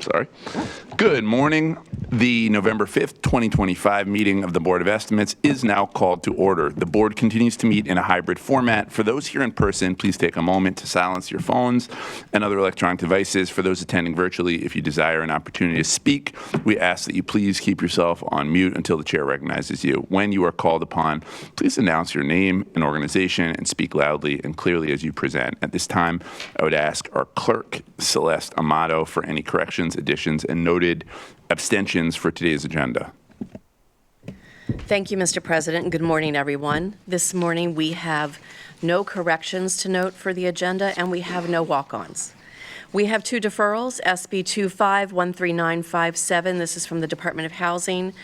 Sorry. Good morning. The November 5th, 2025 meeting of the Board of Estimates is now called to order. The board continues to meet in a hybrid format. For those here in person, please take a moment to silence your phones and other electronic devices. For those attending virtually, if you desire an opportunity to speak, we ask that you please keep yourself on mute until the chair recognizes you. When you are called upon, please announce your name and organization and speak loudly and clearly as you present. At this time, I would ask our clerk, Celeste Amato, for any corrections, additions, and noted abstentions for today's agenda. Thank you, Mr. President, and good morning, everyone. This morning, we have no corrections to note for the agenda, and we have no walk-ons. We have two deferrals, SB 25-13957. This is from the Department of Housing.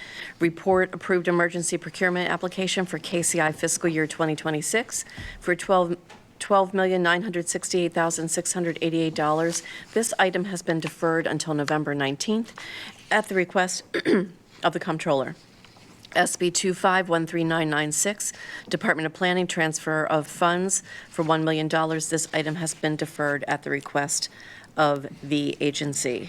Report approved emergency procurement application for KCI fiscal year 2026 for $12,968,688. This item has been deferred until November 19th at the request of the Comptroller. SB 25-13996, Department of Planning, transfer of funds for $1 million. This item has been deferred at the request of the agency.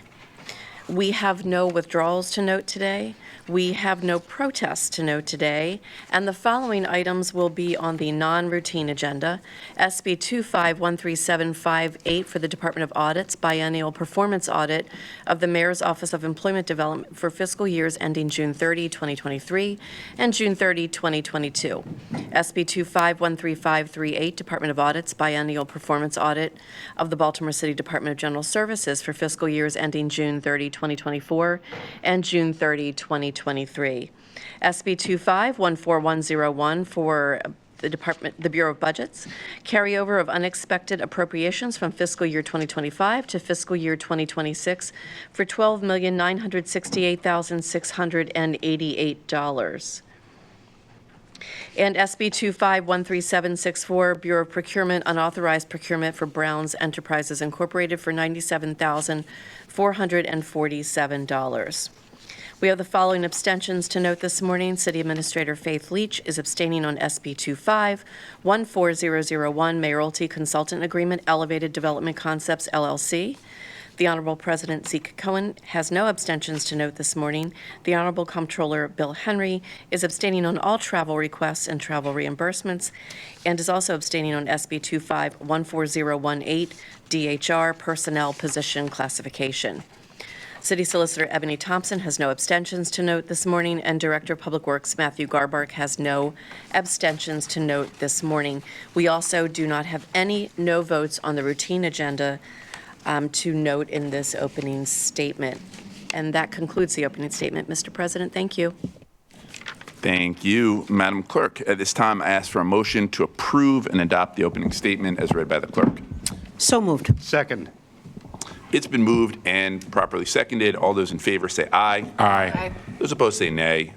We have no withdrawals to note today. We have no protests to note today, and the following items will be on the non-routine agenda. SB 25-13758 for the Department of Audit's biennial performance audit of the Mayor's Office of Employment Development for fiscal years ending June 30, 2023 and June 30, 2022. SB 25-13538, Department of Audit's biennial performance audit of the Baltimore City Department of General Services for fiscal years ending June 30, 2024 and June 30, 2023. SB 25-14101 for the Bureau of Budgets, carryover of unexpected appropriations from fiscal year 2025 to fiscal year 2026 for $12,968,688. And SB 25-13764, Bureau of Procurement, unauthorized procurement for Browns Enterprises Incorporated for $97,447. We have the following abstentions to note this morning. City Administrator Faith Leach is abstaining on SB 25-14001, Mayoralty Consultant Agreement, Elevated Development Concepts, LLC. The Honorable President Zeke Cohen has no abstentions to note this morning. The Honorable Comptroller Bill Henry is abstaining on all travel requests and travel reimbursements, and is also abstaining on SB 25-14018, DHR, Personnel Position Classification. City Solicitor Ebony Thompson has no abstentions to note this morning, and Director of Public Works Matthew Garbark has no abstentions to note this morning. We also do not have any no votes on the routine agenda to note in this opening statement. And that concludes the opening statement, Mr. President. Thank you. Thank you, Madam Clerk. At this time, I ask for a motion to approve and adopt the opening statement as read by the clerk. So moved. Second. It's been moved and properly seconded. All those in favor say aye. Aye. Those opposed say nay.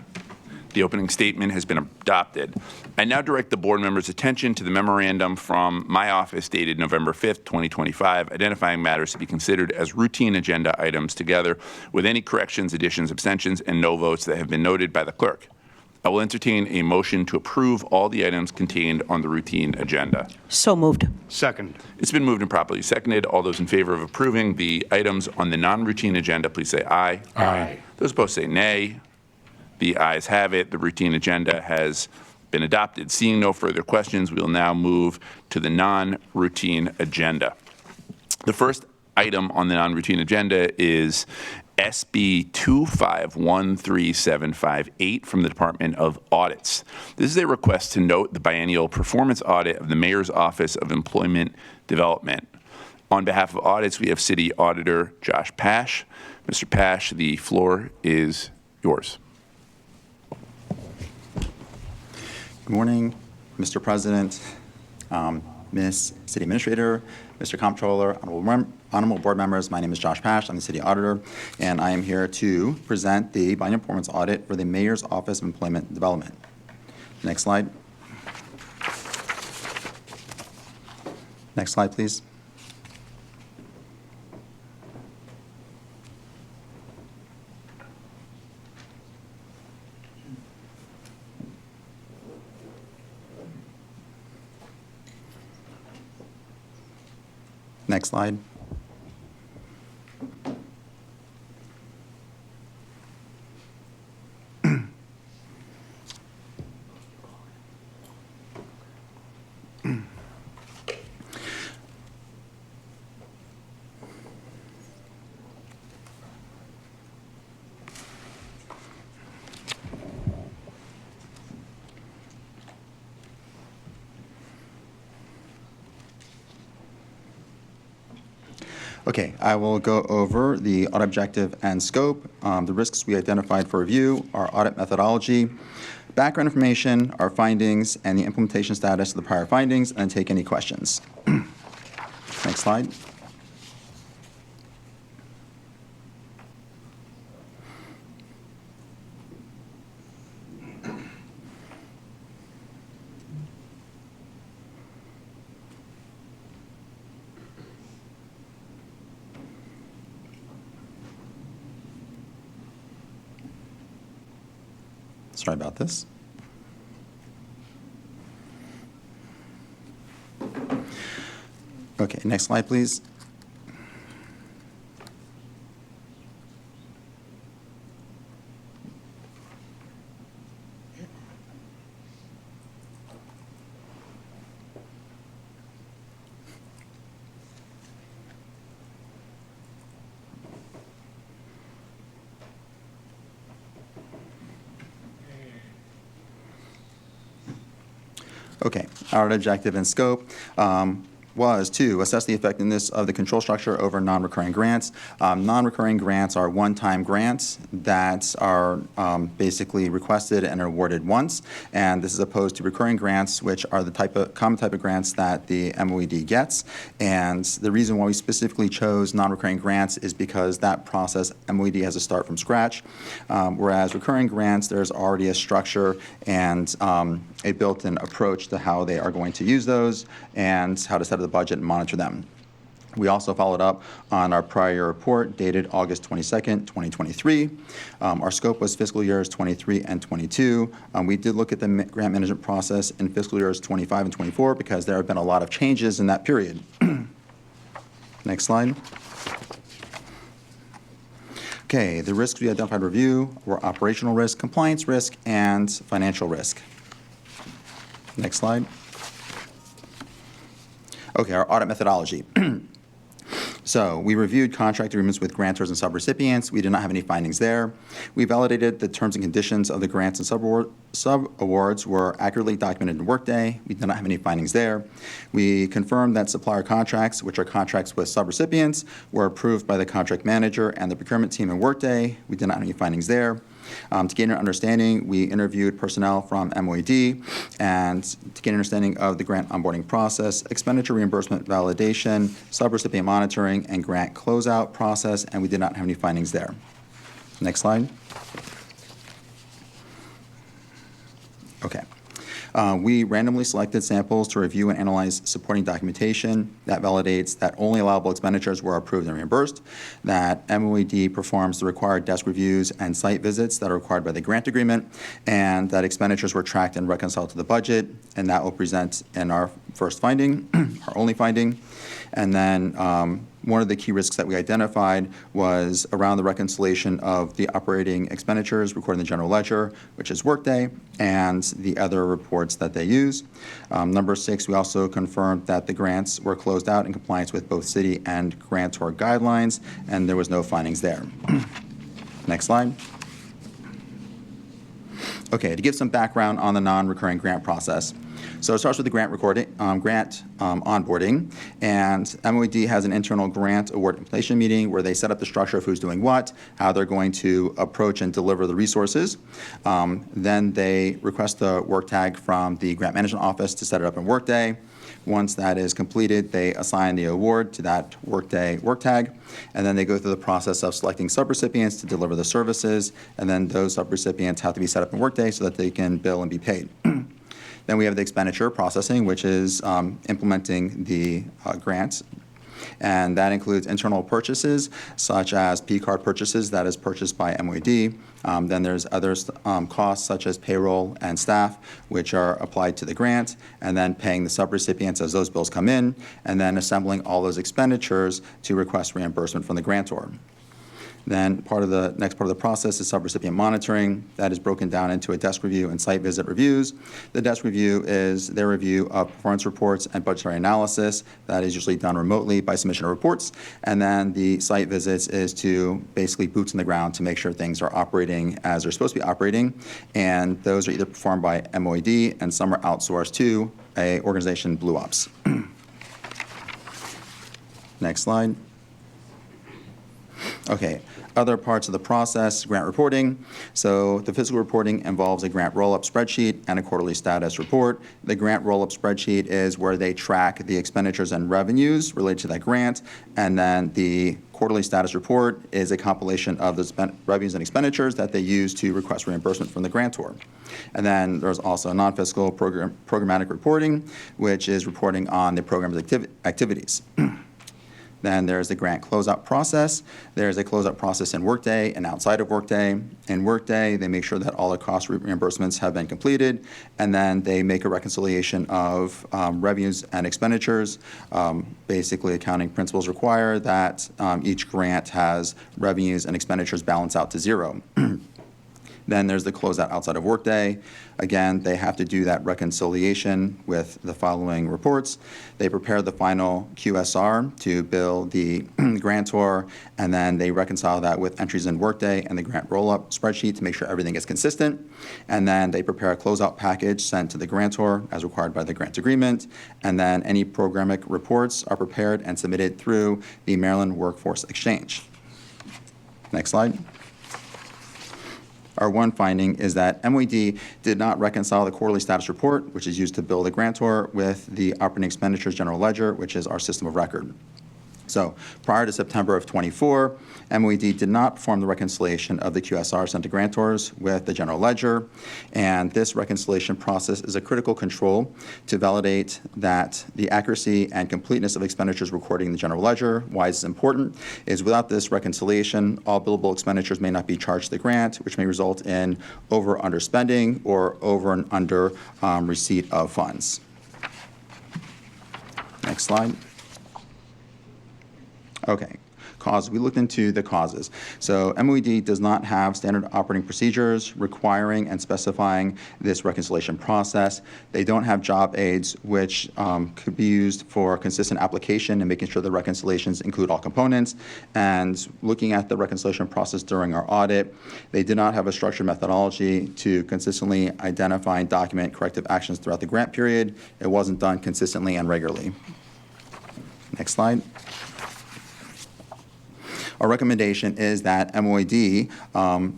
The opening statement has been adopted. I now direct the board members' attention to the memorandum from my office dated November 5th, 2025, identifying matters to be considered as routine agenda items together with any corrections, additions, abstentions, and no votes that have been noted by the clerk. I will entertain a motion to approve all the items contained on the routine agenda. So moved. Second. It's been moved and properly seconded. All those in favor of approving the items on the non-routine agenda, please say aye. Aye. Those opposed say nay. The ayes have it. The routine agenda has been adopted. Seeing no further questions, we will now move to the non-routine agenda. The first item on the non-routine agenda is SB 25-13758 from the Department of Audits. This is a request to note the biennial performance audit of the Mayor's Office of Employment Development. On behalf of Audits, we have City Auditor Josh Pash. Mr. Pash, the floor is yours. Good morning, Mr. President, Ms. City Administrator, Mr. Comptroller, honorable board members. My name is Josh Pash. I'm the City Auditor, and I am here to present the biennial performance audit for the Mayor's Office of Employment Development. Next slide. Next slide, please. Next slide. Okay, I will go over the audit objective and scope. The risks we identified for review, our audit methodology, background information, our findings, and the implementation status of the prior findings, and take any questions. Next slide. Sorry about this. Okay, next slide, please. Okay, our objective and scope was to assess the effectiveness of the control structure over non-recurring grants. Non-recurring grants are one-time grants that are basically requested and awarded once, and this is opposed to recurring grants, which are the common type of grants that the MOED gets. And the reason why we specifically chose non-recurring grants is because that process, MOED has to start from scratch, whereas recurring grants, there's already a structure and a built-in approach to how they are going to use those and how to set up the budget and monitor them. We also followed up on our prior report dated August 22nd, 2023. Our scope was fiscal years 23 and 22. We did look at the grant management process in fiscal years 25 and 24 because there have been a lot of changes in that period. Next slide. Okay, the risks we identified review were operational risk, compliance risk, and financial risk. Next slide. Okay, our audit methodology. So we reviewed contract agreements with grantors and subrecipients. We did not have any findings there. We validated the terms and conditions of the grants and subawards were accurately documented in Workday. We did not have any findings there. We confirmed that supplier contracts, which are contracts with subrecipients, were approved by the contract manager and the procurement team in Workday. We did not have any findings there. To gain an understanding, we interviewed personnel from MOED, and to gain an understanding of the grant onboarding process, expenditure reimbursement validation, subrecipient monitoring, and grant closeout process, and we did not have any findings there. Next slide. Okay. We randomly selected samples to review and analyze supporting documentation that validates that only allowable expenditures were approved and reimbursed, that MOED performs the required desk reviews and site visits that are required by the grant agreement, and that expenditures were tracked and reconciled to the budget, and that will present in our first finding, our only finding. And then one of the key risks that we identified was around the reconciliation of the operating expenditures recorded in the general ledger, which is Workday, and the other reports that they use. Number 6, we also confirmed that the grants were closed out in compliance with both city and grantor guidelines, and there was no findings there. Next slide. Okay, to give some background on the non-recurring grant process. So it starts with the grant onboarding, and MOED has an internal grant award implementation meeting where they set up the structure of who's doing what, how they're going to approach and deliver the resources. Then they request the work tag from the grant management office to set it up in Workday. Once that is completed, they assign the award to that Workday work tag, and then they go through the process of selecting subrecipients to deliver the services, and then those subrecipients have to be set up in Workday so that they can bill and be paid. Then we have the expenditure processing, which is implementing the grants. And that includes internal purchases, such as P-card purchases that is purchased by MOED. Then there's other costs, such as payroll and staff, which are applied to the grant, and then paying the subrecipients as those bills come in, and then assembling all those expenditures to request reimbursement from the grantor. Then next part of the process is subrecipient monitoring. That is broken down into a desk review and site visit reviews. The desk review is their review of performance reports and budgetary analysis. That is usually done remotely by submission of reports. And then the site visits is to basically boots on the ground to make sure things are operating as they're supposed to be operating. And those are either performed by MOED, and some are outsourced to an organization, Blue Ops. Next slide. Okay, other parts of the process, grant reporting. So the fiscal reporting involves a grant roll-up spreadsheet and a quarterly status report. The grant roll-up spreadsheet is where they track the expenditures and revenues related to that grant, and then the quarterly status report is a compilation of the revenues and expenditures that they use to request reimbursement from the grantor. And then there's also non-fiscal programmatic reporting, which is reporting on the program's activities. Then there's the grant closeout process. There's a closeout process in Workday and outside of Workday. In Workday, they make sure that all the cost reimbursements have been completed, and then they make a reconciliation of revenues and expenditures. Basically, accounting principles require that each grant has revenues and expenditures balance out to zero. Then there's the closeout outside of Workday. Again, they have to do that reconciliation with the following reports. They prepare the final QSR to bill the grantor, and then they reconcile that with entries in Workday and the grant roll-up spreadsheet to make sure everything is consistent. And then they prepare a closeout package sent to the grantor as required by the grant agreement. And then any programmatic reports are prepared and submitted through the Maryland Workforce Exchange. Next slide. Our one finding is that MOED did not reconcile the quarterly status report, which is used to bill the grantor, with the operating expenditures general ledger, which is our system of record. So prior to September of 24, MOED did not perform the reconciliation of the QSR sent to grantors with the general ledger, and this reconciliation process is a critical control to validate that the accuracy and completeness of expenditures recorded in the general ledger. Why is this important? Is without this reconciliation, all billable expenditures may not be charged to the grant, which may result in over underspending or over and under receipt of funds. Next slide. Okay, we looked into the causes. So MOED does not have standard operating procedures requiring and specifying this reconciliation process. They don't have job aids, which could be used for consistent application and making sure the reconciliations include all components. And looking at the reconciliation process during our audit, they did not have a structured methodology to consistently identify and document corrective actions throughout the grant period. It wasn't done consistently and regularly. Next slide. Our recommendation is that MOED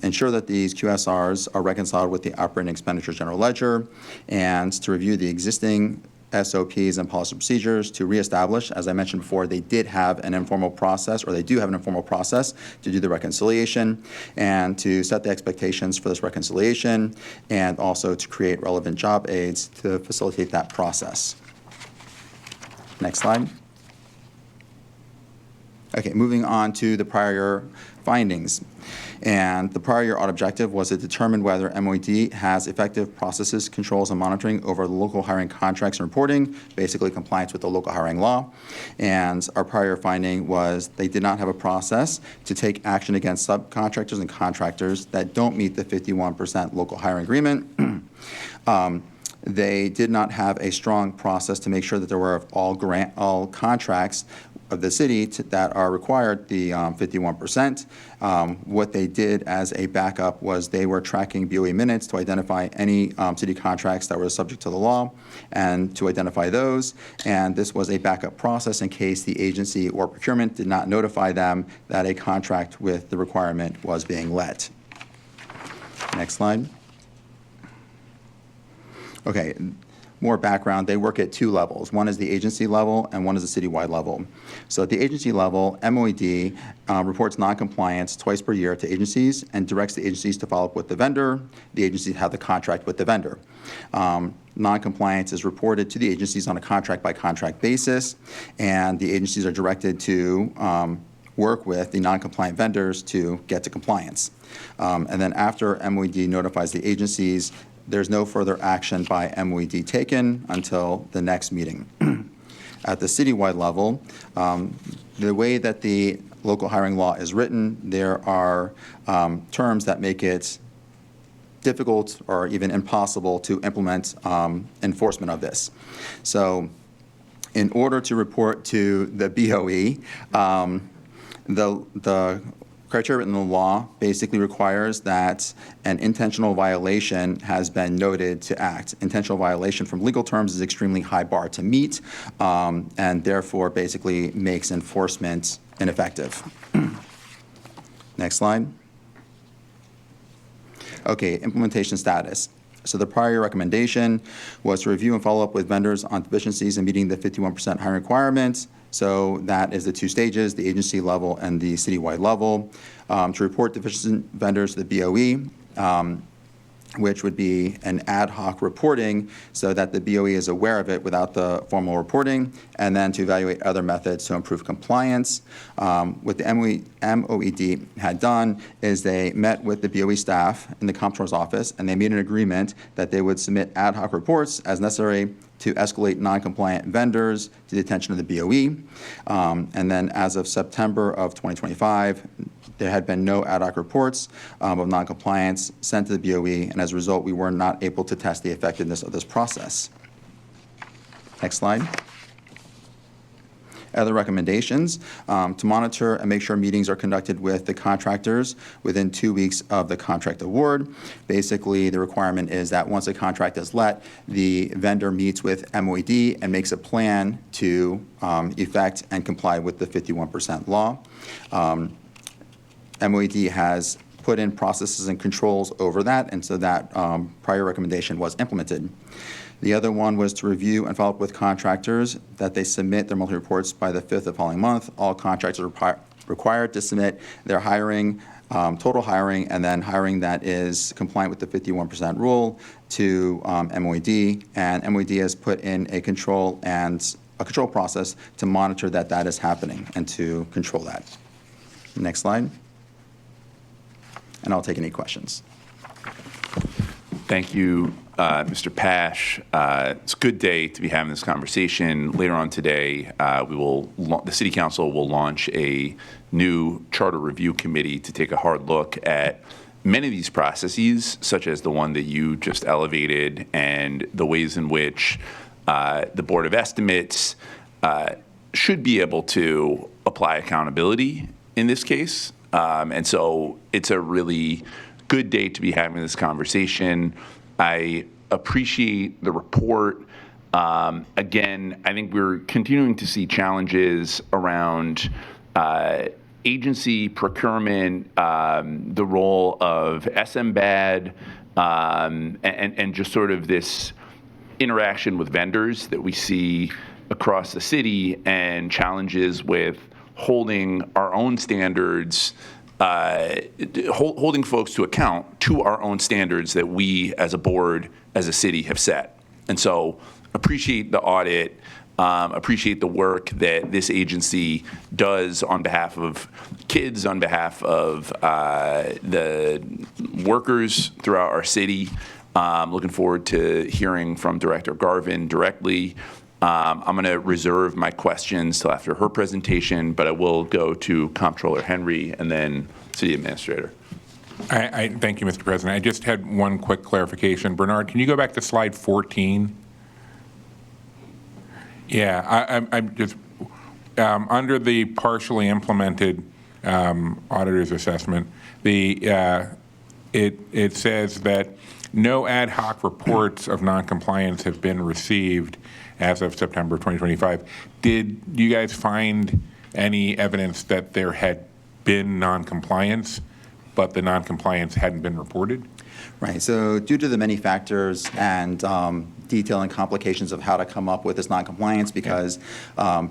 ensure that these QSRs are reconciled with the operating expenditures general ledger, and to review the existing SOPs and policy procedures to reestablish, as I mentioned before, they did have an informal process, or they do have an informal process to do the reconciliation, and to set the expectations for this reconciliation, and also to create relevant job aids to facilitate that process. Next slide. Okay, moving on to the prior year findings. And the prior year audit objective was to determine whether MOED has effective processes, controls, and monitoring over the local hiring contracts and reporting, basically compliance with the local hiring law. And our prior year finding was they did not have a process to take action against subcontractors and contractors that don't meet the 51% local hiring agreement. They did not have a strong process to make sure that there were all contracts of the city that are required the 51%. What they did as a backup was they were tracking BOE minutes to identify any city contracts that were subject to the law and to identify those. And this was a backup process in case the agency or procurement did not notify them that a contract with the requirement was being let. Next slide. Okay, more background. They work at two levels. One is the agency level and one is the citywide level. So at the agency level, MOED reports noncompliance twice per year to agencies and directs the agencies to follow up with the vendor. The agencies have the contract with the vendor. Noncompliance is reported to the agencies on a contract-by-contract basis, and the agencies are directed to work with the non-compliant vendors to get to compliance. And then after MOED notifies the agencies, there's no further action by MOED taken until the next meeting. At the citywide level, the way that the local hiring law is written, there are terms that make it difficult or even impossible to implement enforcement of this. So in order to report to the BOE, the criteria in the law basically requires that an intentional violation has been noted to act. Intentional violation from legal terms is an extremely high bar to meet, and therefore basically makes enforcement ineffective. Next slide. Okay, implementation status. So the prior recommendation was to review and follow up with vendors on deficiencies in meeting the 51% hiring requirements. So that is the two stages, the agency level and the citywide level. To report deficient vendors to the BOE, which would be an ad hoc reporting so that the BOE is aware of it without the formal reporting, and then to evaluate other methods to improve compliance. What the MOED had done is they met with the BOE staff in the comptroller's office, and they made an agreement that they would submit ad hoc reports as necessary to escalate non-compliant vendors to the attention of the BOE. And then as of September of 2025, there had been no ad hoc reports of noncompliance sent to the BOE, and as a result, we were not able to test the effectiveness of this process. Next slide. Other recommendations, to monitor and make sure meetings are conducted with the contractors within 2 weeks of the contract award. Basically, the requirement is that once a contract is let, the vendor meets with MOED and makes a plan to effect and comply with the 51% law. MOED has put in processes and controls over that, and so that prior recommendation was implemented. The other one was to review and follow up with contractors that they submit their monthly reports by the 5th of the following month. All contractors are required to submit their hiring, total hiring, and then hiring that is compliant with the 51% rule to MOED, and MOED has put in a control process to monitor that that is happening and to control that. Next slide. And I'll take any questions. Thank you, Mr. Pash. It's a good day to be having this conversation. Later on today, the City Council will launch a new charter review committee to take a hard look at many of these processes, such as the one that you just elevated, and the ways in which the Board of Estimates should be able to apply accountability in this case. And so it's a really good day to be having this conversation. I appreciate the report. Again, I think we're continuing to see challenges around agency procurement, the role of SMBAD, and just sort of this interaction with vendors that we see across the city, and challenges with holding our own standards, holding folks to account to our own standards that we as a board, as a city, have set. And so appreciate the audit, appreciate the work that this agency does on behalf of kids, on behalf of the workers throughout our city. Looking forward to hearing from Director Garvin directly. I'm going to reserve my questions till after her presentation, but I will go to Comptroller Henry and then City Administrator. I thank you, Mr. President. I just had one quick clarification. Bernard, can you go back to slide 14? Yeah, I'm just, under the partially implemented auditor's assessment, it says that no ad hoc reports of noncompliance have been received as of September 2025. Did you guys find any evidence that there had been noncompliance, but the noncompliance hadn't been reported? Right. So due to the many factors and detail and complications of how to come up with this noncompliance, because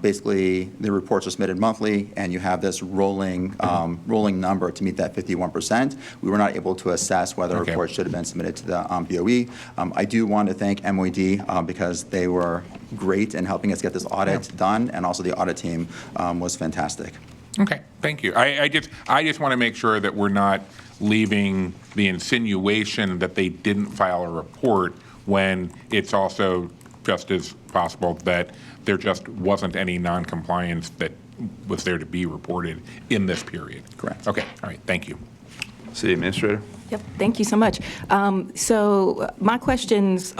basically the reports are submitted monthly, and you have this rolling number to meet that 51%. We were not able to assess whether reports should have been submitted to the BOE. I do want to thank MOED because they were great in helping us get this audit done, and also the audit team was fantastic. Okay, thank you. I just want to make sure that we're not leaving the insinuation that they didn't file a report when it's also just as possible that there just wasn't any noncompliance that was there to be reported in this period. Correct. Okay, all right, thank you. City Administrator. Yep, thank you so much. So my questions,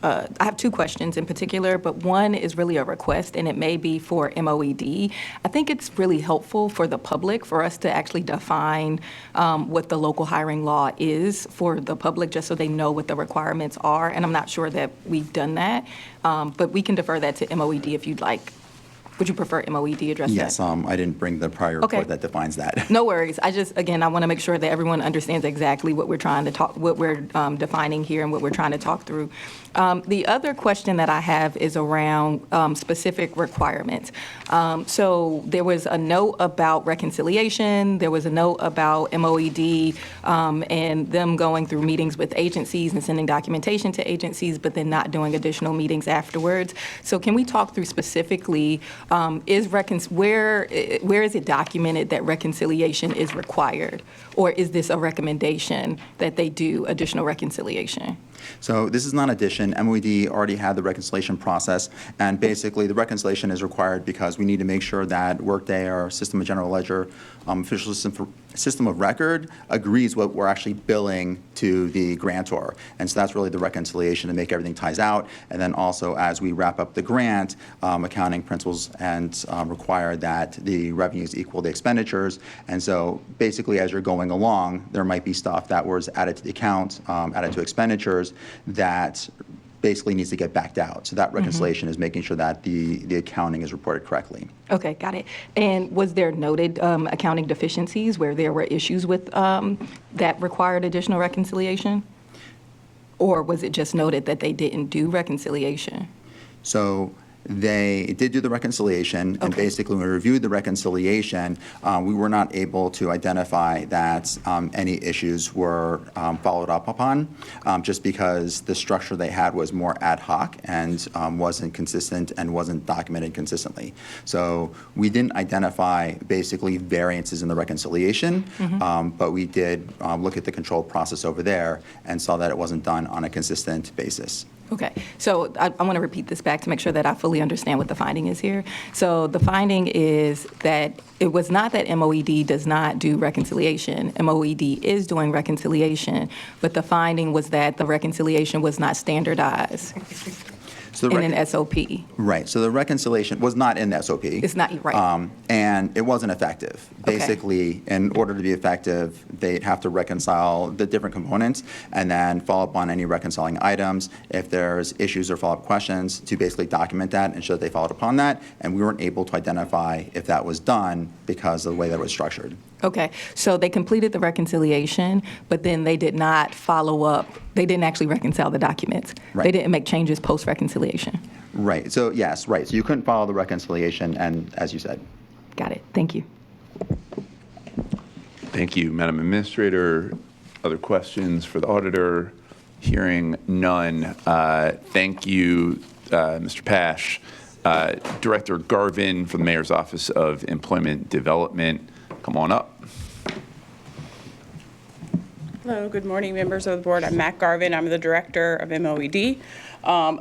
I have two questions in particular, but one is really a request, and it may be for MOED. I think it's really helpful for the public for us to actually define what the local hiring law is for the public, just so they know what the requirements are. And I'm not sure that we've done that, but we can defer that to MOED if you'd like Would you prefer MOED address that? Yes, I didn't bring the prior report Okay. that defines that. No worries. Again, I want to make sure that everyone understands exactly what we're trying to talk, what we're defining here and what we're trying to talk through. The other question that I have is around specific requirements. So there was a note about reconciliation, there was a note about MOED, and them going through meetings with agencies and sending documentation to agencies, but then not doing additional meetings afterwards. So can we talk through specifically, where is it documented that reconciliation is required? Or is this a recommendation that they do additional reconciliation? So this is not addition. MOED already had the reconciliation process, and basically the reconciliation is required because we need to make sure that Workday, our system of general ledger, official system of record, agrees what we're actually billing to the grantor. And so that's really the reconciliation to make everything ties out. And then also, as we wrap up the grant, accounting principles and require that the revenues equal the expenditures. And so basically, as you're going along, there might be stuff that was added to the account, added to expenditures, that basically needs to get backed out. So that reconciliation is making sure that the accounting is reported correctly. Okay, got it. And was there noted accounting deficiencies where there were issues with that required additional reconciliation? Or was it just noted that they didn't do reconciliation? So they did do the reconciliation, and Okay. basically when we reviewed the reconciliation, we were not able to identify that any issues were followed up upon, just because the structure they had was more ad hoc and wasn't consistent and wasn't documented consistently. So we didn't identify basically variances in the reconciliation, but we did look at the control process over there and saw that it wasn't done on a consistent basis. Okay, so I want to repeat this back to make sure that I fully understand what the finding is here. So the finding is that it was not that MOED does not do reconciliation. MOED is doing reconciliation, but the finding was that the reconciliation was not standardized So the in an SOP. Right, so the reconciliation was not in the SOP. It's not, right. And it wasn't effective. Okay. Basically, in order to be effective, they'd have to reconcile the different components and then follow up on any reconciling items. If there's issues or follow-up questions, to basically document that and show that they followed upon that. And we weren't able to identify if that was done because of the way that it was structured. Okay, so they completed the reconciliation, but then they did not follow up. They didn't actually reconcile the documents. Right. They didn't make changes post-reconciliation. Right, so yes, right. So you couldn't follow the reconciliation, and as you said. Got it, thank you. Thank you, Madam Administrator. Other questions for the auditor? Hearing none. Thank you, Mr. Pash. Director Garvin from the Mayor's Office of Employment Development, come on up. Hello, good morning, members of the board. I'm Matt Garvin. I'm the director of MOED.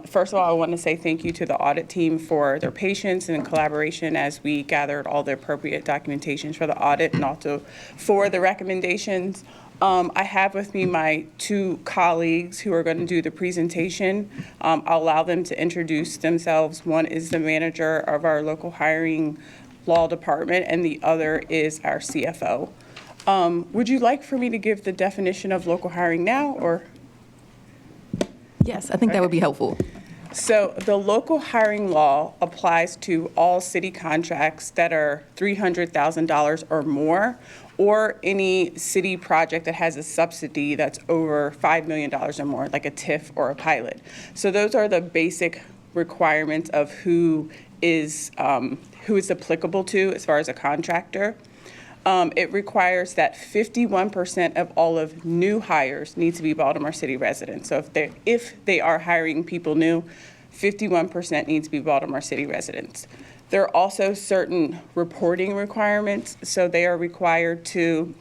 First of all, I want to say thank you to the audit team for their patience and collaboration as we gathered all the appropriate documentations for the audit and also for the recommendations. I have with me my two colleagues who are going to do the presentation. I'll allow them to introduce themselves. One is the manager of our local hiring law department, and the other is our CFO. Would you like for me to give the definition of local hiring now, or? Yes, I think that would be helpful. So the local hiring law applies to all city contracts that are $300,000 or more, or any city project that has a subsidy that's over $5 million or more, like a TIF or a pilot. So those are the basic requirements of who is applicable to as far as a contractor. It requires that 51% of all of new hires need to be Baltimore City residents. So if they are hiring people new, 51% need to be Baltimore City residents. There are also certain reporting requirements. So they are required to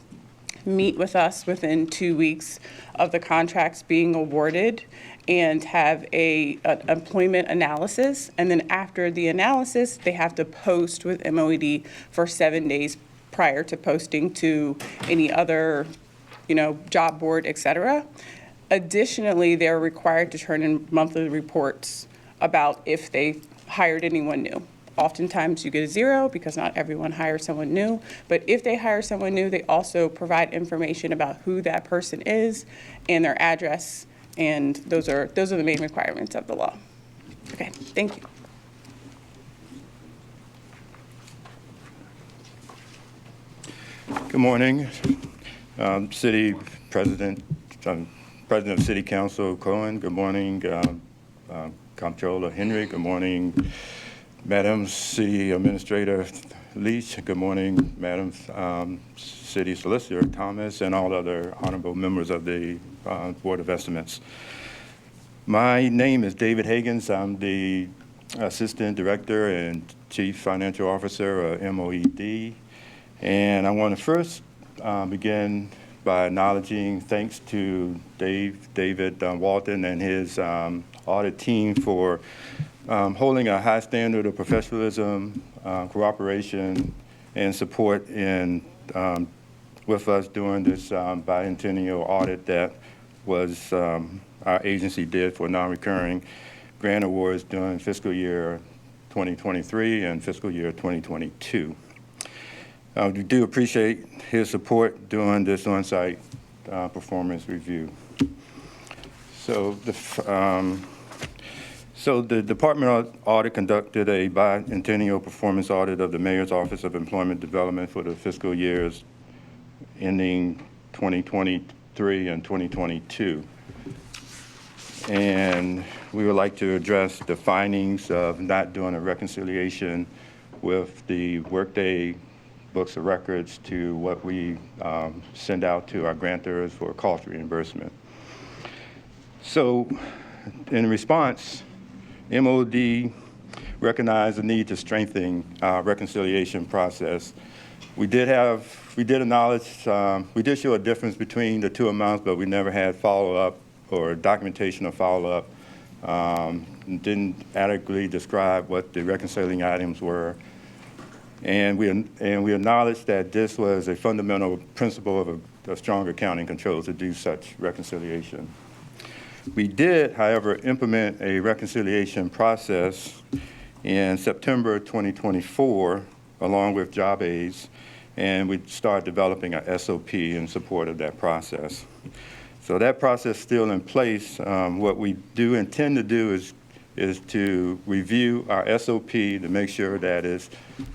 meet with us within 2 weeks of the contracts being awarded and have an employment analysis. And then after the analysis, they have to post with MOED for 7 days prior to posting to any other, job board, et cetera. Additionally, they're required to turn in monthly reports about if they hired anyone new. Oftentimes you get a 0 because not everyone hires someone new, but if they hire someone new, they also provide information about who that person is and their address, and those are the main requirements of the law. Okay, thank you. Good morning, City President, President of City Council Cohen. Good morning, Comptroller Henry. Good morning, Madam City Administrator Leach. Good morning, Madam City Solicitor Thomas, and all other honorable members of the Board of Estimates. My name is David Higgins. I'm the Assistant Director and Chief Financial Officer of MOED. And I want to first begin by acknowledging thanks to David Walton and his audit team for holding a high standard of professionalism, cooperation, and support with us during this biennial audit that was our agency did for non-recurring grant awards during fiscal year 2023 and fiscal year 2022. We do appreciate his support during this on-site performance review. So the Department Audit conducted a biennial performance audit of the Mayor's Office of Employment Development for the fiscal years ending 2023 and 2022. And we would like to address the findings of not doing a reconciliation with the Workday books of records to what we send out to our grantors for cost reimbursement. So in response, MOD recognized the need to strengthen our reconciliation process. We did acknowledge, we did show a difference between the two amounts, but we never had follow-up or documentation of follow-up. Didn't adequately describe what the reconciling items were. And we acknowledged that this was a fundamental principle of a strong accounting controls to do such reconciliation. We did, however, implement a reconciliation process in September 2024, along with job aids, and we started developing an SOP in support of that process. So that process is still in place. What we do intend to do is to review our SOP to make sure that it's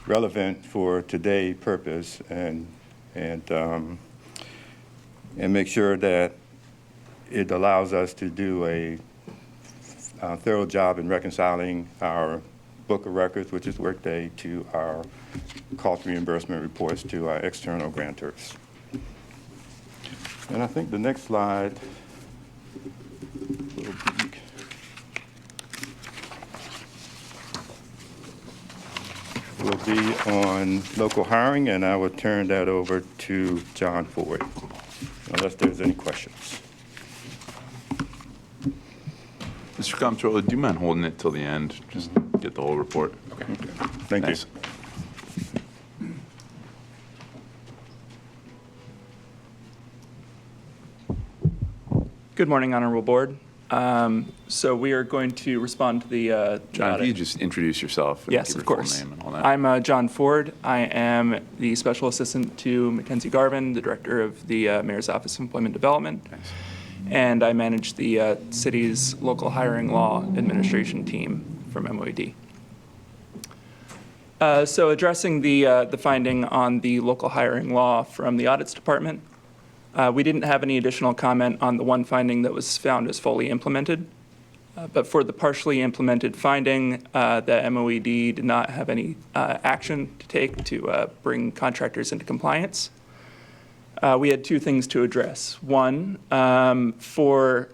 relevant for today's purpose and make sure that it allows us to do a thorough job in reconciling our book of records, which is Workday, to our cost reimbursement reports to our external grantors. And I think the next slide will be on local hiring, and I will turn that over to John Ford, unless there's any questions. Mr. Comptroller, do you mind holding it till the end? Just get the whole report. Okay. Thank Thanks. you. Good morning, Honorable Board. So we are going to respond to the John, if audit. you could just introduce yourself and Yes, give of your full course. name and all that. I'm John Ford. I am the Special Assistant to Mackenzie Garvin, the Director of the Mayor's Office of Employment Development. Thanks. And I manage the city's local hiring law administration team from MOED. So addressing the finding on the local hiring law from the Audits Department, we didn't have any additional comment on the one finding that was found as fully implemented. But for the partially implemented finding, the MOED did not have any action to take to bring contractors into compliance. We had two things to address. One, for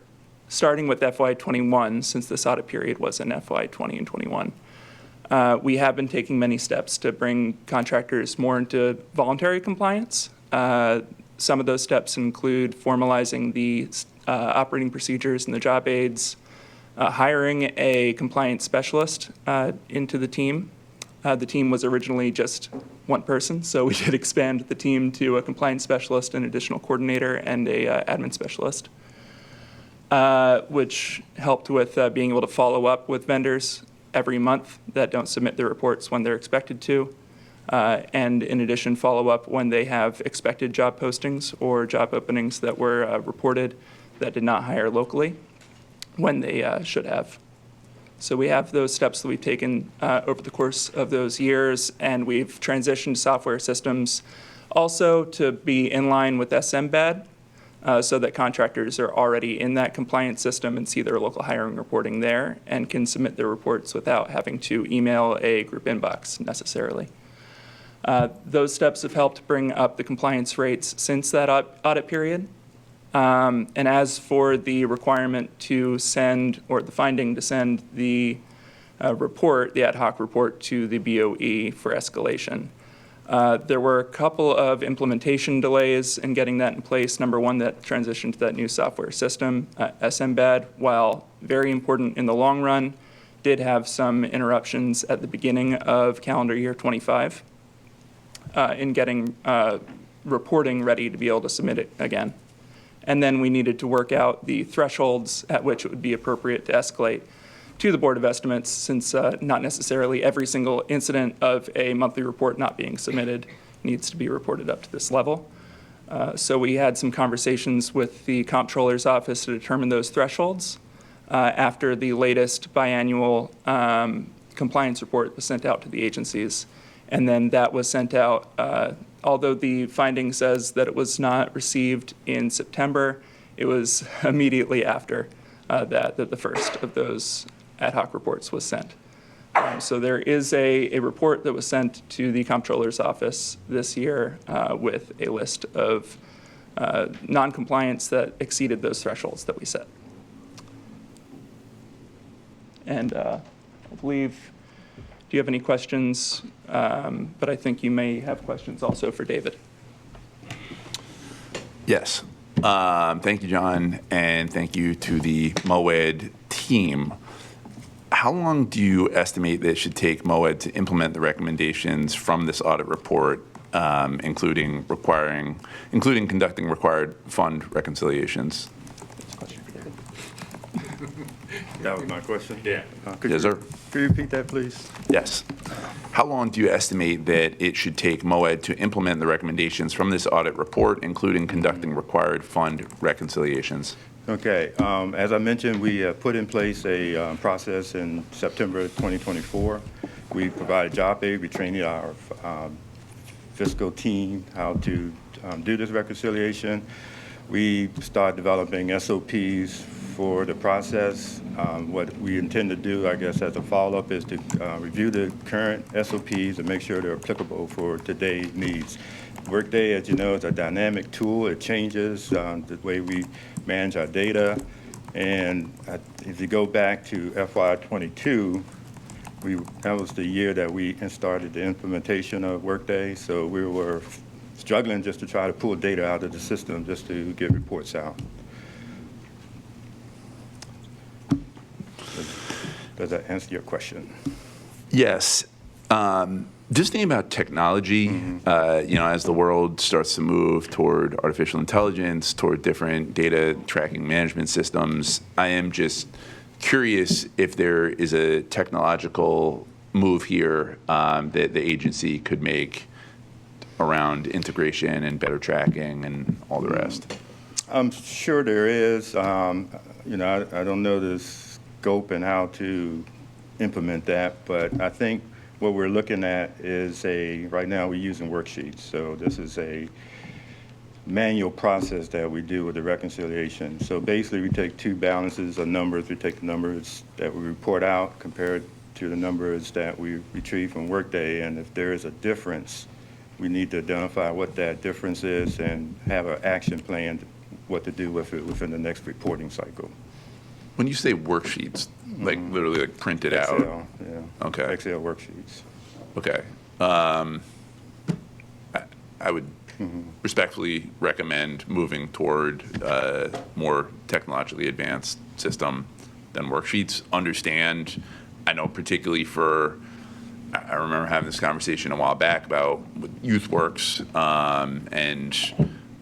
starting with FY21, since this audit period was in FY20 and 21, we have been taking many steps to bring contractors more into voluntary compliance. Some of those steps include formalizing the operating procedures and the job aids, hiring a compliance specialist into the team. The team was originally just one person, so we did expand the team to a compliance specialist, an additional coordinator, and a admin specialist, which helped with being able to follow up with vendors every month that don't submit their reports when they're expected to, and in addition, follow up when they have expected job postings or job openings that were reported that did not hire locally when they should have. So we have those steps that we've taken over the course of those years, and we've transitioned software systems Also, to be in line with SMBAD, so that contractors are already in that compliance system and see their local hiring reporting there and can submit their reports without having to email a group inbox necessarily. Those steps have helped bring up the compliance rates since that audit period. And as for the requirement to send, or the finding to send the report, the ad hoc report to the BOE for escalation, there were a couple of implementation delays in getting that in place. Number one, that transition to that new software system, SMBAD, while very important in the long run, did have some interruptions at the beginning of calendar year 25 in getting reporting ready to be able to submit it again. And then we needed to work out the thresholds at which it would be appropriate to escalate to the Board of Estimates, since not necessarily every single incident of a monthly report not being submitted needs to be reported up to this level. So we had some conversations with the Comptroller's Office to determine those thresholds after the latest biannual compliance report was sent out to the agencies. And then that was sent out, although the finding says that it was not received in September, it was immediately after that the first of those ad hoc reports was sent. So there is a report that was sent to the Comptroller's Office this year with a list of non-compliance that exceeded those thresholds that we set. And I believe, do you have any questions? But I think you may have questions also for David. Yes. Thank you, John, and thank you to the MOED team. How long do you estimate that it should take MOED to implement the recommendations from this audit report, including conducting required fund reconciliations? That was my question? Yeah. Yes, sir. Could you repeat that, please? Yes. How long do you estimate that it should take MOED to implement the recommendations from this audit report, including conducting required fund reconciliations? Okay. As I mentioned, we put in place a process in September 2024. We provided job aid. We trained our fiscal team how to do this reconciliation. We started developing SOPs for the process. What we intend to do, I guess, as a follow-up is to review the current SOPs and make sure they're applicable for today's needs. Workday, as you know, is a dynamic tool. It changes the way we manage our data. And if you go back to FY22, that was the year that we started the implementation of Workday. So we were struggling just to try to pull data out of the system just to get reports out. Does that answer your question? Yes. Just thinking about technology, as the world starts to move toward artificial intelligence, toward different data tracking management systems, I am just curious if there is a technological move here that the agency could make around integration and better tracking and all the rest. I'm sure there is. I don't know the scope and how to implement that, but I think what we're looking at is right now we're using worksheets. So this is a manual process that we do with the reconciliation. So basically we take two balances of numbers. We take the numbers that we report out compared to the numbers that we retrieve from Workday. And if there is a difference, we need to identify what that difference is and have an action plan, what to do with it within the next reporting cycle. When you say worksheets, like literally like printed out? Excel, yeah. Okay. Excel worksheets. Okay. I would respectfully recommend moving toward a more technologically advanced system than worksheets. Understand, I know particularly I remember having this conversation a while back about YouthWorks, and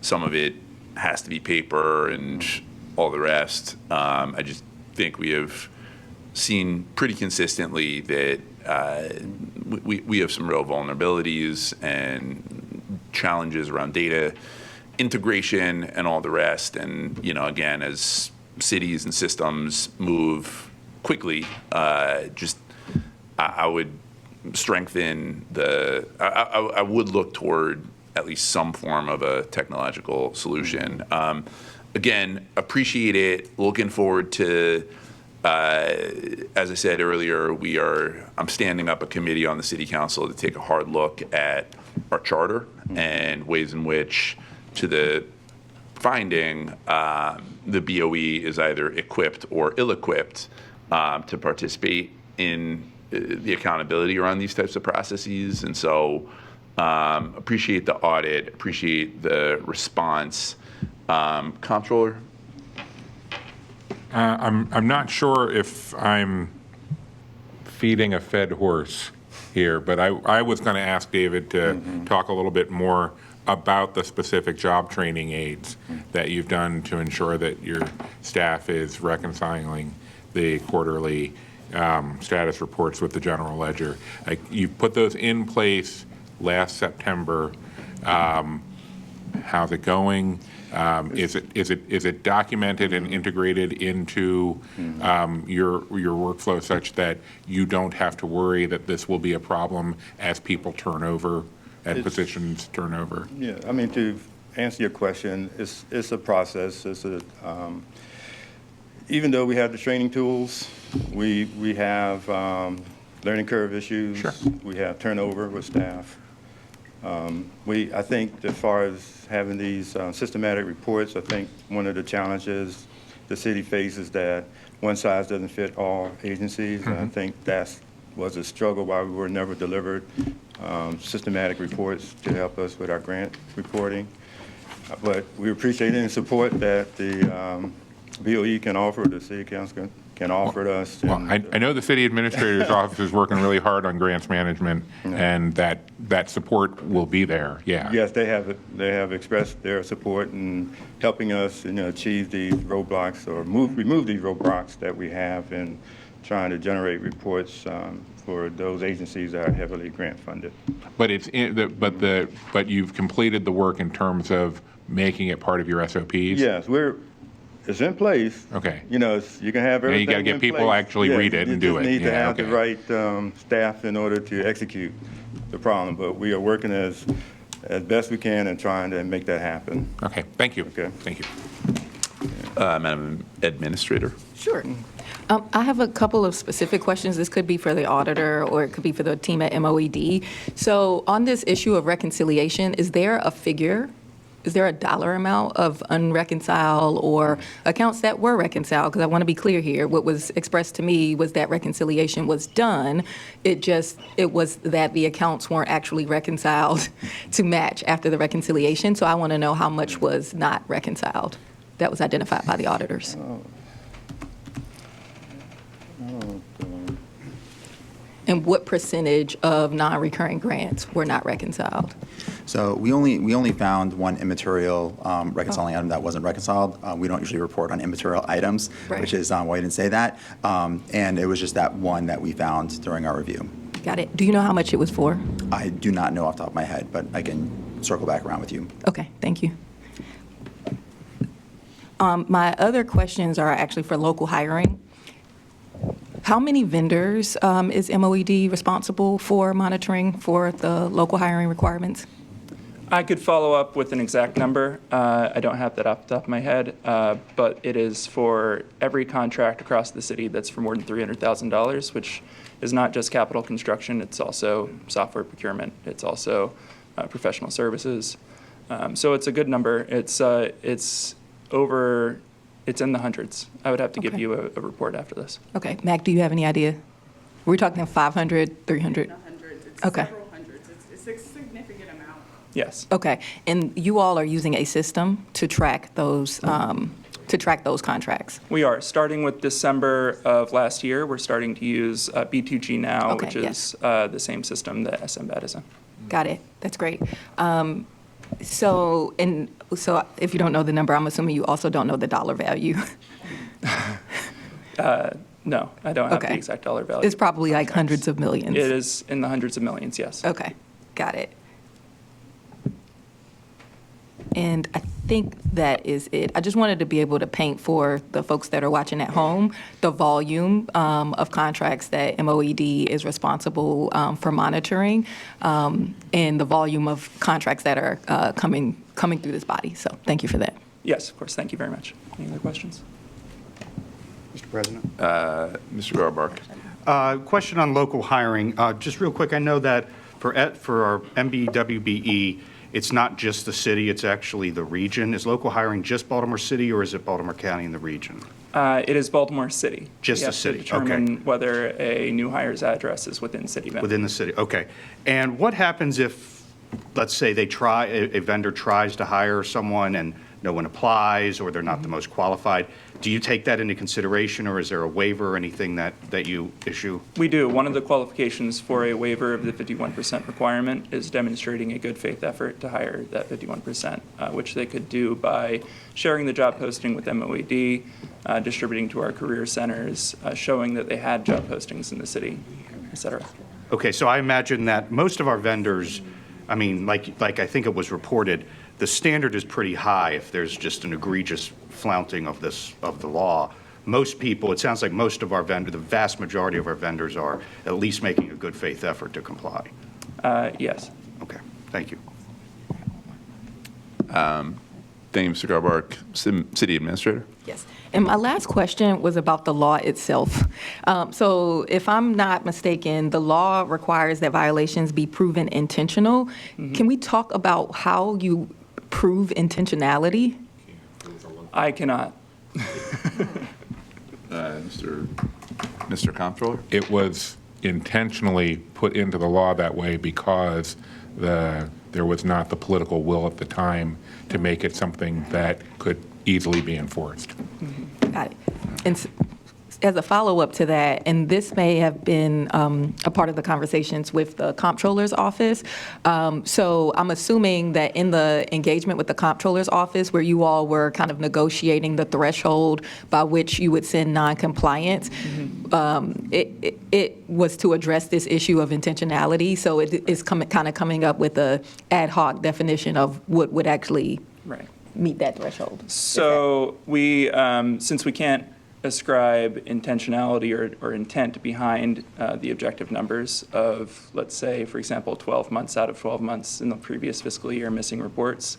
some of it has to be paper and all the rest. I just think we have seen pretty consistently that we have some real vulnerabilities and challenges around data integration and all the rest. And, again, as cities and systems move quickly, I would strengthen I would look toward at least some form of a technological solution. Again, appreciate it. Looking forward to, as I said earlier, I'm standing up a committee on the city council to take a hard look at our charter and ways in which, to the finding, the BOE is either equipped or ill-equipped to participate in the accountability around these types of processes. And so appreciate the audit, appreciate the response. Comptroller? I'm not sure if I'm feeding a fed horse here, but I was going to ask David to talk a little bit more about the specific job training aids that you've done to ensure that your staff is reconciling the quarterly status reports with the general ledger. You've put those in place last September. How's it going? Is it documented and integrated into your workflow such that you don't have to worry that this will be a problem as people turn over, as positions turn over? Yeah, I mean, to answer your question, it's a process. Even though we have the training tools, we have learning curve issues. Sure. We have turnover with staff. I think as far as having these systematic reports, I think one of the challenges the city faces that one size doesn't fit all agencies. And I think that was a struggle why we were never delivered systematic reports to help us with our grant reporting. But we appreciate any support that the BOE can offer, the city council can offer us. Well, I know the city administrator's office is working really hard on grants management, and that support will be there, yeah. Yes, they have expressed their support in helping us, achieve these roadblocks or remove these roadblocks that we have in trying to generate reports for those agencies that are heavily grant funded. But but you've completed the work in terms of making it part of your SOPs? Yes, it's in place. Okay. You can have everything you got to get in people place. actually read it and do it. You just need to Yeah, have the okay. right staff in order to execute the problem. But we are working as best we can and trying to make that happen. Okay, thank you. Okay. Thank you. Madam Administrator? Sure. I have a couple of specific questions. This could be for the auditor, or it could be for the team at MOED. So on this issue of reconciliation, is there a figure? Is there a dollar amount of unreconciled or accounts that were reconciled? Because I want to be clear here. What was expressed to me was that reconciliation was done. It was that the accounts weren't actually reconciled to match after the reconciliation. So I want to know how much was not reconciled that was identified by the auditors. And what percentage of non-recurring grants were not reconciled? So we only found one immaterial reconciling item that wasn't reconciled. We don't usually report on immaterial items, Right. which is why I didn't say that. And it was just that one that we found during our review. Got it. Do you know how much it was for? I do not know off the top of my head, but I can circle back around with you. Okay, thank you. My other questions are actually for local hiring. How many vendors is MOED responsible for monitoring for the local hiring requirements? I could follow up with an exact number. I don't have that off the top of my head, but it is for every contract across the city that's for more than $300,000, which is not just capital construction, it's also software procurement, it's also professional services. So it's a good number. It's in the hundreds. I would have to give Okay. you a report after this. Okay, Mac, do you have any idea? We're talking 500, 300? Hundreds, it's Okay. several hundreds. It's a significant amount. Yes. Okay, and you all are using a system to track those contracts? We are. Starting with December of last year, we're starting to use B2G now, Okay, which yes. is the same system that SMBAT is in. Got it. That's great. So if you don't know the number, I'm assuming you also don't know the dollar value. No, I don't have the Okay. exact dollar value. It's probably like hundreds of millions. It is in the hundreds of millions, yes. Okay, got it. And I think that is it. I just wanted to be able to paint for the folks that are watching at home the volume of contracts that MOED is responsible for monitoring, and the volume of contracts that are coming through this body. So thank you for that. Yes, of course. Thank you very much. Any other questions? Mr. President. Mr. Garbark. Question on local hiring. Just real quick, I know that for our MBWBE, it's not just the city, it's actually the region. Is local hiring just Baltimore City, or is it Baltimore County and the region? It is Baltimore City. Just We the have to city, determine okay. whether a new hire's address is within city limits. Within the city, okay. And what happens if, let's say, a vendor tries to hire someone and no one applies, or they're not the most qualified? Do you take that into consideration, or is there a waiver or anything that you issue? We do. One of the qualifications for a waiver of the 51% requirement is demonstrating a good faith effort to hire that 51%, which they could do by sharing the job posting with MOED, distributing to our career centers, showing that they had job postings in the city, et cetera. Okay, so I imagine that most of our vendors, I mean, like I think it was reported, the standard is pretty high if there's just an egregious flaunting of the law. Most people, it sounds like most of our vendors, the vast majority of our vendors are at least making a good faith effort to comply. Yes. Okay, thank you. Thank you, Mr. Garbark. City Administrator. Yes. And my last question was about the law itself. So if I'm not mistaken, the law requires that violations be proven intentional. Can we talk about how you prove intentionality? I cannot. Mr. Comptroller. It was intentionally put into the law that way because there was not the political will at the time to make it something that could easily be enforced. Got it. And as a follow-up to that, and this may have been a part of the conversations with the Comptroller's office, so I'm assuming that in the engagement with the Comptroller's office, where you all were kind of negotiating the threshold by which you would send non-compliance, it was to address this issue of intentionality, so it is kind of coming up with a ad hoc definition of what would actually Right. meet that threshold. So we, since we can't ascribe intentionality or intent behind the objective numbers of, let's say, for example, 12 months out of 12 months in the previous fiscal year missing reports,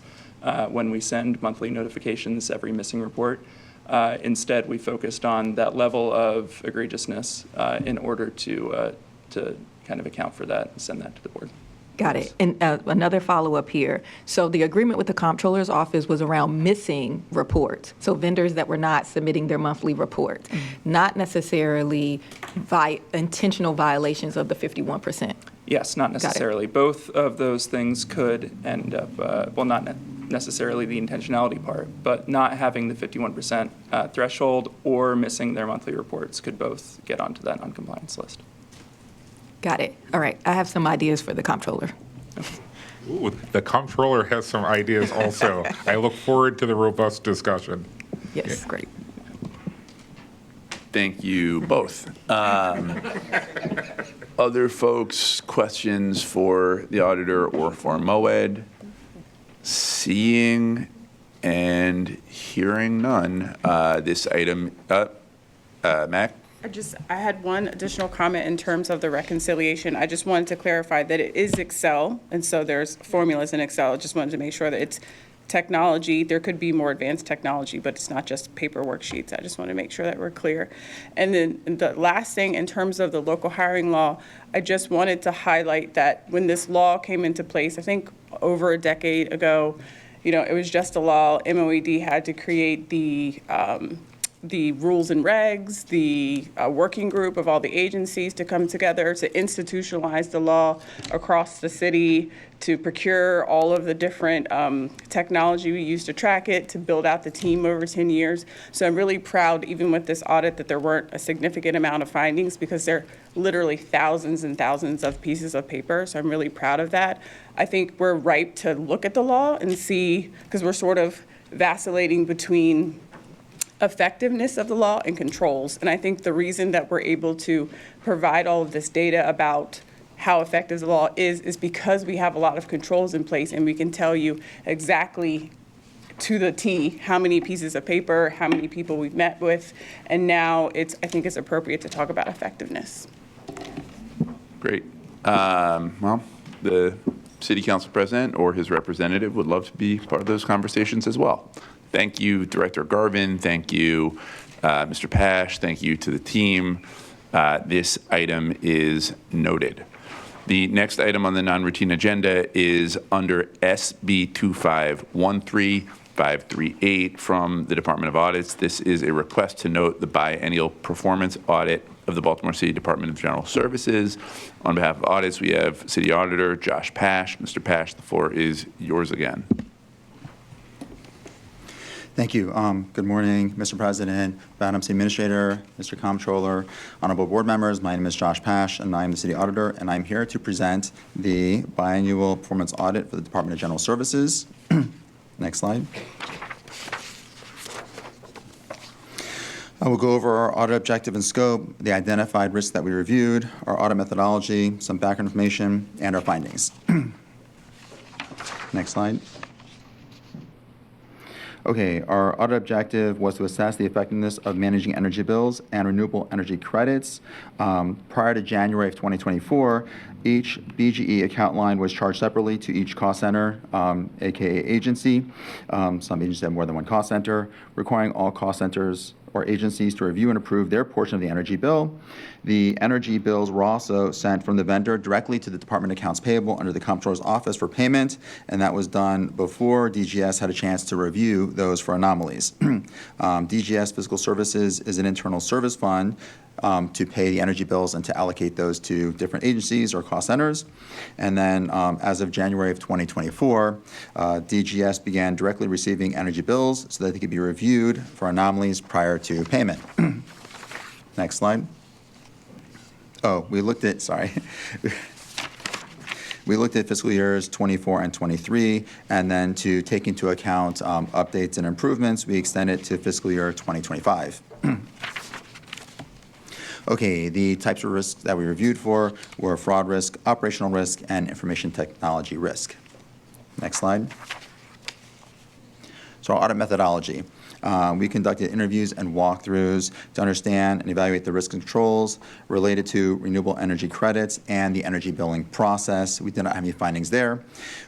when we send monthly notifications every missing report. Instead, we focused on that level of egregiousness in order to kind of account for that and send that to the board. Got it. And another follow-up here. So the agreement with the Comptroller's office was around missing reports. So vendors that were not submitting their monthly reports, not necessarily intentional violations of the 51%. Yes, not necessarily. Both of those things could end up, well, not necessarily the intentionality part, but not having the 51% threshold or missing their monthly reports could both get onto that non-compliance list. Got it. All right. I have some ideas for the Comptroller. Ooh, the Comptroller has some ideas also. I look forward to the robust discussion. Yes, great. Thank you both. Other folks, questions for the auditor or for MOED? Seeing and hearing none, this item, Mac? I had one additional comment in terms of the reconciliation. I just wanted to clarify that it is Excel, and so there's formulas in Excel. I just wanted to make sure that it's technology. There could be more advanced technology, but it's not just paper worksheets. I just want to make sure that we're clear. And then the last thing, in terms of the local hiring law, I just wanted to highlight that when this law came into place, I think over a decade ago, it was just a law. MOED had to create the rules and regs, the working group of all the agencies to come together to institutionalize the law across the city, to procure all of the different technology we use to track it, to build out the team over 10 years. So I'm really proud, even with this audit, that there weren't a significant amount of findings, because there are literally thousands and thousands of pieces of paper. So I'm really proud of that. I think we're ripe to look at the law and see, because we're sort of vacillating between effectiveness of the law and controls. And I think the reason that we're able to provide all of this data about how effective the law is because we have a lot of controls in place, and we can tell you exactly to the T, how many pieces of paper, how many people we've met with, and now I think it's appropriate to talk about effectiveness. Great. Well, the city council president or his representative would love to be part of those conversations as well. Thank you, Director Garvin. Thank you, Mr. Pash. Thank you to the team. This item is noted. The next item on the non-routine agenda is under SB 2513538 from the Department of Audits. This is a request to note the biennial performance audit of the Baltimore City Department of General Services. On behalf of audits, we have City Auditor Josh Pash. Mr. Pash, the floor is yours again. Thank you. Good morning, Mr. President, Madam City Administrator, Mr. Comptroller, honorable board members. My name is Josh Pash, and I am the City Auditor, and I'm here to present the biannual performance audit for the Department of General Services. Next slide. I will go over our audit objective and scope, the identified risks that we reviewed, our audit methodology, some background information, and our findings. Next slide. Okay, our audit objective was to assess the effectiveness of managing energy bills and renewable energy credits. Prior to January of 2024, each BGE account line was charged separately to each cost center, aka agency. Some agencies have more than one cost center, requiring all cost centers or agencies to review and approve their portion of the energy bill. The energy bills were also sent from the vendor directly to the Department of Accounts Payable under the Comptroller's Office for payment, and that was done before DGS had a chance to review those for anomalies. DGS Fiscal Services is an internal service fund to pay the energy bills and to allocate those to different agencies or cost centers. And then as of January of 2024, DGS began directly receiving energy bills so that they could be reviewed for anomalies prior to payment. Next slide. Oh, we looked at fiscal years 24 and 23, and then to take into account updates and improvements, we extended to fiscal year 2025. Okay, the types of risks that we reviewed for were fraud risk, operational risk, and information technology risk. Next slide. So our audit methodology. We conducted interviews and walkthroughs to understand and evaluate the risk controls related to renewable energy credits and the energy billing process. We did not have any findings there.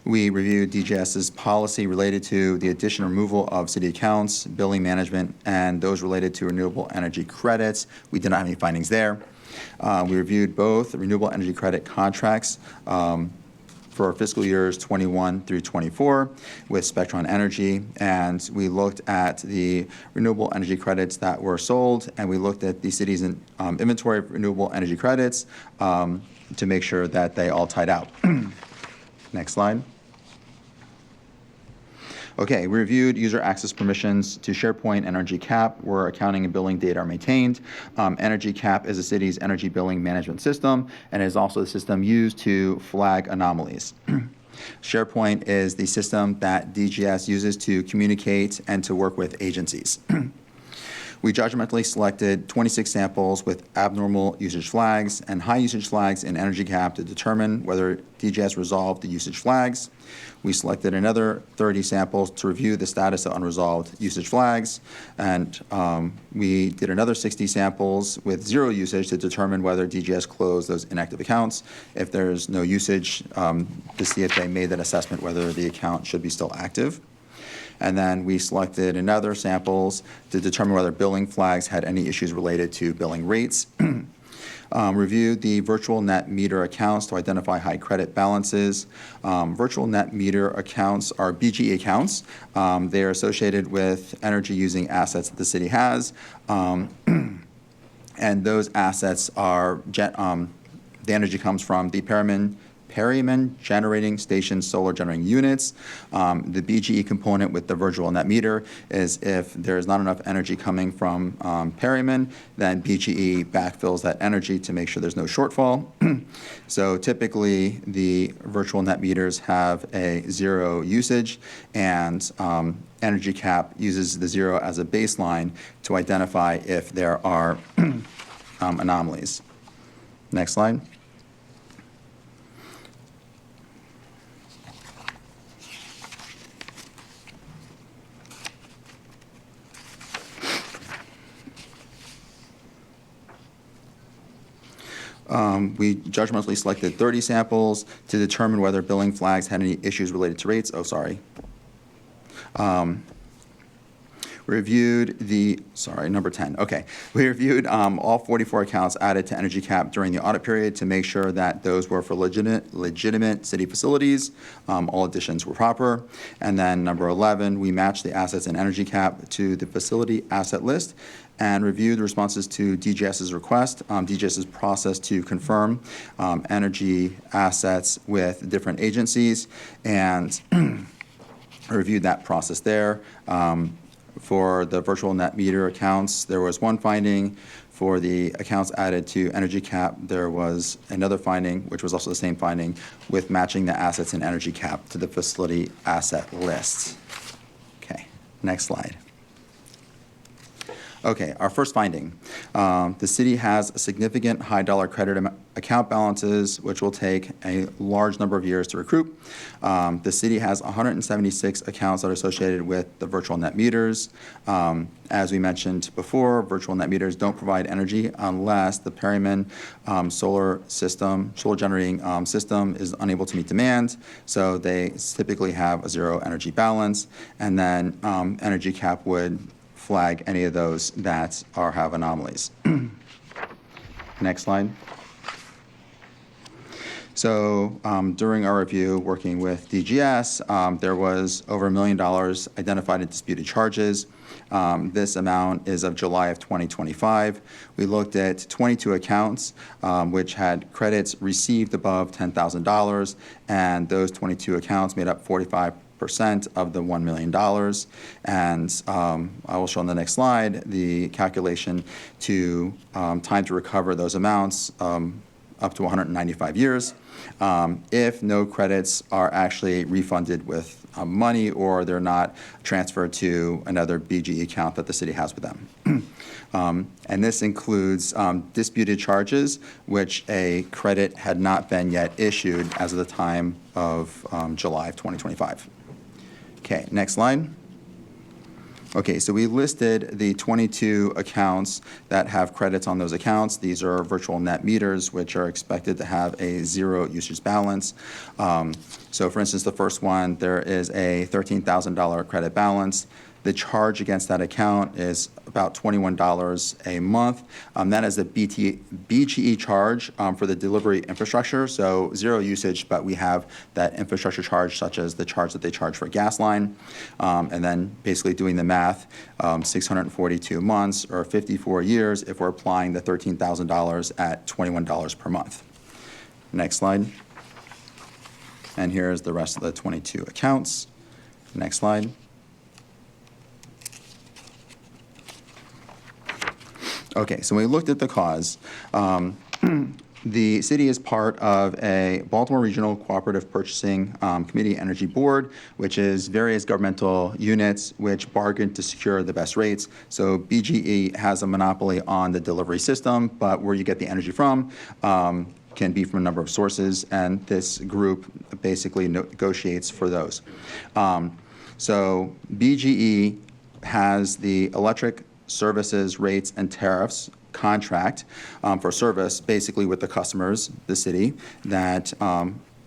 We reviewed DGS's policy related to the addition or removal of city accounts, billing management, and those related to renewable energy credits. We did not have any findings there. We reviewed both renewable energy credit contracts for fiscal years 21 through 24 with Spectron Energy, and we looked at the renewable energy credits that were sold, and we looked at the city's inventory of renewable energy credits to make sure that they all tied out. Next slide. Okay, we reviewed user access permissions to SharePoint and Energy Cap, where accounting and billing data are maintained. Energy Cap is the city's energy billing management system, and is also the system used to flag anomalies. SharePoint is the system that DGS uses to communicate and to work with agencies. We judgmentally selected 26 samples with abnormal usage flags and high usage flags in Energy Cap to determine whether DGS resolved the usage flags. We selected another 30 samples to review the status of unresolved usage flags, and we did another 60 samples with zero usage to determine whether DGS closed those inactive accounts. If there's no usage, to see if they made that assessment whether the account should be still active. And then we selected another samples to determine whether billing flags had any issues related to billing rates. Reviewed the virtual net meter accounts to identify high credit balances. Virtual net meter accounts are BGE accounts. They are associated with energy using assets that the city has. And those assets are, the energy comes from the Perryman Generating Station solar generating units. The BGE component with the virtual net meter is if there is not enough energy coming from Perryman, then BGE backfills that energy to make sure there's no shortfall. So typically the virtual net meters have a zero usage, and Energy Cap uses the zero as a baseline to identify if there are anomalies. Next slide. We judgmentally selected 30 samples to determine whether billing flags had any issues related to rates. Oh, sorry. Reviewed number 10. Okay. We reviewed all 44 accounts added to Energy Cap during the audit period to make sure that those were for legitimate city facilities. All additions were proper. And then number 11, we matched the assets in Energy Cap to the facility asset list and reviewed the responses to DGS's request. DGS's process to confirm energy assets with different agencies, and reviewed that process there. For the virtual net meter accounts, there was one finding. For the accounts added to Energy Cap, there was another finding, which was also the same finding, with matching the assets in Energy Cap to the facility asset list. Okay, next slide. Okay, our first finding. The city has significant high dollar credit account balances, which will take a large number of years to recoup. The city has 176 accounts that are associated with the virtual net meters. As we mentioned before, virtual net meters don't provide energy unless the Perryman solar generating system is unable to meet demand. So they typically have a zero energy balance, and then Energy Cap would flag any of those that have anomalies. Next slide. So during our review, working with DGS, there was over $1 million identified in disputed charges. This amount is of July of 2025. We looked at 22 accounts which had credits received above $10,000, and those 22 accounts made up 45% of the $1 million. And I will show on the next slide the calculation to time to recover those amounts up to 195 years. If no credits are actually refunded with money, or they're not transferred to another BGE account that the city has with them. And this includes disputed charges, which a credit had not been yet issued as of the time of July of 2025. Okay, next slide. Okay, so we listed the 22 accounts that have credits on those accounts. These are virtual net meters, which are expected to have a zero usage balance. So for instance, the first one, there is a $13,000 credit balance. The charge against that account is about $21 a month. That is a BGE charge for the delivery infrastructure, so zero usage, but we have that infrastructure charge, such as the charge that they charge for a gas line. And then basically doing the math, 642 months or 54 years if we're applying the $13,000 at $21 per month. Next slide. And here's the rest of the 22 accounts. Next slide. Okay, so we looked at the cause. The city is part of a Baltimore Regional Cooperative Purchasing Committee Energy Board, which is various governmental units which bargain to secure the best rates. So BGE has a monopoly on the delivery system, but where you get the energy from can be from a number of sources, and this group basically negotiates for those. So BGE has the electric services, rates, and tariffs contract for service, basically with the customers, the city, that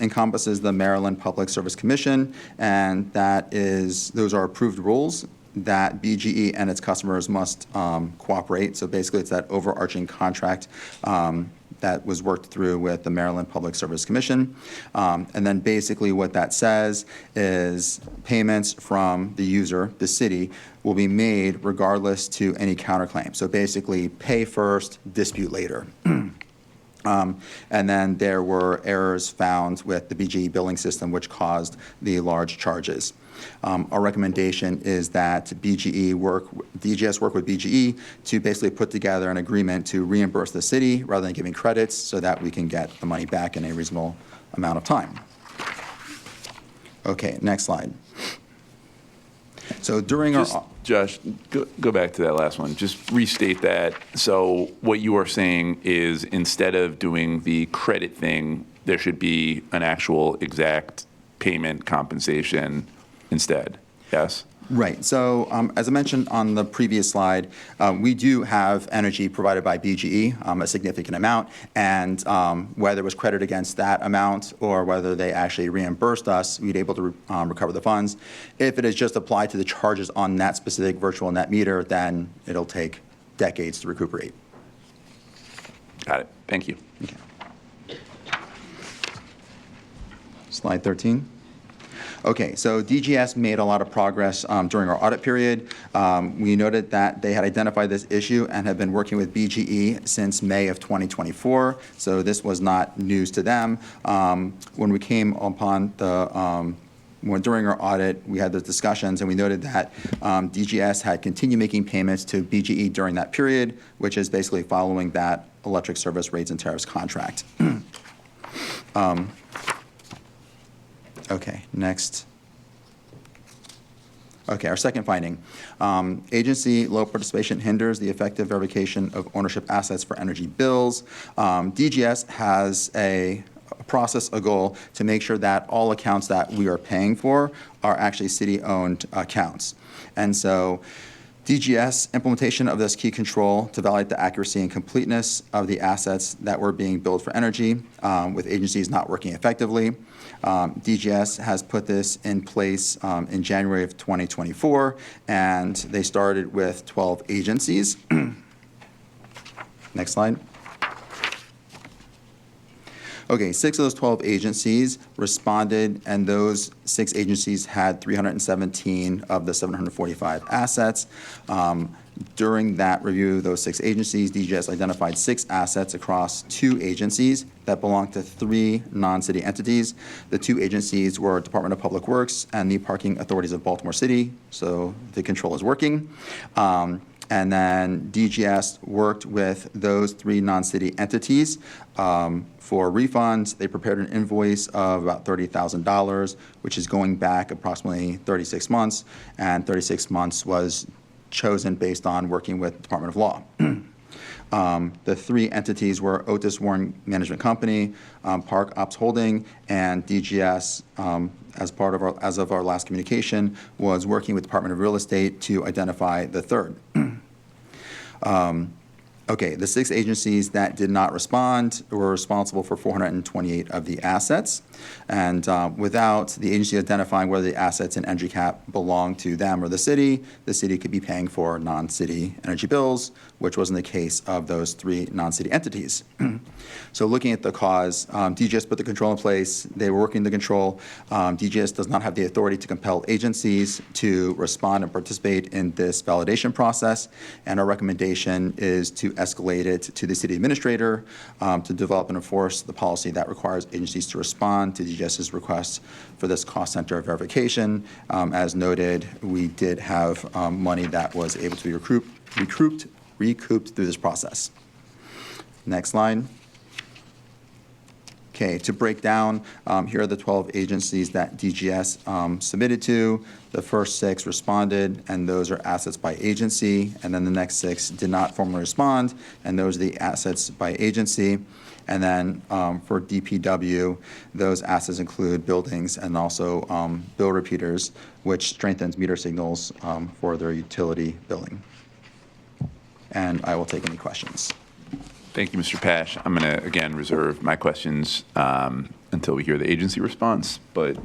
encompasses the Maryland Public Service Commission, and those are approved rules that BGE and its customers must cooperate. So basically, it's that overarching contract that was worked through with the Maryland Public Service Commission. And then basically what that says is payments from the user, the city, will be made regardless to any counterclaim. So basically, pay first, dispute later. And then there were errors found with the BGE billing system, which caused the large charges. Our recommendation is that DGS work with BGE to basically put together an agreement to reimburse the city rather than giving credits, so that we can get the money back in a reasonable amount of time. Okay, next slide. So during Josh, go back to that last one. Just restate that. So what you are saying is, instead of doing the credit thing, there should be an actual exact payment compensation instead. Yes? Right. So as I mentioned on the previous slide, we do have energy provided by BGE, a significant amount, and whether it was credit against that amount or whether they actually reimbursed us, we'd able to recover the funds. If it is just applied to the charges on that specific virtual net meter, then it'll take decades to recuperate. Got it. Thank you. Slide 13. Okay, so DGS made a lot of progress during our audit period. We noted that they had identified this issue and have been working with BGE since May of 2024, so this was not news to them. When we came upon the during our audit, we had those discussions, and we noted that DGS had continued making payments to BGE during that period, which is basically following that electric service rates and tariffs contract. Okay, next. Okay, our second finding. Agency low participation hinders the effective verification of ownership assets for energy bills. DGS has a process, a goal to make sure that all accounts that we are paying for are actually city-owned accounts. And so DGS implementation of this key control to validate the accuracy and completeness of the assets that were being billed for energy with agencies not working effectively. DGS has put this in place in January of 2024, and they started with 12 agencies. Next slide. Okay, 6 of those 12 agencies responded, and those 6 agencies had 317 of the 745 assets. During that review of those 6 agencies, DGS identified 6 assets across 2 agencies that belong to 3 non-city entities. The 2 agencies were Department of Public Works and the Parking Authorities of Baltimore City, so the control is working. And then DGS worked with those 3 non-city entities for refunds. They prepared an invoice of about $30,000, which is going back approximately 36 months, and 36 months was chosen based on working with the Department of Law. The 3 entities were Otis Warren Management Company, Park Ops Holding, and DGS, as of our last communication, was working with Department of Real Estate to identify the 3rd. Okay, the 6 agencies that did not respond were responsible for 428 of the assets. And without the agency identifying whether the assets in Energy Cap belong to them or the city could be paying for non-city energy bills, which wasn't the case of those 3 non-city entities. So looking at the cause, DGS put the control in place. They were working the control. DGS does not have the authority to compel agencies to respond and participate in this validation process. And our recommendation is to escalate it to the city administrator to develop and enforce the policy that requires agencies to respond to DGS's request for this cost center verification. As noted, we did have money that was able to be recouped through this process. Next slide. Okay, to break down, here are the 12 agencies that DGS submitted to. The first 6 responded, and those are assets by agency. And then the next 6 did not formally respond, and those are the assets by agency. And then for DPW, those assets include buildings and also bill repeaters, which strengthens meter signals for their utility billing. And I will take any questions. Thank you, Mr. Pash. I'm going to, again, reserve my questions until we hear the agency response, but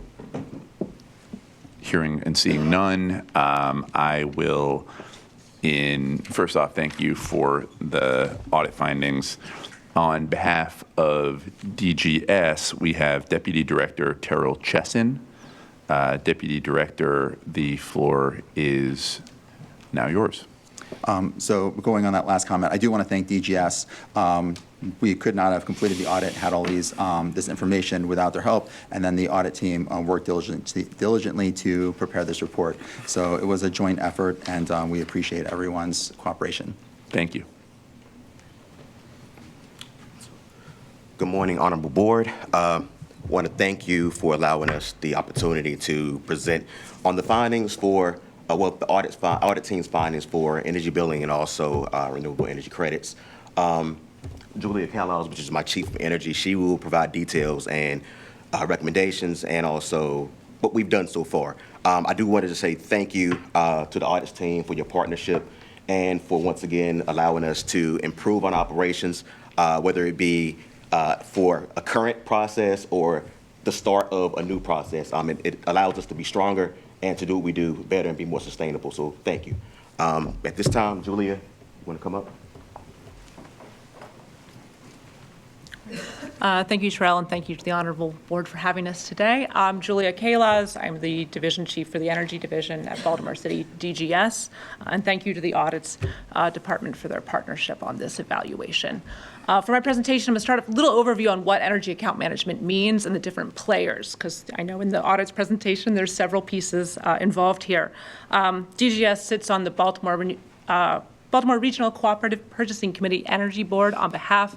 hearing and seeing none, I will, first off, thank you for the audit findings. On behalf of DGS, we have Deputy Director Terrell Chesson. Deputy Director, the floor is now yours. So going on that last comment, I do want to thank DGS. We could not have completed the audit, had all this information without their help, and then the audit team worked diligently to prepare this report. So it was a joint effort, and we appreciate everyone's cooperation. Thank you. Good morning, Honorable Board. I want to thank you for allowing us the opportunity to present on the findings for the audit team's findings for energy billing and also renewable energy credits. Julia Callows, which is my Chief of Energy, she will provide details and recommendations and also what we've done so far. I do want to say thank you to the audits team for your partnership and for once again allowing us to improve on operations, whether it be for a current process or the start of a new process. It allows us to be stronger and to do what we do better and be more sustainable. So thank you. At this time, Julia, you want to come up? Thank you, Sherelle, and thank you to the Honorable Board for having us today. I'm Julia Kalas. I'm the Division Chief for the Energy Division at Baltimore City DGS, and thank you to the Audits Department for their partnership on this evaluation. For my presentation, I'm going to start a little overview on what energy account management means and the different players, because I know in the audits presentation there's several pieces involved here. DGS sits on the Baltimore Regional Cooperative Purchasing Committee Energy Board on behalf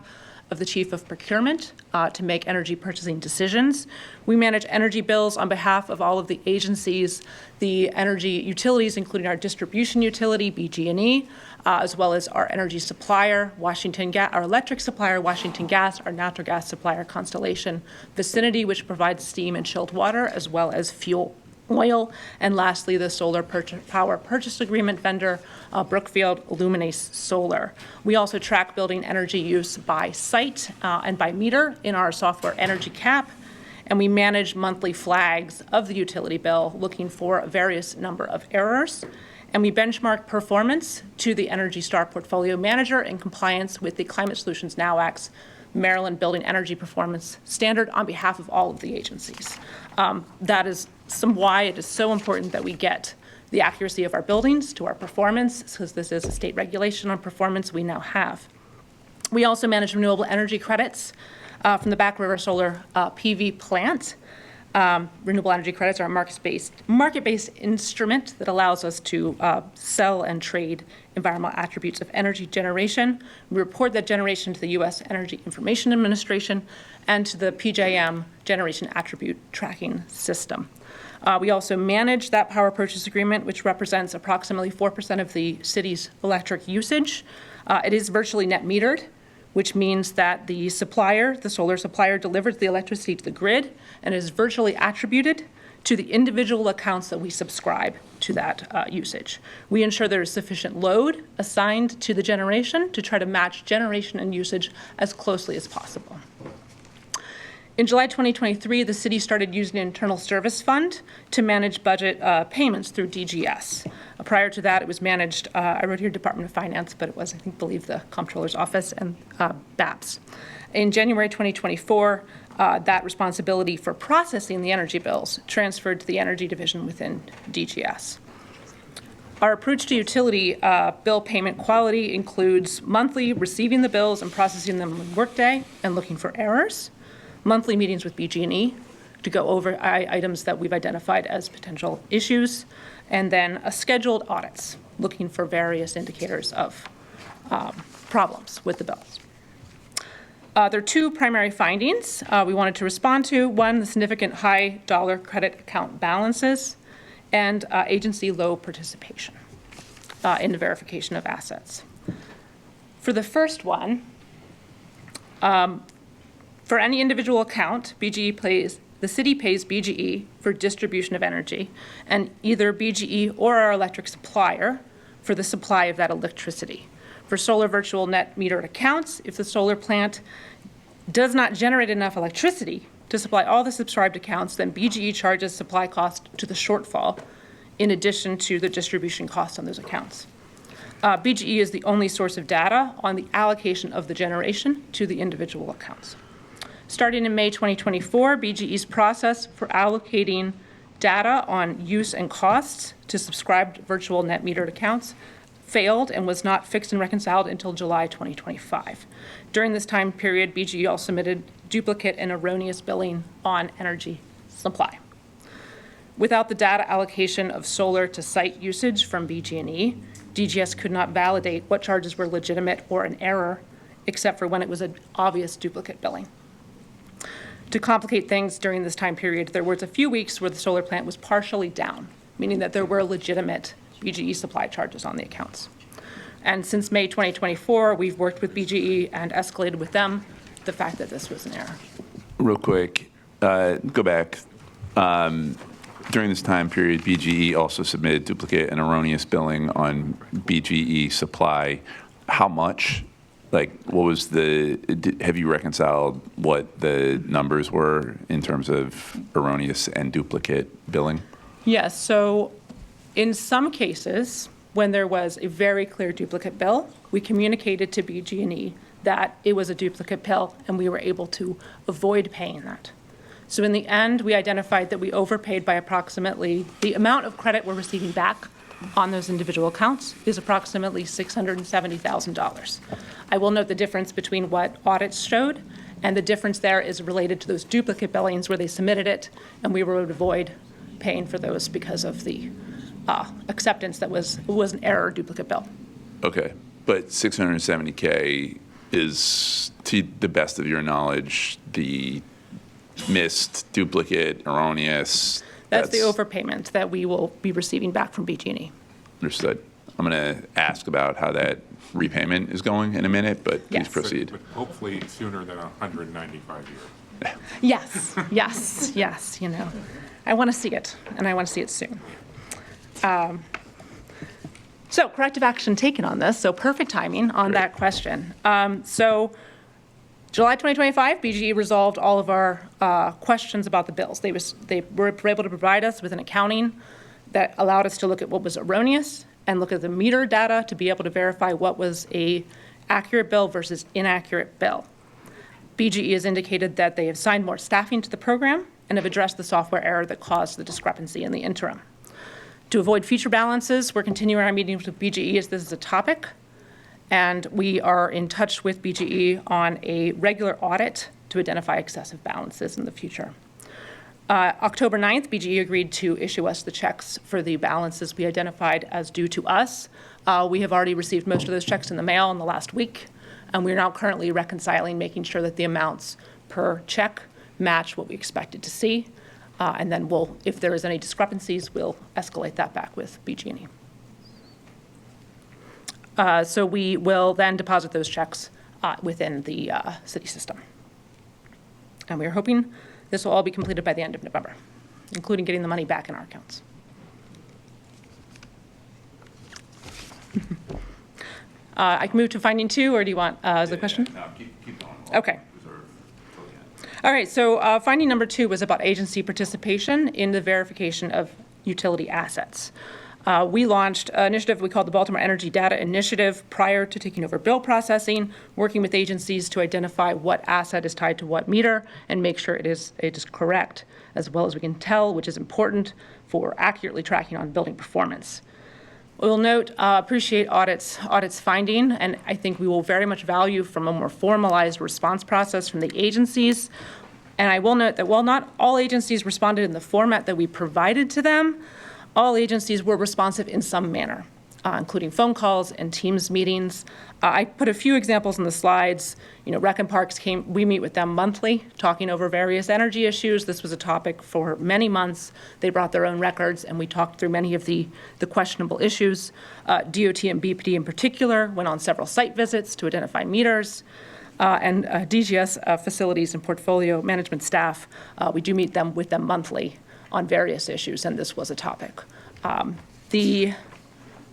of the Chief of Procurement to make energy purchasing decisions. We manage energy bills on behalf of all of the agencies, the energy utilities, including our distribution utility, BG&E, as well as our energy supplier, our electric supplier, Washington Gas, our natural gas supplier, Constellation Vicinity, which provides steam and chilled water, as well as fuel oil, and lastly, the solar power purchase agreement vendor, Brookfield Illuminace Solar. We also track building energy use by site and by meter in our software Energy Cap, and we manage monthly flags of the utility bill looking for a various number of errors, and we benchmark performance to the Energy Star portfolio manager in compliance with the Climate Solutions Now Act's Maryland Building Energy Performance Standard on behalf of all of the agencies. That is why it is so important that we get the accuracy of our buildings to our performance, because this is a state regulation on performance we now have. We also manage renewable energy credits from the Back River Solar PV plant. Renewable energy credits are a market-based instrument that allows us to sell and trade environmental attributes of energy generation. We report that generation to the U.S. Energy Information Administration and to the PJM Generation Attribute Tracking System. We also manage that power purchase agreement, which represents approximately 4% of the city's electric usage. It is virtually net metered, which means that the solar supplier, delivers the electricity to the grid and is virtually attributed to the individual accounts that we subscribe to that usage. We ensure there is sufficient load assigned to the generation to try to match generation and usage as closely as possible. In July 2023, the city started using an internal service fund to manage budget payments through DGS. Prior to that, it was managed, I wrote here Department of Finance, but it was, I believe, the Comptroller's Office and BAPS. In January 2024, that responsibility for processing the energy bills transferred to the Energy Division within DGS. Our approach to utility bill payment quality includes monthly receiving the bills and processing them in Workday and looking for errors, monthly meetings with BG&E to go over items that we've identified as potential issues, and then scheduled audits looking for various indicators of problems with the bills. There are two primary findings we wanted to respond to. One, the significant high dollar credit account balances, and agency low participation in the verification of assets. For the first one, for any individual account, the city pays BGE for distribution of energy, and either BGE or our electric supplier for the supply of that electricity. For solar virtual net metered accounts, if the solar plant does not generate enough electricity to supply all the subscribed accounts, then BGE charges supply cost to the shortfall in addition to the distribution costs on those accounts. BGE is the only source of data on the allocation of the generation to the individual accounts. Starting in May 2024, BGE's process for allocating data on use and costs to subscribed virtual net metered accounts failed and was not fixed and reconciled until July 2025. During this time period, BGE also submitted duplicate and erroneous billing on energy supply. Without the data allocation of solar to site usage from BG&E, DGS could not validate what charges were legitimate or an error, except for when it was an obvious duplicate billing. To complicate things during this time period, there was a few weeks where the solar plant was partially down, meaning that there were legitimate BGE supply charges on the accounts. And since May 2024, we've worked with BGE and escalated with them the fact that this was an error. Real quick, go back. during this time period, BGE also submitted duplicate and erroneous billing on BGE supply. How much? Like, what was have you reconciled what the numbers were in terms of erroneous and duplicate billing? Yes, so in some cases, when there was a very clear duplicate bill, we communicated to BG&E that it was a duplicate bill, and we were able to avoid paying that. So in the end, we identified that we overpaid by approximately, the amount of credit we're receiving back on those individual accounts is approximately $670,000. I will note the difference between what audits showed, and the difference there is related to those duplicate billings where they submitted it, and we were able to avoid paying for those because of the acceptance that was an error duplicate bill. Okay, but $670K is, to the best of your knowledge, the missed, duplicate, erroneous. That's the overpayment that we will be receiving back from BG&E. Understood. I'm going to ask about how that repayment is going in a minute, but please Yes. proceed. But hopefully sooner than 195 years. Yes, yes, yes, you know. I want to see it, and I want to see it soon. So corrective action taken on this, so perfect timing on that question. So July 2025, BGE resolved all of our questions about the bills. They were able to provide us with an accounting that allowed us to look at what was erroneous and look at the meter data to be able to verify what was a accurate bill versus inaccurate bill. BGE has indicated that they have assigned more staffing to the program and have addressed the software error that caused the discrepancy in the interim. To avoid future balances, we're continuing our meetings with BGE as this is a topic, and we are in touch with BGE on a regular audit to identify excessive balances in the future. October 9th, BGE agreed to issue us the checks for the balances we identified as due to us. We have already received most of those checks in the mail in the last week, and we're now currently reconciling, making sure that the amounts per check match what we expected to see. And then if there is any discrepancies, we'll escalate that back with BG&E. So we will then deposit those checks within the city system. And we are hoping this will all be completed by the end of November, including getting the money back in our accounts. I can move to finding 2, or do you want the question? No, keep going. Okay. All right, so finding number 2 was about agency participation in the verification of utility assets. We launched an initiative we called the Baltimore Energy Data Initiative prior to taking over bill processing, working with agencies to identify what asset is tied to what meter and make sure it is correct, as well as we can tell, which is important for accurately tracking on building performance. We'll note, appreciate audits finding, and I think we will very much value from a more formalized response process from the agencies. And I will note that while not all agencies responded in the format that we provided to them, all agencies were responsive in some manner, including phone calls and Teams meetings. I put a few examples in the slides. You know, Rec and Parks we meet with them monthly, talking over various energy issues. This was a topic for many months. They brought their own records, and we talked through many of the questionable issues. DOT and BPD in particular went on several site visits to identify meters. And DGS facilities and portfolio management staff, we do meet with them monthly on various issues, and this was a topic. The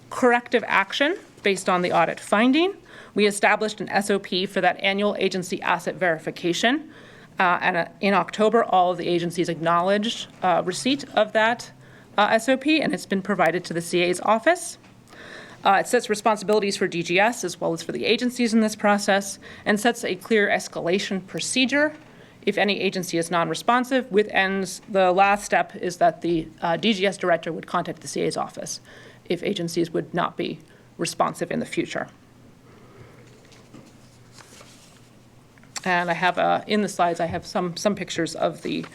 corrective action based on the audit finding, we established an SOP for that annual agency asset verification. And in October, all of the agencies acknowledged receipt of that SOP, and it's been provided to the CA's office. It sets responsibilities for DGS as well as for the agencies in this process, and sets a clear escalation procedure if any agency is non-responsive. With ends, the last step is that the DGS director would contact the CA's office if agencies would not be responsive in the future. And I have, in the slides, I have some pictures of the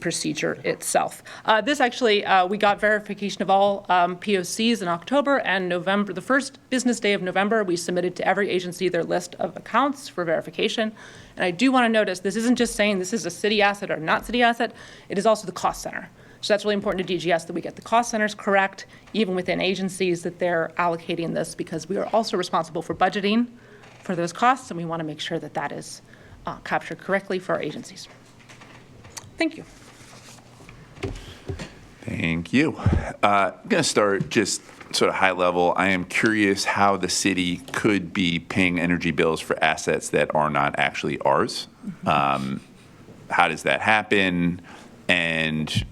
procedure itself. This actually, we got verification of all POCs in October and November. The first business day of November, we submitted to every agency their list of accounts for verification. And I do want to notice, this isn't just saying this is a city asset or not city asset, it is also the cost center. So that's really important to DGS that we get the cost centers correct, even within agencies that they're allocating this, because we are also responsible for budgeting for those costs, and we want to make sure that that is captured correctly for our agencies. Thank you. Thank you. I'm going to start just sort of high level. I am curious how the city could be paying energy bills for assets that are not actually ours. How does that happen? And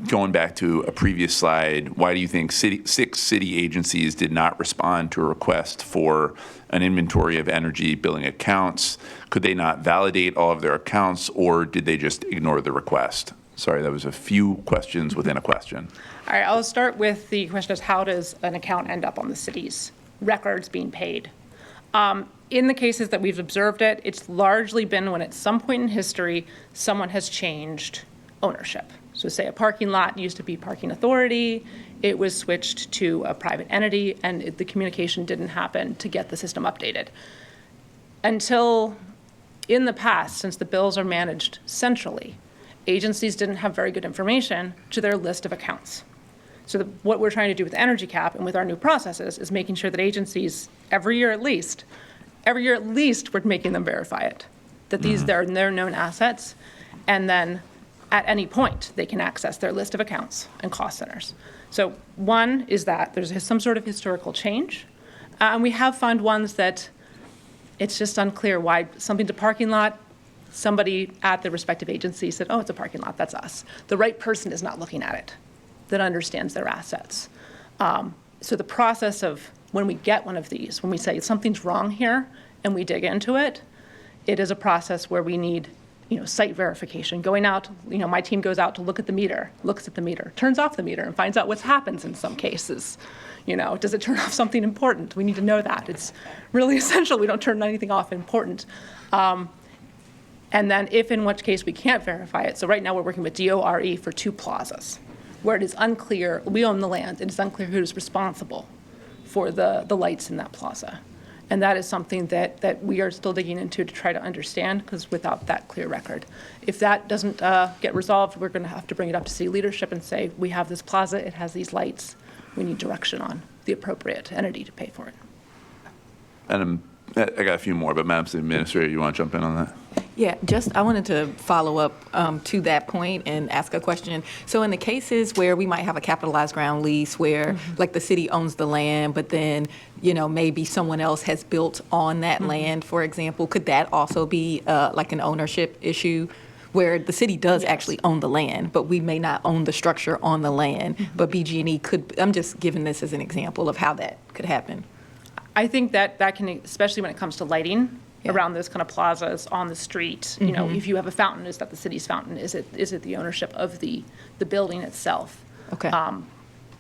going back to a previous slide, why do you think 6 city agencies did not respond to a request for an inventory of energy billing accounts? Could they not validate all of their accounts, or did they just ignore the request? Sorry, that was a few questions within a question. All right, I'll start with the question is how does an account end up on the city's records being paid? In the cases that we've observed it, it's largely been when at some point in history, someone has changed ownership. So say a parking lot used to be parking authority, it was switched to a private entity, and the communication didn't happen to get the system updated. Until in the past, since the bills are managed centrally, agencies didn't have very good information to their list of accounts. So what we're trying to do with Energy Cap and with our new processes is making sure that agencies, every year at least, we're making them verify it, that they're known assets, and then at any point, they can access their list of accounts and cost centers. So one is that there's some sort of historical change, and we have found ones that it's just unclear why something's a parking lot. Somebody at the respective agency said, oh, it's a parking lot, that's us. The right person is not looking at it, that understands their assets. So the process of when we get one of these, when we say something's wrong here and we dig into it, it is a process where we need site verification, going out, my team goes out to look at the meter, looks at the meter, turns off the meter and finds out what happens in some cases. Does it turn off something important? We need to know that. It's really essential we don't turn anything off important. And then if in which case we can't verify it, so right now we're working with DORE for 2 plazas, where it is unclear, we own the land, and it's unclear who's responsible for the lights in that plaza. And that is something that we are still digging into to try to understand, because without that clear record. If that doesn't get resolved, we're going to have to bring it up to city leadership and say, we have this plaza, it has these lights, we need direction on the appropriate entity to pay for it. And I got a few more, but Madam City Administrator, you want to jump in on that? Yeah, I wanted to follow up to that point and ask a question. So in the cases where we might have a capitalized ground lease where like the city owns the land, but then, maybe someone else has built on that land, for example, could that also be like an ownership issue where the city does actually own the land, but we may not own the structure on the land, but BG&E could, I'm just giving this as an example of how that could happen. I think that can, especially when it comes to lighting around those kind of plazas on the street, if you have a fountain, is that the city's fountain? Is it the ownership of the building itself? Okay.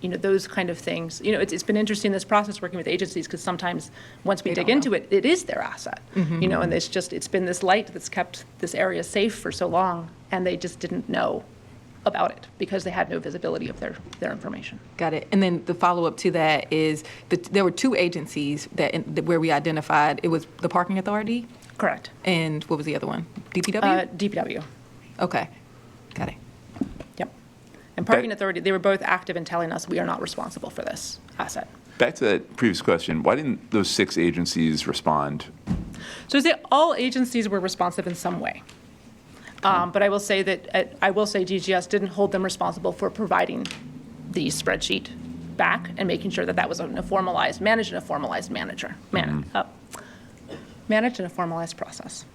Those kind of things. It's been interesting, this process working with agencies, because sometimes once we dig into it, it is their asset. And it's been this light that's kept this area safe for so long, and they just didn't know about it because they had no visibility of their information. Got it. And then the follow-up to that is there were 2 agencies where we identified, it was the parking authority? Correct. And what was the other one? DPW? DPW. Okay. Got it. Yep. And parking authority, they were both active in telling us we are not responsible for this asset. Back to that previous question, why didn't those 6 agencies respond? So I say all agencies were responsive in some way. But I will say that DGS didn't hold them responsible for providing the spreadsheet back and making sure that was managed in a formalized managed in a formalized process.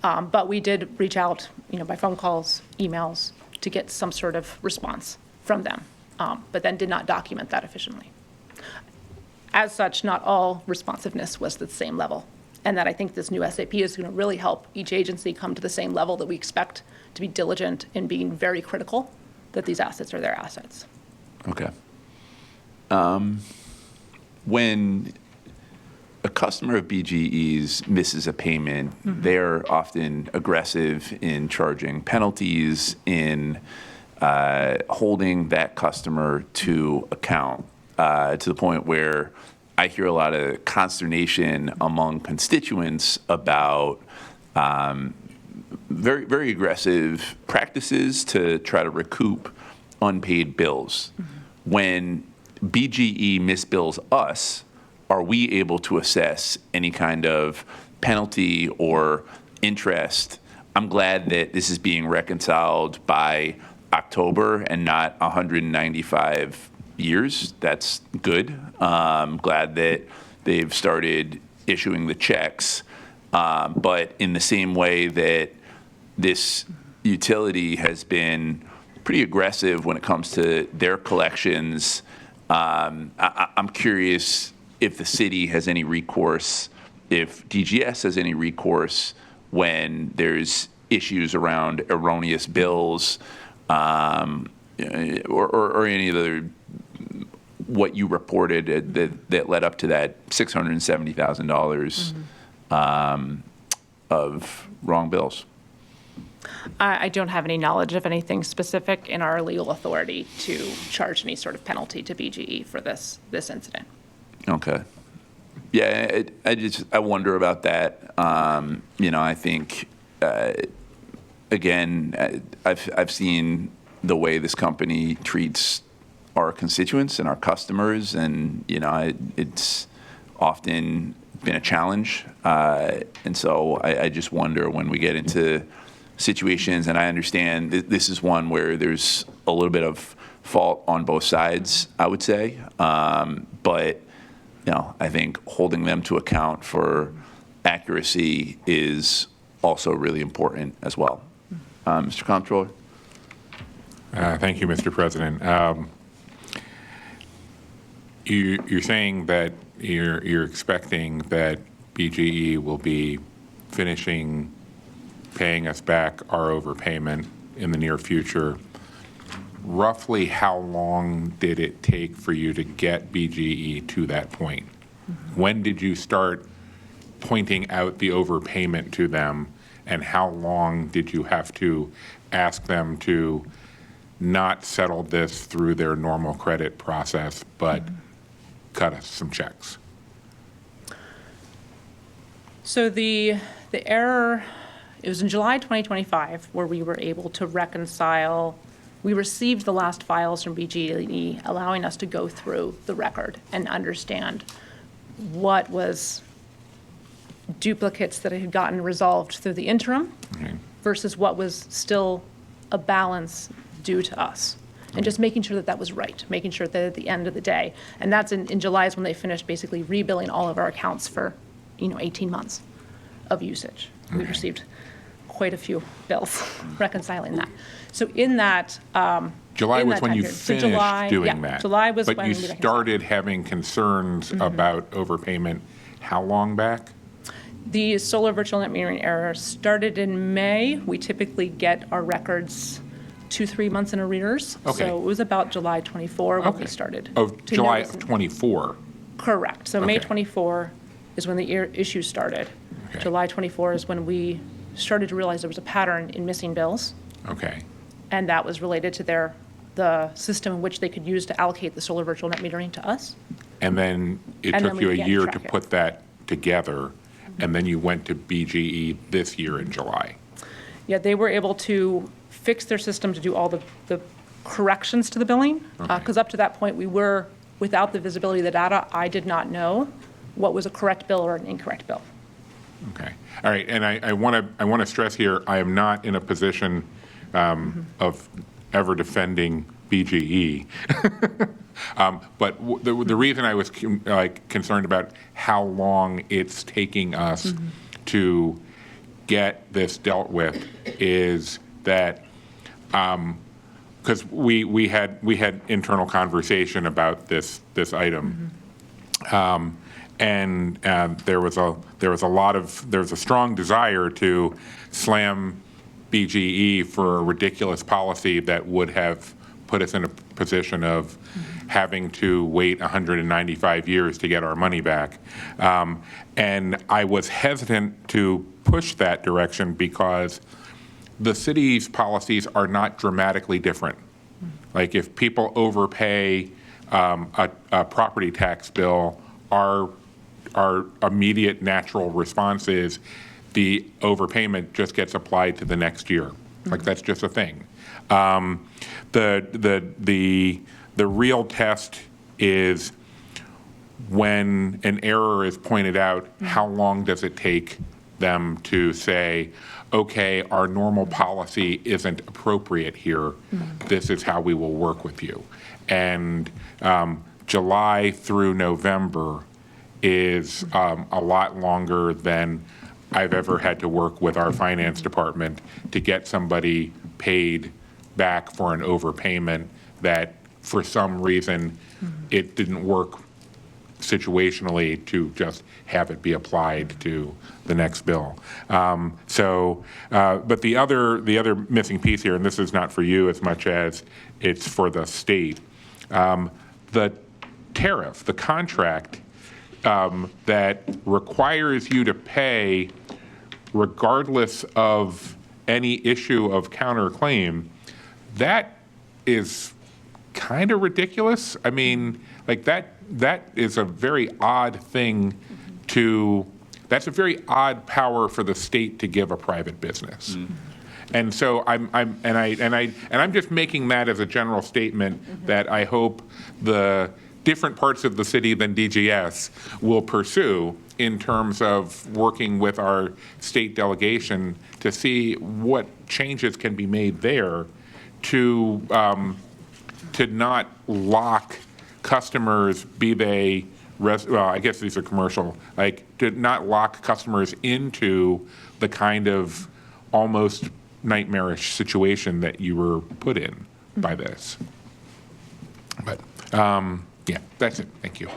But we did reach out, by phone calls, emails, to get some sort of response from them, but then did not document that efficiently. As such, not all responsiveness was at the same level. And that I think this new SAP is going to really help each agency come to the same level that we expect to be diligent in being very critical that these assets are their assets. Okay. When a customer of BGE's misses a payment, they're often aggressive in charging penalties, in holding that customer to account to the point where I hear a lot of consternation among constituents about very, very aggressive practices to try to recoup unpaid bills. When BGE misbills us, are we able to assess any kind of penalty or interest? I'm glad that this is being reconciled by October and not 195 years. That's good. Glad that they've started issuing the checks. But in the same way that this utility has been pretty aggressive when it comes to their collections, I'm curious if the city has any recourse, if DGS has any recourse when there's issues around erroneous bills, or any other what you reported that led up to that $670,000 of wrong bills. I don't have any knowledge of anything specific in our legal authority to charge any sort of penalty to BGE for this incident. Okay. Yeah, I wonder about that. I think again, I've seen the way this company treats our constituents and our customers, and it's often been a challenge. And so I just wonder when we get into situations, and I understand this is one where there's a little bit of fault on both sides, I would say. But I think holding them to account for accuracy is also really important as well. Mr. Comptroller? Thank you, Mr. President. You're saying that you're expecting that BGE will be finishing paying us back our overpayment in the near future. Roughly how long did it take for you to get BGE to that point? When did you start pointing out the overpayment to them, and how long did you have to ask them to not settle this through their normal credit process, but cut us some checks? So the error, it was in July 2025 where we were able to reconcile. We received the last files from BGE, allowing us to go through the record and understand what was duplicates that had gotten resolved through the interim versus what was still a balance due to us. And just making sure that that was right, making sure that at the end of the day, and that's in July is when they finished basically rebilling all of our accounts for 18 months of usage. We received quite a few bills reconciling that. So in that July in was that when time you period. So finished July, doing yeah, that. July was but when you we reconciled. started having concerns about overpayment how long back? The solar virtual net metering error started in May. We typically get our records 2-3 months in arrears. Okay. So it was about July 24 when we Okay. started. Of to July notice- of 24. Correct. So May Okay. 24 is when the issue started. Okay. July 24 is when we started to realize there was a pattern in missing bills, Okay. and that was related to the system in which they could use to allocate the solar virtual net metering to us. And then it And took then you we a began to year to track it. put that together, and then you went to BGE this year in July. Yeah, they were able to fix their system to do all the corrections to the billing, because up to that point, we were, without the visibility of the data, I did not know what was a correct bill or an incorrect bill. Okay. All right. And I want to stress here, I am not in a position of ever defending BGE. But the reason I was concerned about how long it's taking us to get this dealt with is that because we had internal conversation about this item. And there was a strong desire to slam BGE for a ridiculous policy that would have put us in a position of having to wait 195 years to get our money back. And I was hesitant to push that direction because the city's policies are not dramatically different. Like if people overpay a property tax bill, our immediate natural response is the overpayment just gets applied to the next year. Like that's just a thing. The real test is when an error is pointed out, how long does it take them to say, okay, our normal policy isn't appropriate here. This is how we will work with you. And July through November is a lot longer than I've ever had to work with our finance department to get somebody paid back for an overpayment that for some reason it didn't work situationally to just have it be applied to the next bill. But the other missing piece here, and this is not for you as much as it's for the state, the tariff, the contract that requires you to pay regardless of any issue of counterclaim, that is kind of ridiculous. I mean, like that is a very odd thing that's a very odd power for the state to give a private business. And so I'm just making that as a general statement that I hope the different parts of the city than DGS will pursue in terms of working with our state delegation to see what changes can be made there to not lock customers, be they, well, I guess these are commercial, like to not lock customers into the kind of almost nightmarish situation that you were put in by this. But yeah, that's it. Thank you.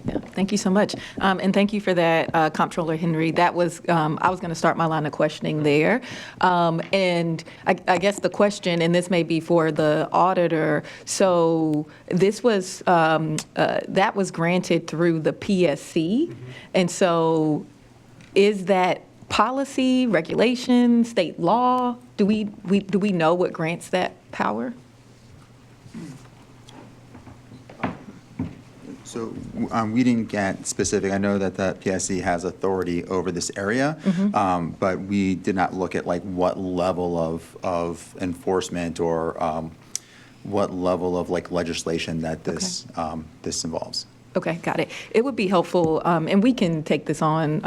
Yeah, thank you so much. And thank you for that, Comptroller Henry. That was, I was going to start my line of questioning there. And I guess the question, and this may be for the auditor, so this was, that was granted through the PSC. And so is that policy, regulation, state law? Do we know what grants that power? So we didn't get specific. I know that the PSC has authority over this area, but we did not look at like what level of enforcement or what level of like legislation that this this involves. Okay, got it. It would be helpful, and we can take this on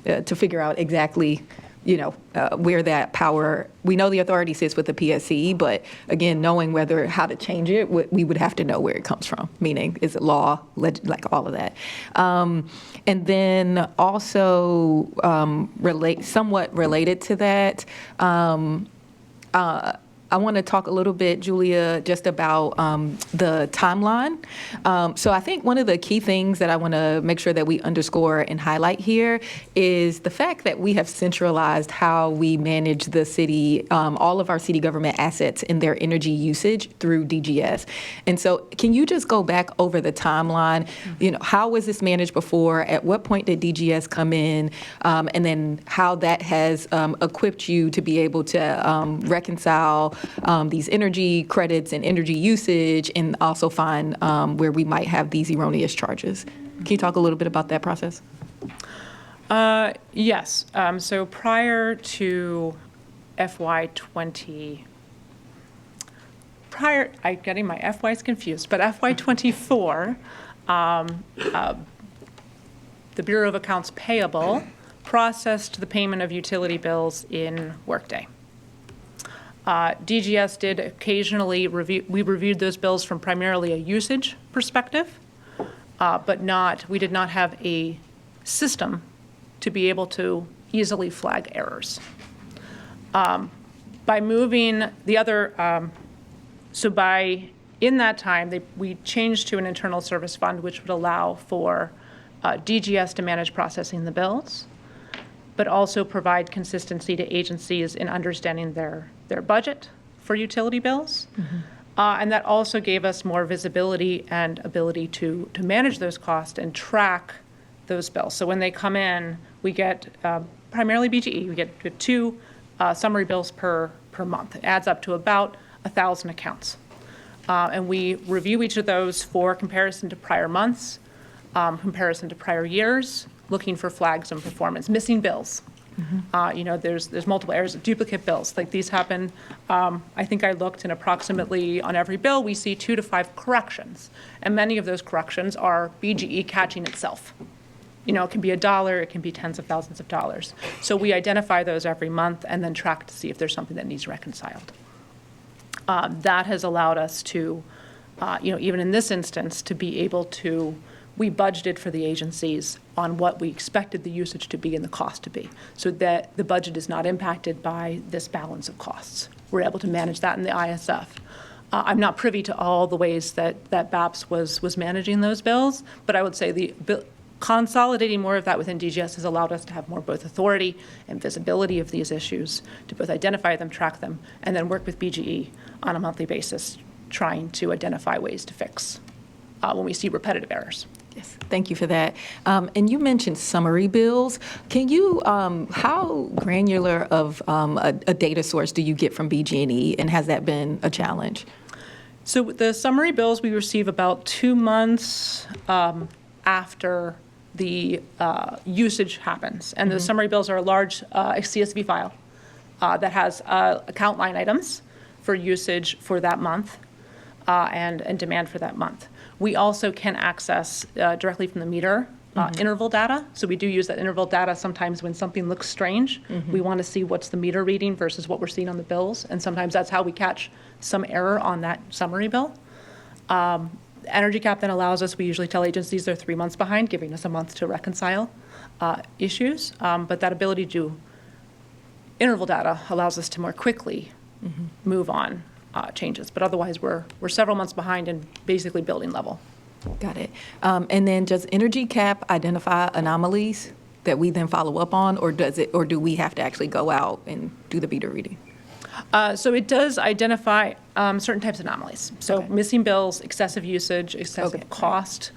to figure out exactly, you know, where that power, we know the authority sits with the PSC, but again, knowing how to change it, we would have to know where it comes from, meaning is it law, like all of that. And then also somewhat related to that, I want to talk a little bit, Julia, just about the timeline. So I think one of the key things that I want to make sure that we underscore and highlight here is the fact that we have centralized how we manage the city, all of our city government assets and their energy usage through DGS. And so can you just go back over the timeline? You know, how was this managed before? At what point did DGS come in? And then how that has equipped you to be able to reconcile these energy credits and energy usage, and also find where we might have these erroneous charges. Can you talk a little bit about that process? Yes. So prior to FY20, I'm getting my FYs confused, but FY24, the Bureau of Accounts Payable processed the payment of utility bills in Workday. DGS did occasionally we reviewed those bills from primarily a usage perspective, but we did not have a system to be able to easily flag errors. By moving the other, in that time, we changed to an internal service fund, which would allow for DGS to manage processing the bills, but also provide consistency to agencies in understanding their budget for utility bills. And that also gave us more visibility and ability to manage those costs and track those bills. So when they come in, we get primarily BGE, we get 2 summary bills per month. It adds up to about 1,000 accounts. And we review each of those for comparison to prior months, comparison to prior years, looking for flags on performance, missing bills. You know, there's multiple errors, duplicate bills. Like these happen, I think I looked, and approximately on every bill, we see 2 to 5 corrections. And many of those corrections are BGE catching itself. You know, it can be $1, it can be tens of thousands of dollars. So we identify those every month and then track to see if there's something that needs reconciled. That has allowed us to, even in this instance, to be able to, we budgeted for the agencies on what we expected the usage to be and the cost to be, so that the budget is not impacted by this balance of costs. We're able to manage that in the ISF. I'm not privy to all the ways that BAPS was managing those bills, but I would say consolidating more of that within DGS has allowed us to have more both authority and visibility of these issues, to both identify them, track them, and then work with BGE on a monthly basis, trying to identify ways to fix when we see repetitive errors. Yes, thank you for that. And you mentioned summary bills. Can you, how granular of a data source do you get from BG&E, and has that been a challenge? So the summary bills we receive about 2 months after the usage happens. And the summary bills are a large CSV file that has account line items for usage for that month and demand for that month. We also can access directly from the meter interval data. So we do use that interval data sometimes when something looks strange. We want to see what's the meter reading versus what we're seeing on the bills. And sometimes that's how we catch some error on that summary bill. Energy Cap then allows us, we usually tell agencies they're 3 months behind, giving us a month to reconcile issues. But that ability to do interval data allows us to more quickly move on changes. But otherwise, we're several months behind in basically building level. Got it. And then does Energy Cap identify anomalies that we then follow up on, or do we have to actually go out and do the meter reading? So it does identify certain types of anomalies. So missing bills, excessive usage, excessive cost.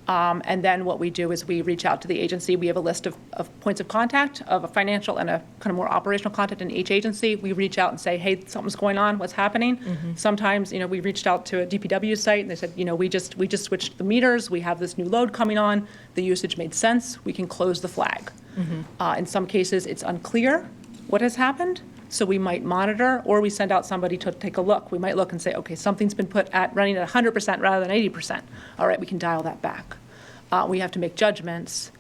And then what we do is we reach out to the agency. We have a list of points of contact, of a financial and a kind of more operational contact in each agency. We reach out and say, hey, something's going on, what's happening? Sometimes, we reached out to a DPW site and they said, we just switched the meters. We have this new load coming on. The usage made sense. We can close the flag. In some cases, it's unclear what has happened. So we might monitor, or we send out somebody to take a look. We might look and say, okay, something's been running at 100% rather than 80%. All right, we can dial that back. We have to make judgments.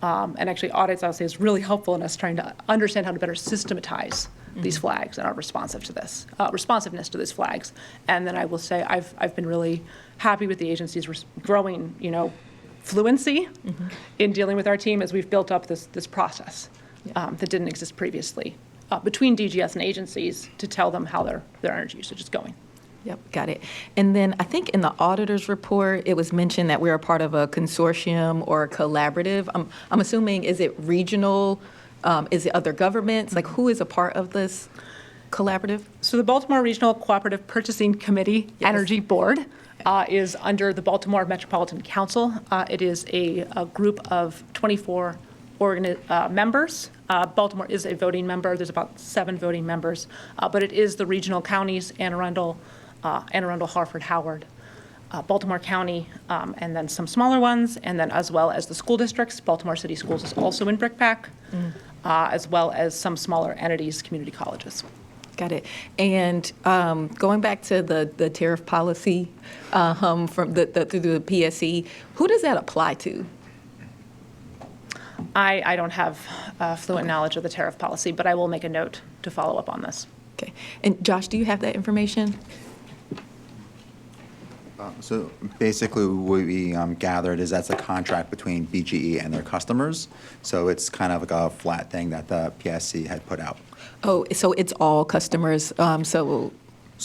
And actually audits, I would say, is really helpful in us trying to understand how to better systematize these flags and our responsiveness to these flags. And then I will say I've been really happy with the agency's growing, fluency in dealing with our team as we've built up this process that didn't exist previously. Between DGS and agencies to tell them how their energy usage is going. Yep, got it. And then I think in the auditor's report, it was mentioned that we're a part of a consortium or a collaborative. I'm assuming, is it regional? Is it other governments? Like, who is a part of this collaborative? So the Baltimore Regional Cooperative Purchasing Committee Energy Board is under the Baltimore Metropolitan Council. It is a group of 24 members. Baltimore is a voting member. There's about 7 voting members, but it is the regional counties, Anne Arundel, Harford, Howard, Baltimore County, and then some smaller ones, and then as well as the school districts. Baltimore City Schools is also in BRCPAC, as well as some smaller entities, community colleges. Got it. And going back to the tariff policy from through the PSC, who does that apply to? I don't have fluent knowledge of the tariff policy, but I will make a note to follow up on this. Okay. And Josh, do you have that information? So basically, what we gathered is that's a contract between BGE and their customers. So it's kind of like a flat thing that the PSC had put out. Oh, so it's all customers. So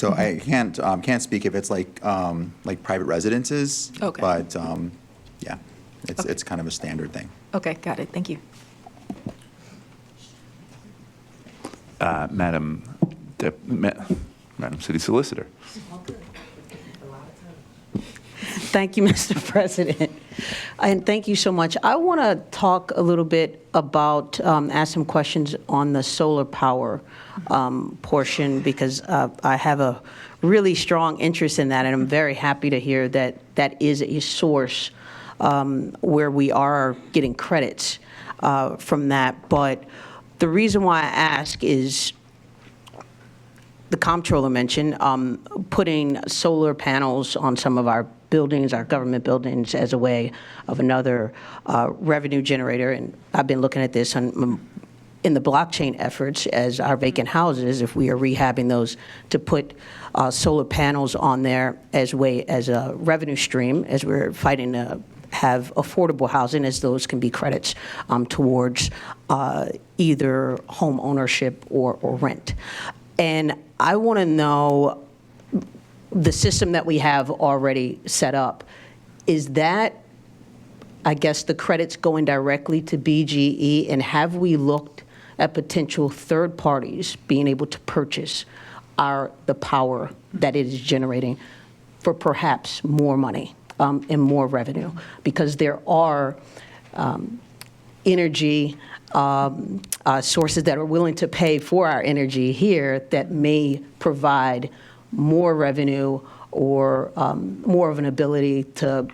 I can't speak if it's like private residences. Okay. But yeah, it's kind of a standard thing. Okay, got it. Thank you. Madam City Solicitor. Thank you, Mr. President. And thank you so much. I want to talk a little bit about, ask some questions on the solar power portion, because I have a really strong interest in that, and I'm very happy to hear that that is a source where we are getting credits from that. But the reason why I ask is the comptroller mentioned putting solar panels on some of our buildings, our government buildings, as a way of another revenue generator. And I've been looking at this in the blockchain efforts as our vacant houses, if we are rehabbing those, to put solar panels on there as a revenue stream, as we're fighting to have affordable housing, as those can be credits towards either home ownership or rent. And I want to know, the system that we have already set up, is that, I guess, the credits going directly to BGE? And have we looked at potential third parties being able to purchase the power that it is generating for perhaps more money and more revenue? Because there are energy sources that are willing to pay for our energy here that may provide more revenue or more of an ability to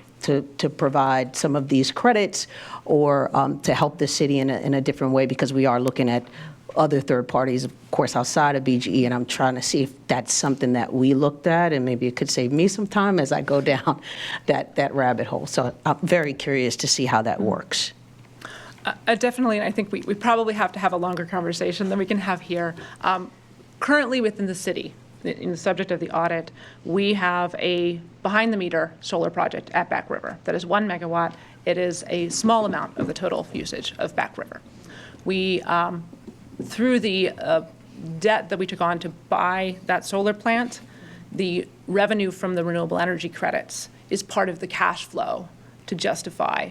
provide some of these credits, or to help the city in a different way, because we are looking at other third parties, of course, outside of BGE, and I'm trying to see if that's something that we looked at, and maybe it could save me some time as I go down that rabbit hole. So I'm very curious to see how that works. Definitely, and I think we probably have to have a longer conversation than we can have here. Currently within the city, in the subject of the audit, we have a behind-the-meter solar project at Back River that is 1 megawatt. It is a small amount of the total usage of Back River. We, through the debt that we took on to buy that solar plant, the revenue from the renewable energy credits is part of the cash flow to justify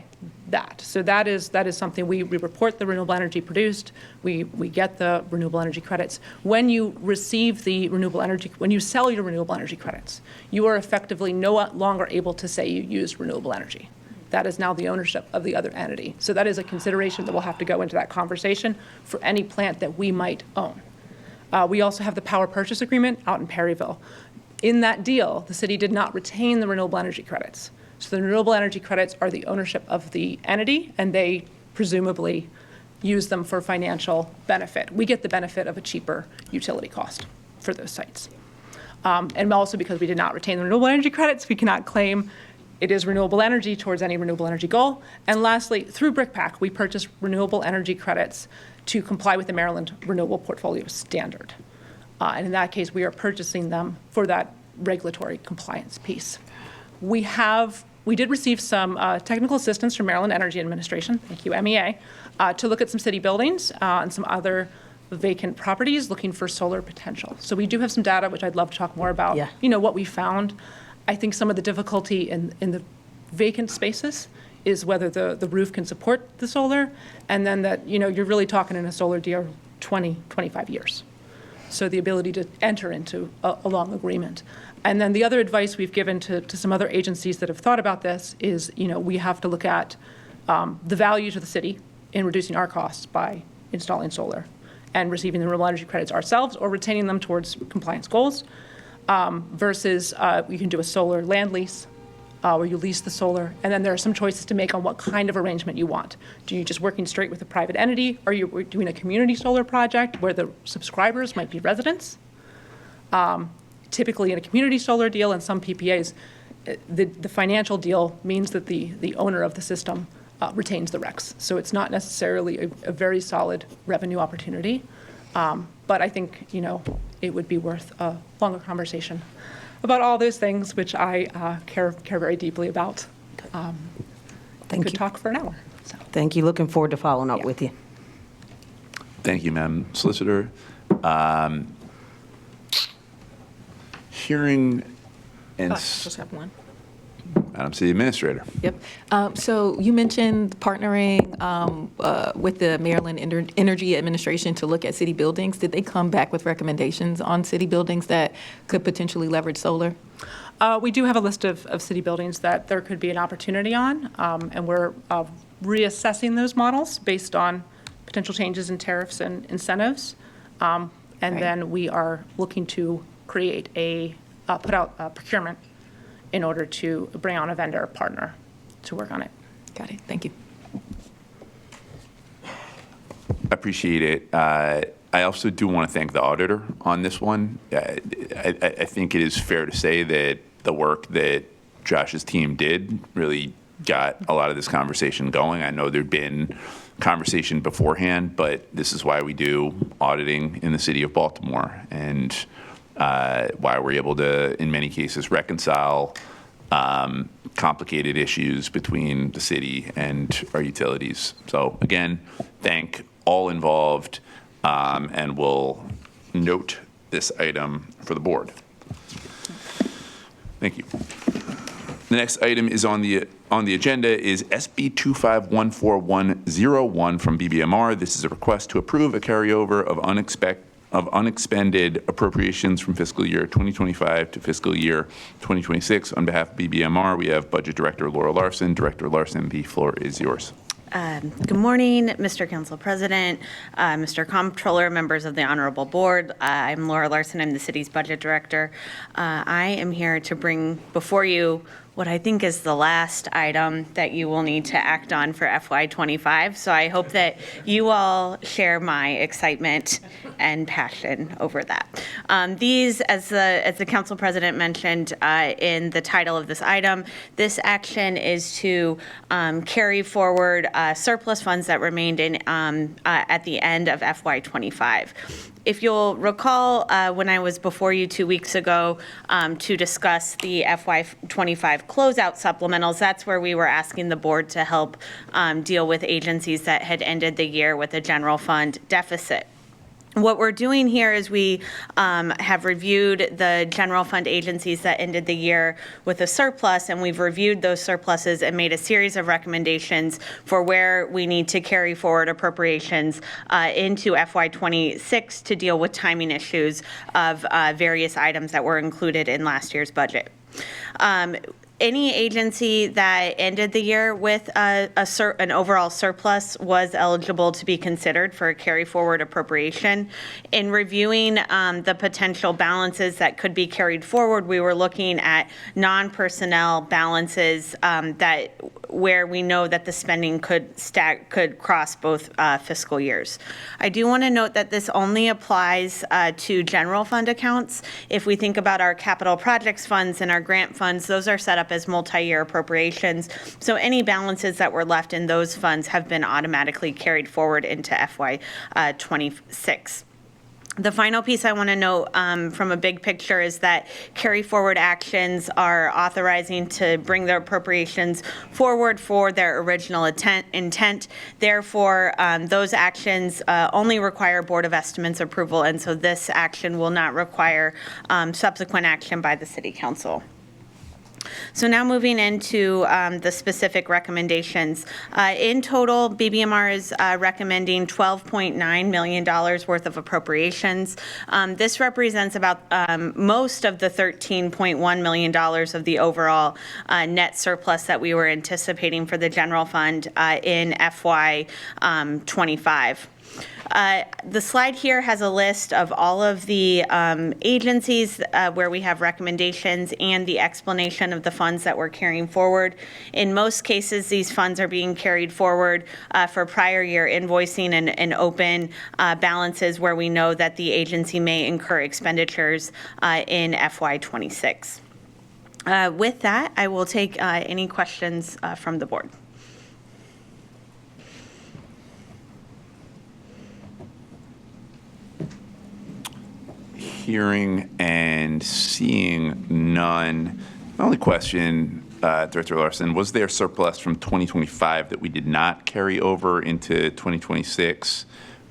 that. So that is something we report the renewable energy produced. We get the renewable energy credits. When you receive the renewable energy, when you sell your renewable energy credits, you are effectively no longer able to say you used renewable energy. That is now the ownership of the other entity. So that is a consideration that will have to go into that conversation for any plant that we might own. We also have the power purchase agreement out in Perryville. In that deal, the city did not retain the renewable energy credits. So the renewable energy credits are the ownership of the entity, and they presumably use them for financial benefit. We get the benefit of a cheaper utility cost for those sites. And also, because we did not retain the renewable energy credits, we cannot claim it is renewable energy towards any renewable energy goal. And lastly, through BRICPAC, we purchase renewable energy credits to comply with the Maryland Renewable Portfolio Standard. And in that case, we are purchasing them for that regulatory compliance piece. We did receive some technical assistance from Maryland Energy Administration, thank you, MEA, to look at some city buildings and some other vacant properties looking for solar potential. So we do have some data, which I'd love to talk more about. Yeah. You know, what we found. I think some of the difficulty in the vacant spaces is whether the roof can support the solar, and then that, you know, you're really talking in a solar deal 20, 25 years. So the ability to enter into a long agreement. And then the other advice we've given to some other agencies that have thought about this is, you know, we have to look at the value to the city in reducing our costs by installing solar and receiving the renewable energy credits ourselves or retaining them towards compliance goals, versus you can do a solar land lease where you lease the solar, and then there are some choices to make on what kind of arrangement you want. Do you just working straight with a private entity? Are you doing a community solar project where the subscribers might be residents? Typically in a community solar deal and some PPAs, the financial deal means that the owner of the system retains the RECs. So it's not necessarily a very solid revenue opportunity. But I think, you know, it would be worth a longer conversation about all those things, which I care very deeply about. Thank could you. talk for an hour. So. Thank you. Looking forward to following up with you. Thank you, Madam Solicitor. Hearing and Just have one. Madam City Administrator. Yep. So you mentioned partnering with the Maryland Energy Administration to look at city buildings. Did they come back with recommendations on city buildings that could potentially leverage solar? We do have a list of city buildings that there could be an opportunity on, and we're reassessing those models based on potential changes in tariffs and incentives. And then we are looking to create put out a procurement in order to bring on a vendor partner to work on it. Got it. Thank you. I appreciate it. I also do want to thank the auditor on this one. I think it is fair to say that the work that Josh's team did really got a lot of this conversation going. I know there'd been conversation beforehand, but this is why we do auditing in the city of Baltimore, and why we're able to, in many cases, reconcile complicated issues between the city and our utilities. So again, thank all involved, and we'll note this item for the board. Thank you. The next item is on the agenda is SB 2514101 from BBMR. This is a request to approve a carryover of unexpended appropriations from fiscal year 2025 to fiscal year 2026. On behalf of BBMR, we have Budget Director Laura Larson. Director Larson, the floor is yours. Good morning, Mr. Council President, Mr. Comptroller, members of the Honorable Board. I'm Laura Larson. I'm the city's budget director. I am here to bring before you what I think is the last item that you will need to act on for FY25. So I hope that you all share my excitement and passion over that. These, as the Council President mentioned in the title of this item, this action is to carry forward surplus funds that remained in at the end of FY25. If you'll recall, when I was before you 2 weeks ago to discuss the FY25 closeout supplementals, that's where we were asking the board to help deal with agencies that had ended the year with a general fund deficit. What we're doing here is we have reviewed the general fund agencies that ended the year with a surplus, and we've reviewed those surpluses and made a series of recommendations for where we need to carry forward appropriations into FY26 to deal with timing issues of various items that were included in last year's budget. Any agency that ended the year with an overall surplus was eligible to be considered for a carry forward appropriation. In reviewing the potential balances that could be carried forward, we were looking at non-personnel balances where we know that the spending could cross both fiscal years. I do want to note that this only applies to general fund accounts. If we think about our capital projects funds and our grant funds, those are set up as multi-year appropriations. So any balances that were left in those funds have been automatically carried forward into FY26. The final piece I want to note from a big picture is that carry forward actions are authorizing to bring their appropriations forward for their original intent. Therefore, those actions only require Board of Estimates approval, and so this action will not require subsequent action by the City Council. So now moving into the specific recommendations. In total, BBMR is recommending $12.9 million worth of appropriations. This represents about most of the $13.1 million of the overall net surplus that we were anticipating for the general fund in FY25. The slide here has a list of all of the agencies where we have recommendations and the explanation of the funds that we're carrying forward. In most cases, these funds are being carried forward for prior year invoicing and open balances where we know that the agency may incur expenditures in FY26. With that, I will take any questions from the board. Hearing and seeing none. My only question, Director Larson, was there surplus from 2025 that we did not carry over into 2026?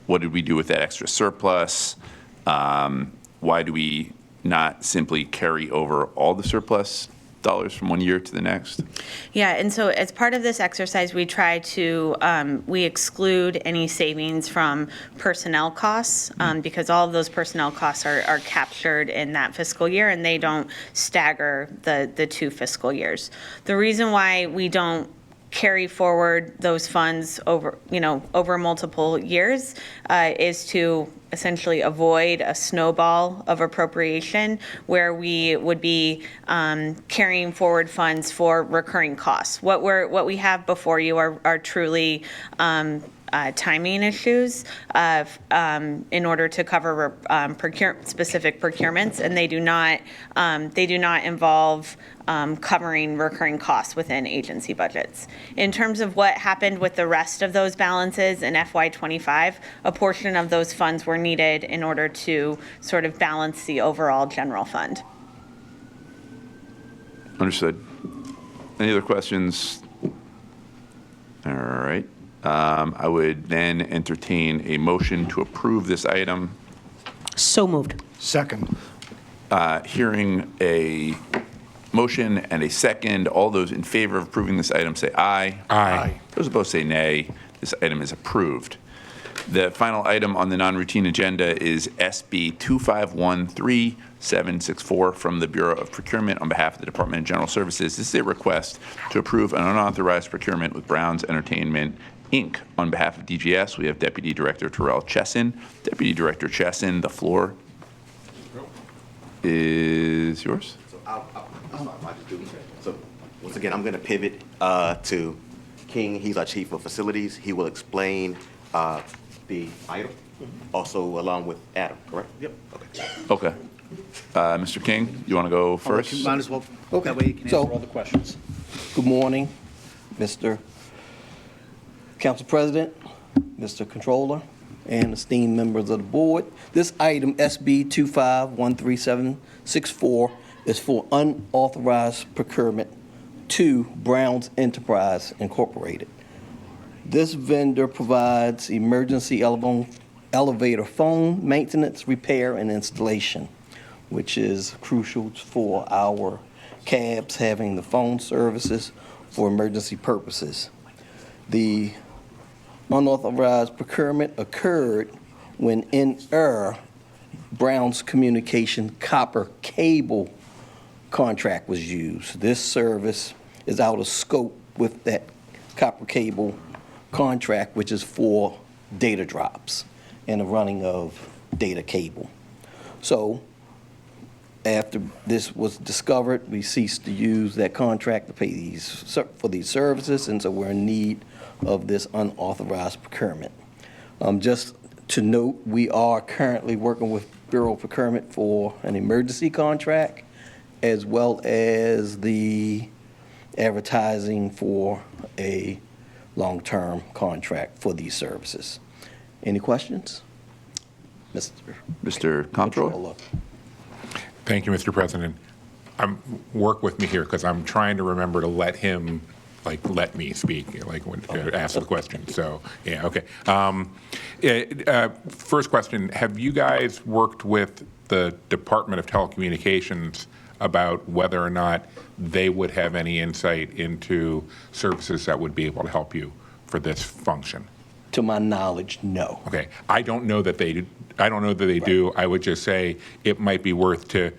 What did we do with that extra surplus? Why do we not simply carry over all the surplus dollars from one year to the next? Yeah, and so as part of this exercise, we try to, we exclude any savings from personnel costs because all of those personnel costs are captured in that fiscal year and they don't stagger the 2 fiscal years. The reason why we don't carry forward those funds over multiple years is to essentially avoid a snowball of appropriation where we would be carrying forward funds for recurring costs. What we have before you are truly timing issues in order to cover specific procurements, and they do not involve covering recurring costs within agency budgets. In terms of what happened with the rest of those balances in FY25, a portion of those funds were needed in order to sort of balance the overall general fund. Understood. Any other questions? All right. I would then entertain a motion to approve this item. So moved. Second. Hearing a motion and a second, all those in favor of approving this item say aye. Aye. Those opposed say nay. This item is approved. The final item on the non-routine agenda is SB 2513764 from the Bureau of Procurement on behalf of the Department of General Services. This is a request to approve an unauthorized procurement with Browns Entertainment, Inc. On behalf of DGS, we have Deputy Director Terrell Chesson. Deputy Director Chesson, the floor is yours. So once again, I'm going to pivot to King. He's our Chief of Facilities. He will explain the item, also along with Adam, correct? Yep. Okay. Okay. Mr. King, you want to go first? Might as well, that way you can answer all the questions. Good morning, Mr. Council President, Mr. Controller, and esteemed members of the board. This item, SB 2513764, is for unauthorized procurement to Browns Enterprise Incorporated. This vendor provides emergency elevator phone maintenance, repair, and installation, which is crucial for our cabs having the phone services for emergency purposes. The unauthorized procurement occurred when in error Brown's Communication copper cable contract was used. This service is out of scope with that copper cable contract, which is for data drops and the running of data cable. So after this was discovered, we ceased to use that contract to pay for these services, and so we're in need of this unauthorized procurement. Just to note, we are currently working with Bureau of Procurement for an emergency contract, as well as the advertising for a long-term contract for these services. Any questions? Mr. Comptroller? Thank you, Mr. President. Work with me here because I'm trying to remember to let him, let me speak, when to ask the question. So, yeah, okay. First question, have you guys worked with the Department of Telecommunications about whether or not they would have any insight into services that would be able to help you for this function? To my knowledge, no. Okay. I don't know that they do. I would just say it might be worth to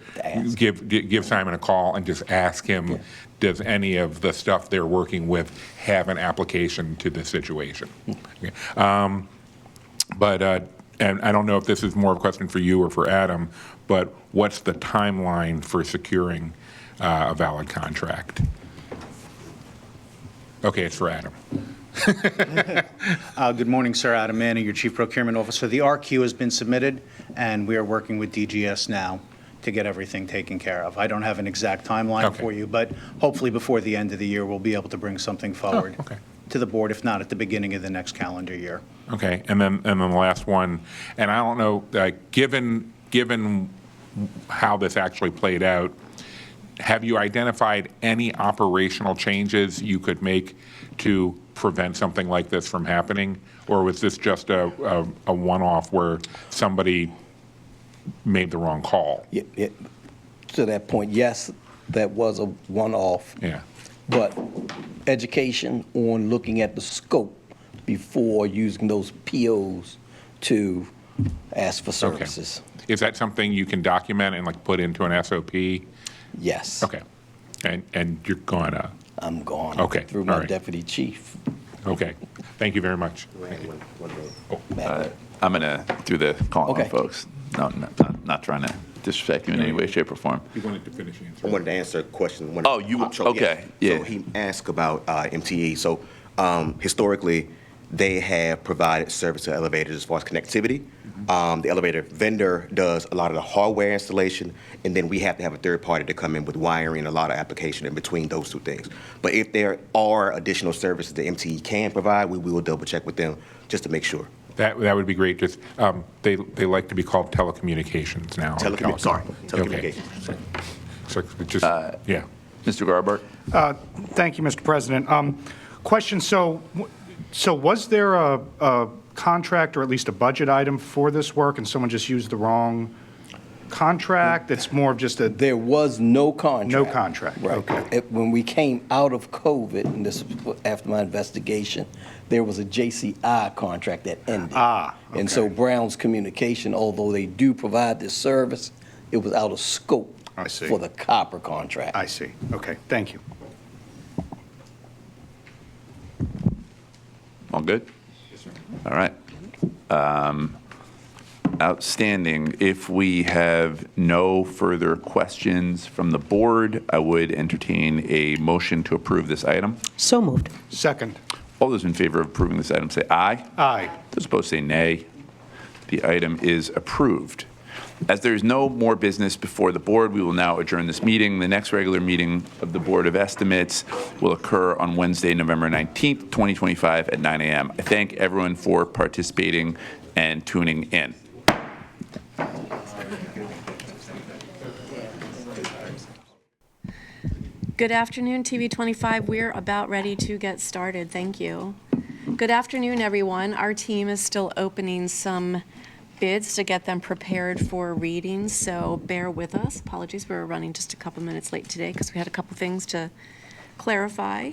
give Simon a call and just ask him, does any of the stuff they're working with have an application to this situation? Okay. And I don't know if this is more of a question for you or for Adam, but what's the timeline for securing a valid contract? Okay, it's for Adam. Good morning, sir. Adam Manning, your Chief Procurement Officer. The RQ has been submitted, and we are working with DGS now to get everything taken care of. I don't have an exact timeline for you, but hopefully before the end of the year, we'll be able to bring something forward to the board, if not at the beginning of the next calendar year. Okay, and then the last one, and I don't know, given how this actually played out, have you identified any operational changes you could make to prevent something like this from happening? Or was this just a one-off where somebody made the wrong call? To that point, yes, that was a one-off. Yeah. But education on looking at the scope before using those POs to ask for services. Okay. Is that something you can document and put into an SOP? Yes. Okay. And you're going to? I'm going. Okay. Through my deputy chief. Okay. Thank you very much. I'm going to do the call on folks. No, not trying to disrespect you in any way, shape, or form. You wanted to finish answering. I wanted to answer a question. Oh, you, okay. Yeah. So he asked about MTE. So historically, they have provided service to elevators as far as connectivity. The elevator vendor does a lot of the hardware installation, and then we have to have a third party to come in with wiring and a lot of application in between those two things. But if there are additional services that MTE can provide, we will double check with them just to make sure. That would be great. Just they like to be called telecommunications now. Telecommunications. Okay. So just yeah. Mr. Garbart? Thank you, Mr. President. Question, so was there a contract or at least a budget item for this work and someone just used the wrong contract? It's more of just a... There was no contract. No contract, Right. okay. When we came out of COVID, and this was after my investigation, there was a JCI contract that ended. And so okay. Brown's Communication, although they do provide this service, it was out of scope I see. for the copper contract. I see. Okay, thank you. All good? Yes, sir. All right. Outstanding. If we have no further questions from the board, I would entertain a motion to approve this item. So moved. Second. All those in favor of approving this item say aye. Aye. Those opposed say nay. The item is approved. As there is no more business before the board, we will now adjourn this meeting. The next regular meeting of the Board of Estimates will occur on Wednesday, November 19th, 2025 at 9 a.m. I thank everyone for participating and tuning in. Good afternoon, TV 25. We're about ready to get started. Thank you. Good afternoon, everyone. Our team is still opening some bids to get them prepared for readings, so bear with us. Apologies, we're running just a couple minutes late today because we had a couple things to clarify.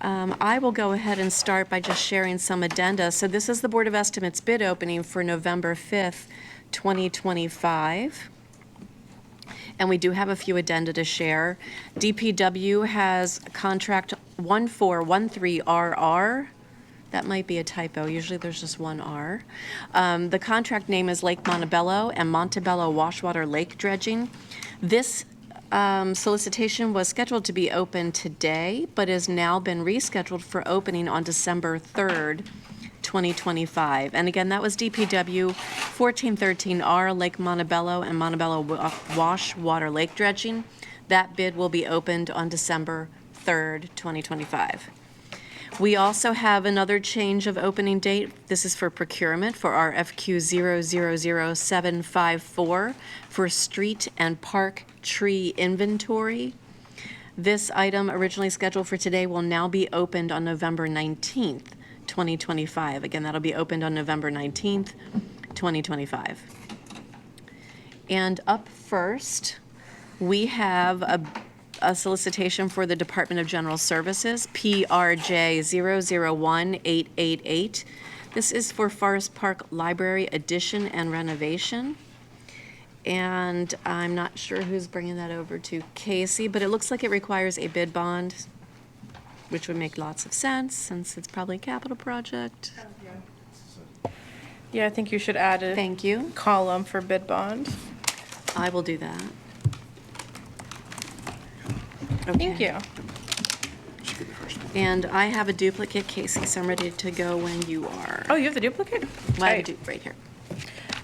I will go ahead and start by just sharing some addenda. So this is the Board of Estimates bid opening for November 5th, 2025. And we do have a few addenda to share. DPW has contract 1413RR. That might be a typo. Usually there's just one R. The contract name is Lake Montebello and Montebello Washwater Lake Dredging. This solicitation was scheduled to be open today, but has now been rescheduled for opening on December 3rd, 2025. And again, that was DPW 1413R, Lake Montebello and Montebello Washwater Lake Dredging. That bid will be opened on December 3rd, 2025. We also have another change of opening date. This is for procurement for our FQ 000754 for street and park tree inventory. This item, originally scheduled for today, will now be opened on November 19th, 2025. Again, that'll be opened on November 19th, 2025. And up first, we have a solicitation for the Department of General Services, PRJ 001888. This is for Forest Park Library addition and renovation. And I'm not sure who's bringing that over to Casey, but it looks like it requires a bid bond, which would make lots of sense since it's probably a capital project. Yeah, I think you should add a Thank you. column for bid bond. I will do that. Thank you. And I have a duplicate, Casey, so I'm ready to go when you are. Oh, you have the duplicate? Well, I have a right here.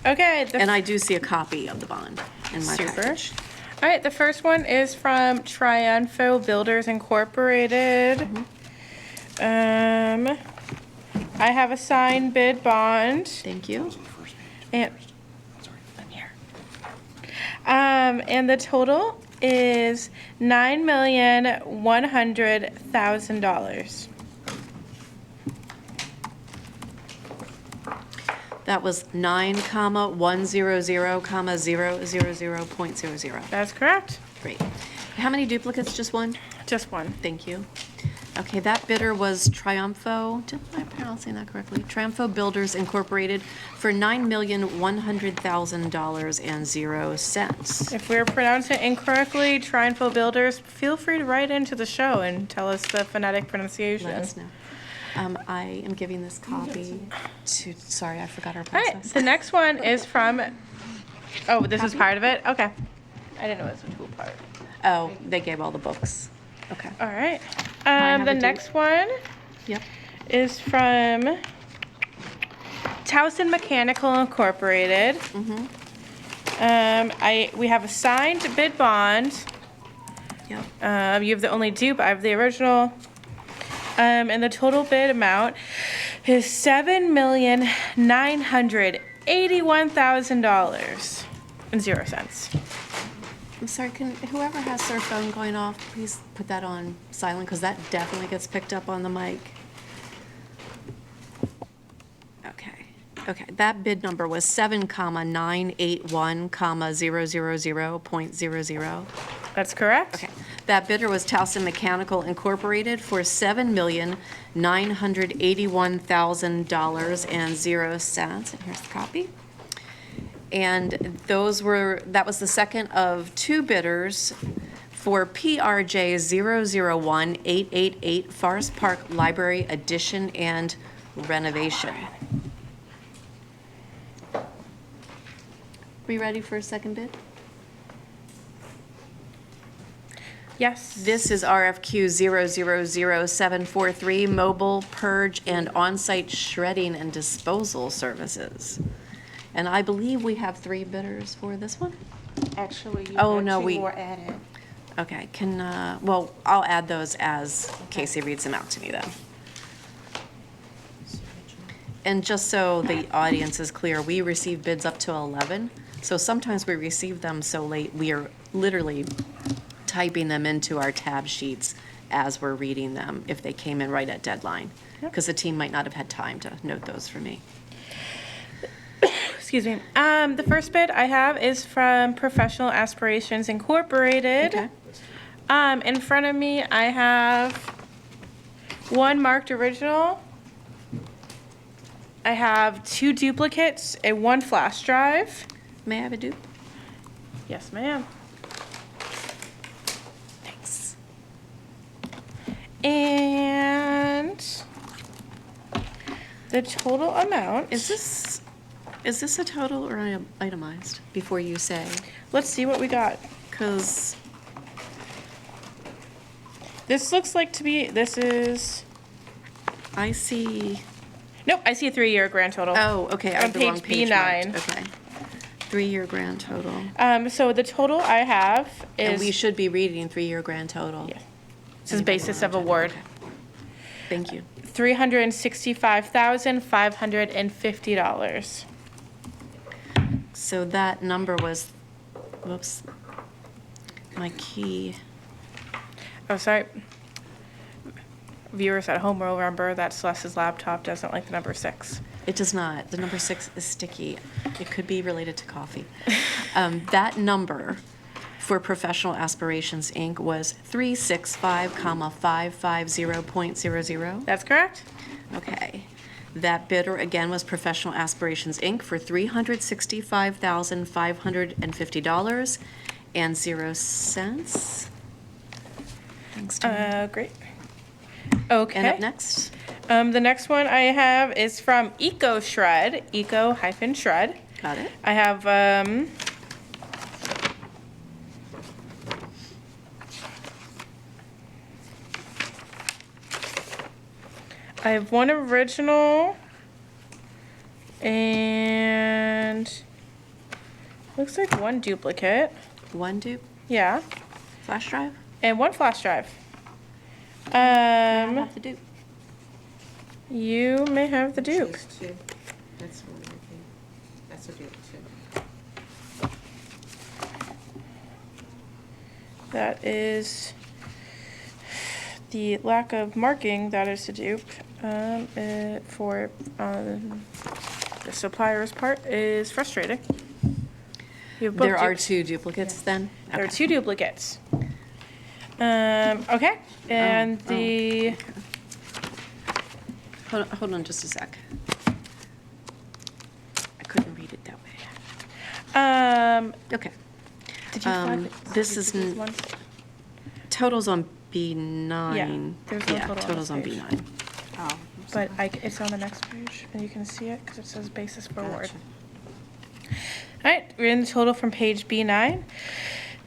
Okay. And I do see a copy of the bond in my Super. package. All right, the first one is from Triunfo Builders Incorporated. I have a signed bid bond. Thank you. And and the total is $9,100,000. That was 9,100,000.00. That's correct. Great. How many duplicates? Just one? Just one. Thank you. Okay, that bidder was Triunfo, am I pronouncing that correctly? Triunfo Builders Incorporated for $9,100,000.00. If we're pronouncing it incorrectly, Triunfo Builders, feel free to write into the show and tell us the phonetic pronunciation. Let us know. I am giving this copy to, sorry, I forgot our All right, process. the next one is from, oh, this is part of it? Okay. I didn't know it was a tool part. Oh, they gave all the books. Okay. All right. have The a date. next one Yep. is from Towson Mechanical Incorporated. We have a signed bid bond. Yep. You have the only dupe, I have the original. And the total bid amount is $7,981,000.00. I'm sorry, can whoever has their phone going off, please put that on silent, because that definitely gets picked up on the mic. Okay, that bid number was 7,981,000.00. That's correct. Okay, that bidder was Towson Mechanical Incorporated for $7,981,000.00. And here's the copy. And that was the second of two bidders for PRJ 001888 Forest Park Library addition and renovation. We ready for a second bid? Yes. This is RFQ 000743, mobile purge and on-site shredding and disposal services. And I believe we have 3 bidders for this one? Actually, you Oh, have no, 2 more added. Okay, well, I'll add those as Casey reads them out to me then. And just so the audience is clear, we receive bids up to 11. So sometimes we receive them so late, we are literally typing them into our tab sheets as we're reading them if they came in right at deadline. Because the team might not have had time to note those for me. Excuse me. The first bid I have is from Professional Aspirations Incorporated. Okay. In front of me, I have one marked original. I have 2 duplicates and 1 flash drive. May I have a dupe? Yes, ma'am. Thanks. And the total amount. Is this a total or itemized before you say? Let's see what we got. Because this looks like to be, this is, I see. nope, I see a 3-year grand total. Oh, okay. I On have the wrong page page B9. marked. Okay. 3-year grand total. So the total I have is. And we should be reading 3-year grand total. Yeah. This is basis of award. Okay. Thank you. $365,550. So that number was, whoops, my key. Oh, sorry. Viewers at home will remember that Celeste's laptop doesn't like the number 6. It does not. The number 6 is sticky. It could be related to coffee. That number for Professional Aspirations, Inc. was 365,550.00. That's correct. Okay. That bidder again was Professional Aspirations, Inc. for $365,550.00. Thanks, Jen. Great. Okay. And up next? The next one I have is from EcoShred, eco-shred. Got it. I have, one original and looks like 1 duplicate. 1 dupe? Yeah. Flash drive? And 1 flash drive. I have the dupe. You may have the dupe. That's one, I think. That's a dupe too. That is the lack of marking that is the dupe for the supplier's part is frustrating. You have both There are dupes. 2 duplicates then? There are 2 duplicates. Okay, and the. Okay. Hold on just a sec. I couldn't read it that way. Okay. Did you flag it? This is totals on B9. Yeah, there's no total on totals this on page. B9. Oh, but it's on the next page, and you can see it because it says basis for award. All right, we're in the total from page B9,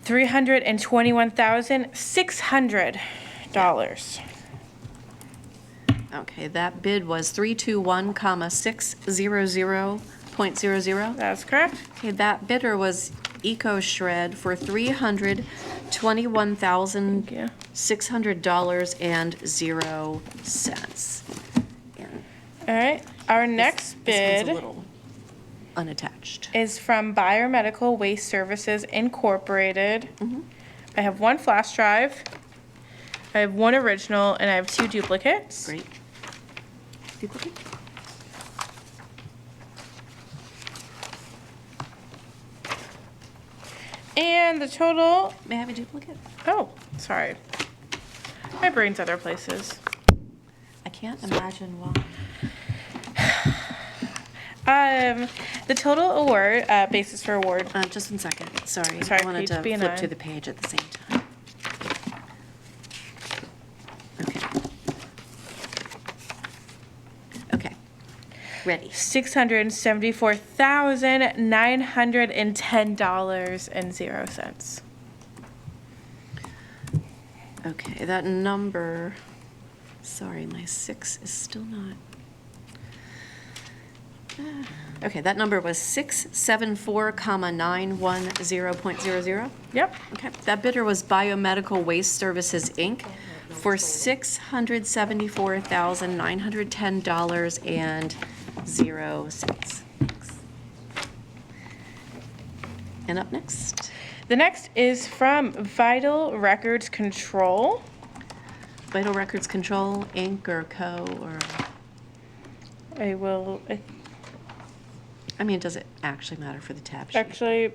$321,600. Okay, that bid was 321,600.00. That's correct. Okay, that bidder was EcoShred for $321,600.00. All right. Our next This one's a bid little unattached. is from Biomedical Waste Services Incorporated. I have one flash drive, I have one original, and I have 2 duplicates. Great. Duplicate? And the total, May I have a duplicate? oh, sorry. My brain's other places. I can't imagine why. The total award, basis for award. Just 1 second, sorry. Sorry, I wanted page to B9. flip to the page at the same time. Okay. Okay. Ready. $674,910.00. Okay, that number, sorry, my 6 is still not. Okay, that number was 674,910.00. Yep. Okay, that bidder was Biomedical Waste Services, Inc. for $674,910.00. And up next, The next is from Vital Records Control. Vital Records Control, Inc. or Co. or, I mean, does it actually matter for the tab sheet? Actually,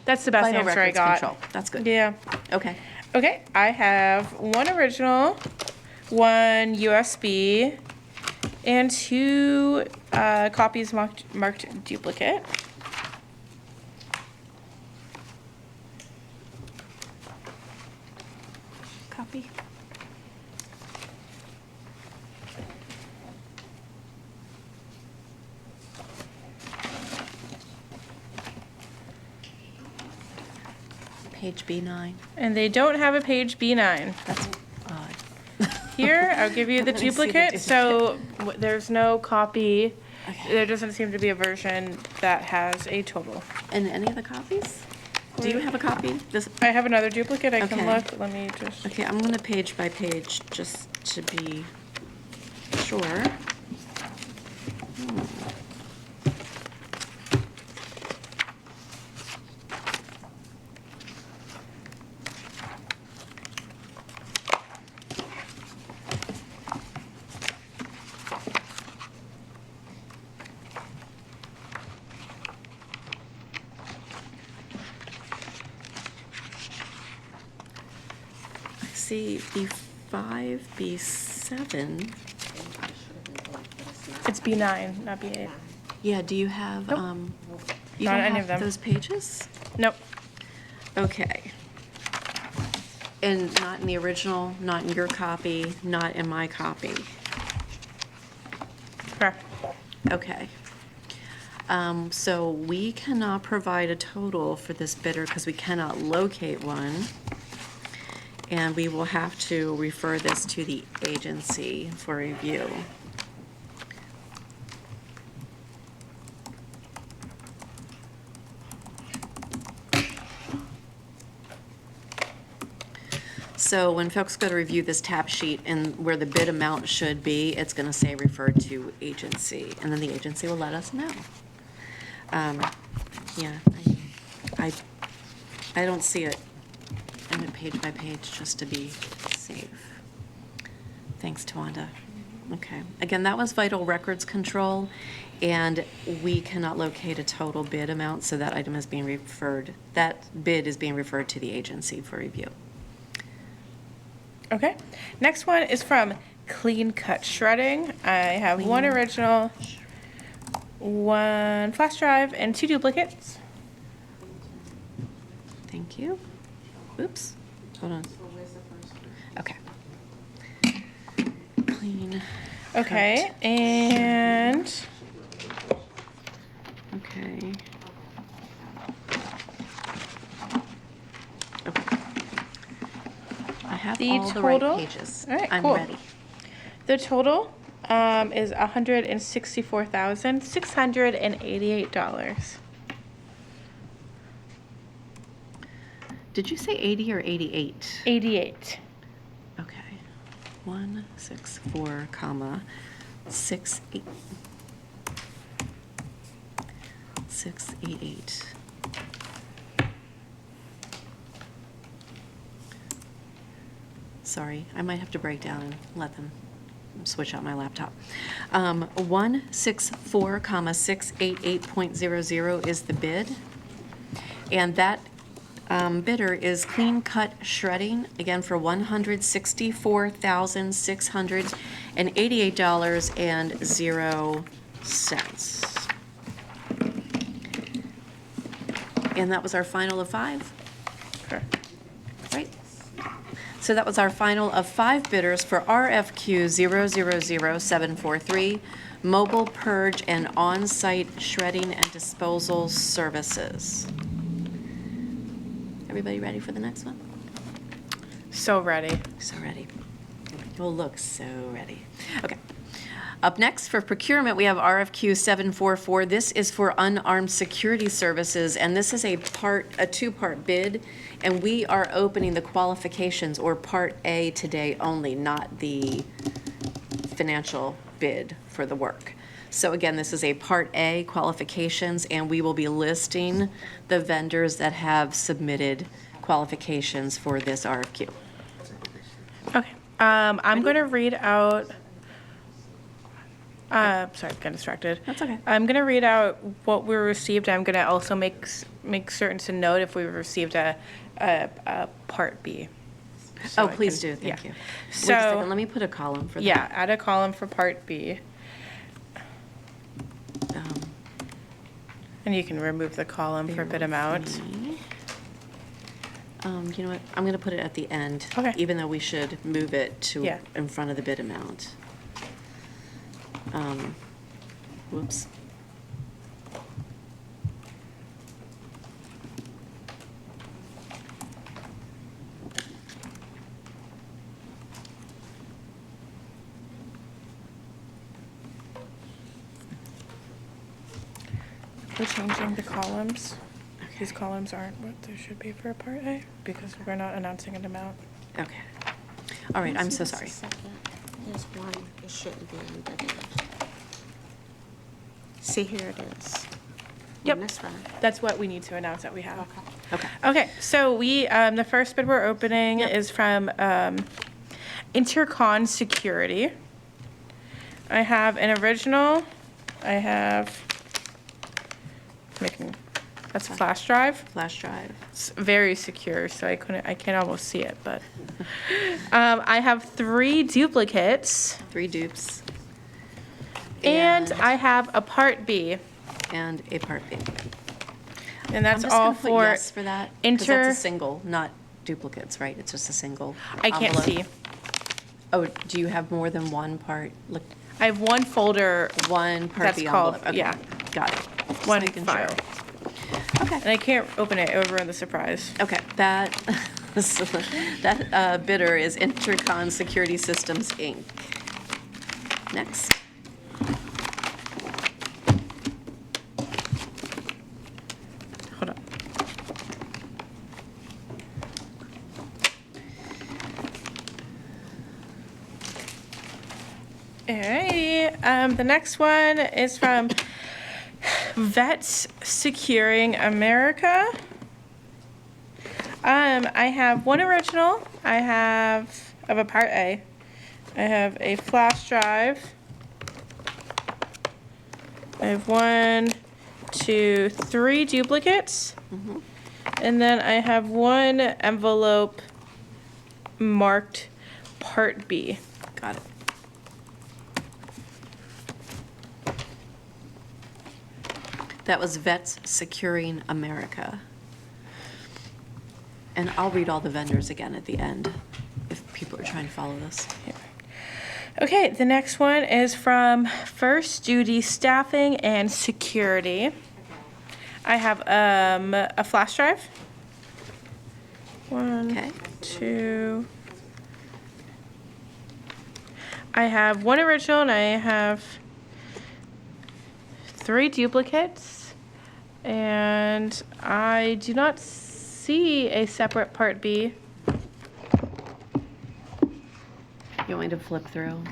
that's the best Vital answer I Records got. Control. That's good. Yeah. Okay. Okay, I have one original, one USB, and 2 copies marked duplicate. Copy. Page B9. And they don't have a page B9. That's odd. Here, I'll give you the Let me see the duplicate. So there's no copy. There doesn't seem to be a version that has a total. And any of the copies? Do you have a copy? This, I have another duplicate. I can Okay. look. Let me just. okay, I'm gonna page by page just to be sure. I see B5, B7. It's B9, not B8. Yeah, do you have, Nope. you Not don't any have of them. those pages? Nope. Okay. And not in the original, not in your copy, not in my copy? Correct. Okay. So we cannot provide a total for this bidder because we cannot locate one. And we will have to refer this to the agency for review. So when folks go to review this tab sheet and where the bid amount should be, it's going to say referred to agency, and then the agency will let us know. Yeah, I don't see it. I went page by page just to be safe. Thanks, Tawanda. Okay. Again, that was Vital Records Control, and we cannot locate a total bid amount, so that item is being referred, that bid is being referred to the agency for review. Okay. Next one is from Clean Cut Shredding. I have one original, one flash drive, and 2 duplicates. Thank you. Oops, hold on. Okay. Clean. Okay, and Okay. have The all the right total- pages. All right, I'm cool. ready. The total is $164,688. Did you say 80 or 88? 88. Okay. 164, comma, 688. Sorry, I might have to break down and let them switch out my laptop. 164, comma, 688.00 is the bid. And that bidder is Clean Cut Shredding, again for $164,688.00. And that was our final of 5? Correct. Right. So that was our final of 5 bidders for RFQ 000743, Mobile Purge and On-Site Shredding and Disposal Services. Everybody ready for the next one? So ready. So ready. You'll look so ready. Okay. Up next for procurement, we have RFQ 744. This is for unarmed security services, and this is a two-part bid, and we are opening the qualifications, or Part A, today only, not the financial bid for the work. So again, this is a Part A qualifications, and we will be listing the vendors that have submitted qualifications for this RFQ. Okay. I'm going to read out. Sorry, got distracted. That's okay. I'm going to read out what we received. I'm going to also make certain to note if we received a Part B. So Oh, I please can- do, thank you. yeah. Wait a So, second, let me put a column for that. yeah, add a column for Part B. And you can remove the column for bid amount. You know what, I'm gonna put it at the end. Okay. Even though we should move it to Yeah. in front of the bid amount. Whoops. We're changing the columns. These columns aren't what they should be for Part A because we're not announcing an amount. Okay. All right, I'm so sorry. There's one, it shouldn't be embedded. See, here it is. Yep. On this one. That's what we need to announce that we have. Okay. Okay, so the first bid we're opening is from Intercon Security. I have an original. I have, that's flash drive. Flash drive. It's very secure, so I can't almost see it, but. I have 3 duplicates. 3 dupes. And I have a Part B. And a Part B. And that's I'm just all gonna put for yes for that, 'cause that's a single, not duplicates, right? It's just a single I can't envelope. see. Oh, do you have more than one part? Look, I have one folder. one Part That's B called- envelope. Okay, yeah. got it. Just One making file. sure. And I can't open it, it would ruin the surprise. Okay, that bidder is Intercon Security Systems, Inc. Next. Hold on. Alrighty, the next one is from Vets Securing America. I have one original. I have of a Part A. I have a flash drive. I have 1, 2, 3 duplicates. And then I have one envelope marked Part B. Got it. That was Vets Securing America. And I'll read all the vendors again at the end, if people are trying to follow this. Okay, the next one is from First Duty Staffing and Security. I have a flash drive. 1, Okay. 2, I have one original and I have 3 duplicates. And I do not see a separate Part B. You want me to flip through?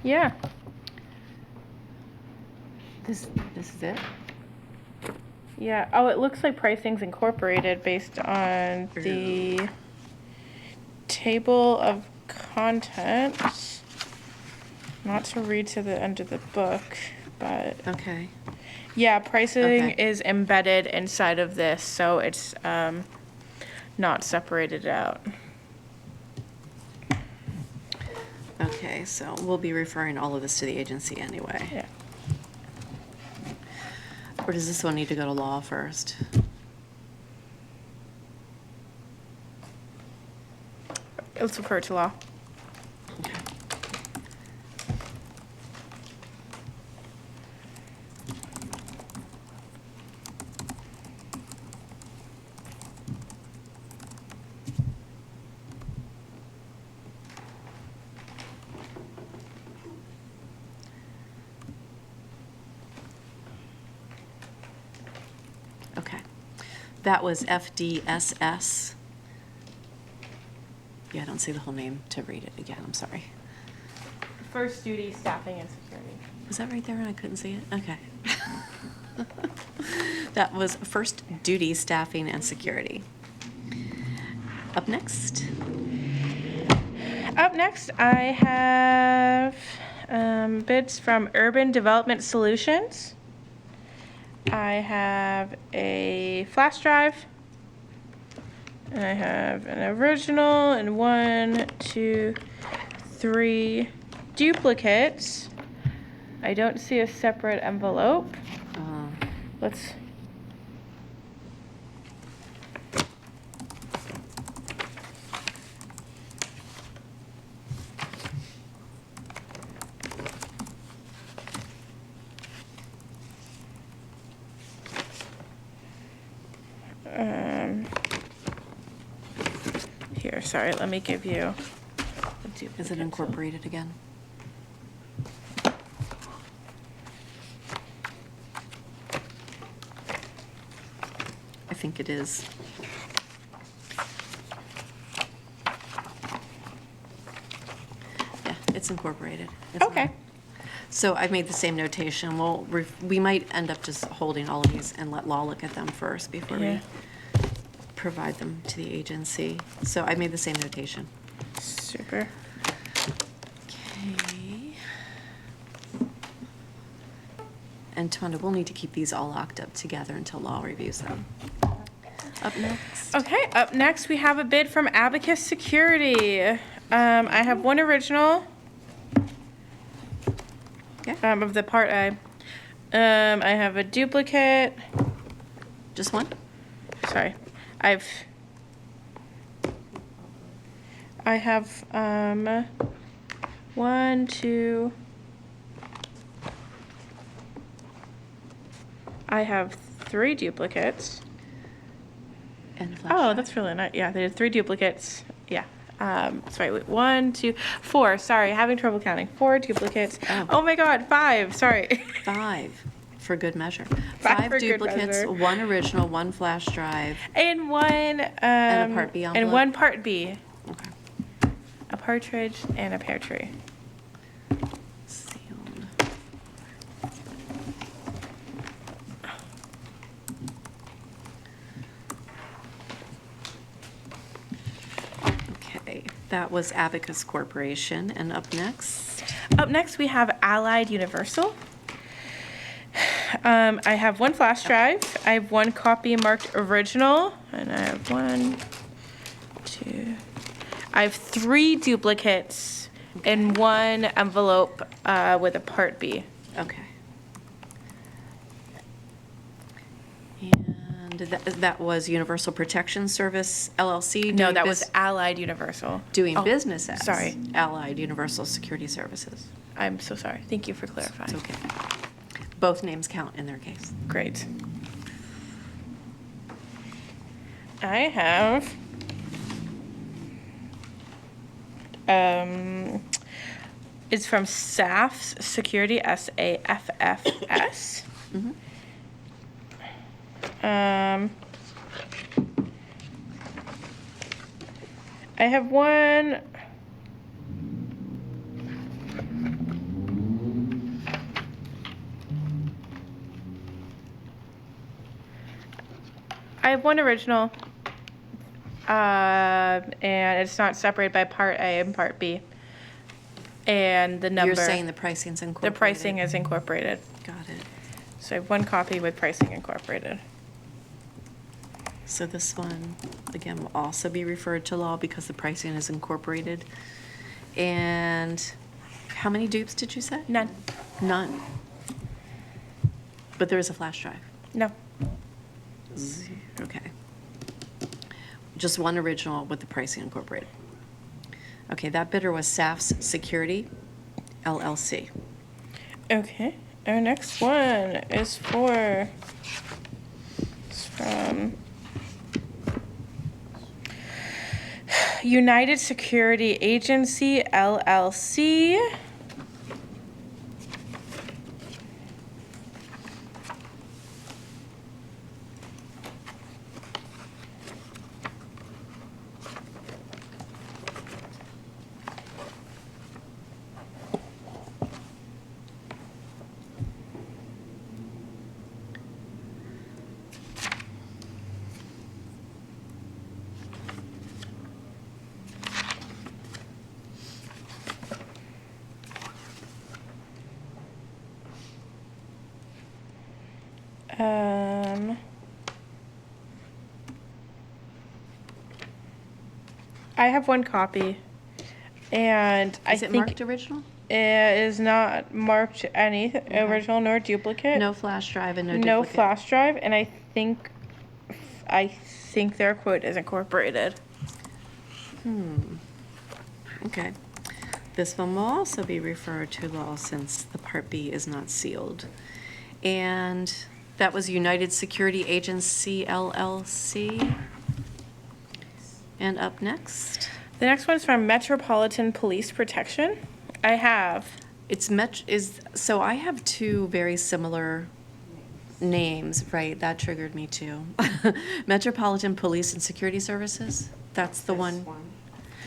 Yeah. This is it? Yeah. Oh, it looks like pricing's incorporated based on the table of contents. Not to read to the end of the book, but Okay. yeah, pricing Okay. is embedded inside of this, so it's not separated out. Okay, so we'll be referring all of this to the agency anyway. Yeah. Or does this one need to go to law first? Let's refer to law. Okay. That was FDSS. Yeah, I don't see the whole name to read it again, I'm sorry. First duty, staffing, and security. Was that right there and I couldn't see it? Okay. That was first duty, staffing, and security. Up next. Up next, I have bids from Urban Development Solutions. I have a flash drive. And I have an original and 1, 2, 3 duplicates. I don't see a separate envelope. Let's. Here, sorry, let me give you. Is it incorporated again? I think it is. Yeah, it's incorporated. It's Okay. not. So I've made the same notation. We might end up just holding all of these and let law look at them first before Yeah. we provide them to the agency. So I made the same notation. Super. Okay. And Tawanda, we'll need to keep these all locked up together until law reviews them. Up next. Okay, up next we have a bid from Abacus Security. I have one original. Of the Part A. I have a duplicate. Just one? Sorry. I have 1, 2. I have 3 duplicates. And a flash Oh, drive. that's really nice. Yeah, there's 3 duplicates. Yeah. Sorry, wait, 1, 2, 4. Sorry, having trouble counting. 4 duplicates. Oh my God, 5. Sorry. 5 for good measure. Five 5 for good duplicates, measure. 1 original, 1 flash drive. And one. And a Part B And envelope? one Part B. Okay. A partridge and a pear tree. Sealed. Okay, that was Abacus Corporation. And up next? Up next, we have Allied Universal. I have 1 flash drive. I have 1 copy marked original. And I have 1, 2. I have 3 duplicates and 1 envelope with a Part B. Okay. And that was Universal Protection Service LLC? No, doing that bus- was Allied Universal. Doing Oh, business as sorry. Allied Universal Security Services. I'm so sorry. Thank you for clarifying. It's okay. Both names count in their case. Great. I have It's from SAFS Security, SAFFS. I have one. I have one original, and it's not separated by Part A and Part B. And the number. You're saying the pricing's The incorporated? pricing is incorporated. Got it. So I have one copy with pricing incorporated. So this one, again, will also be referred to law because the pricing is incorporated. And how many dupes did you say? None. None. But there is a flash drive? No. Okay. Just one original with the pricing incorporated. Okay, that bidder was SAFS Security, LLC. Okay, our next one is from United Security Agency, LLC. I have one copy, and I Is it think marked original? it is not marked any original nor duplicate. No flash drive and no No duplicate? flash drive, and I think their quote is incorporated. Okay. This one will also be referred to law since the Part B is not sealed. And that was United Security Agency, LLC. And up next? The next one's from Metropolitan Police Protection. I have. So I have two very similar names, right? That triggered me too. Metropolitan Police and Security Services? That's the one?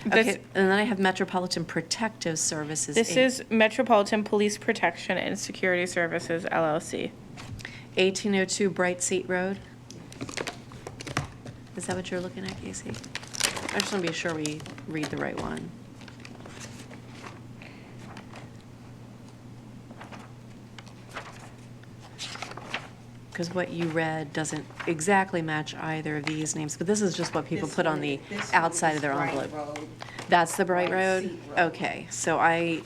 Okay, and then I have Metropolitan Protective Services. This Inc. is Metropolitan Police Protection and Security Services, LLC. 1802 Bright Seat Road. Is that what you're looking at, Casey? I just want to be sure we read the right one. Because what you read doesn't exactly match either of these names, but this is just what people put on the outside of their envelope. That's the Bright Road? Okay, so I'm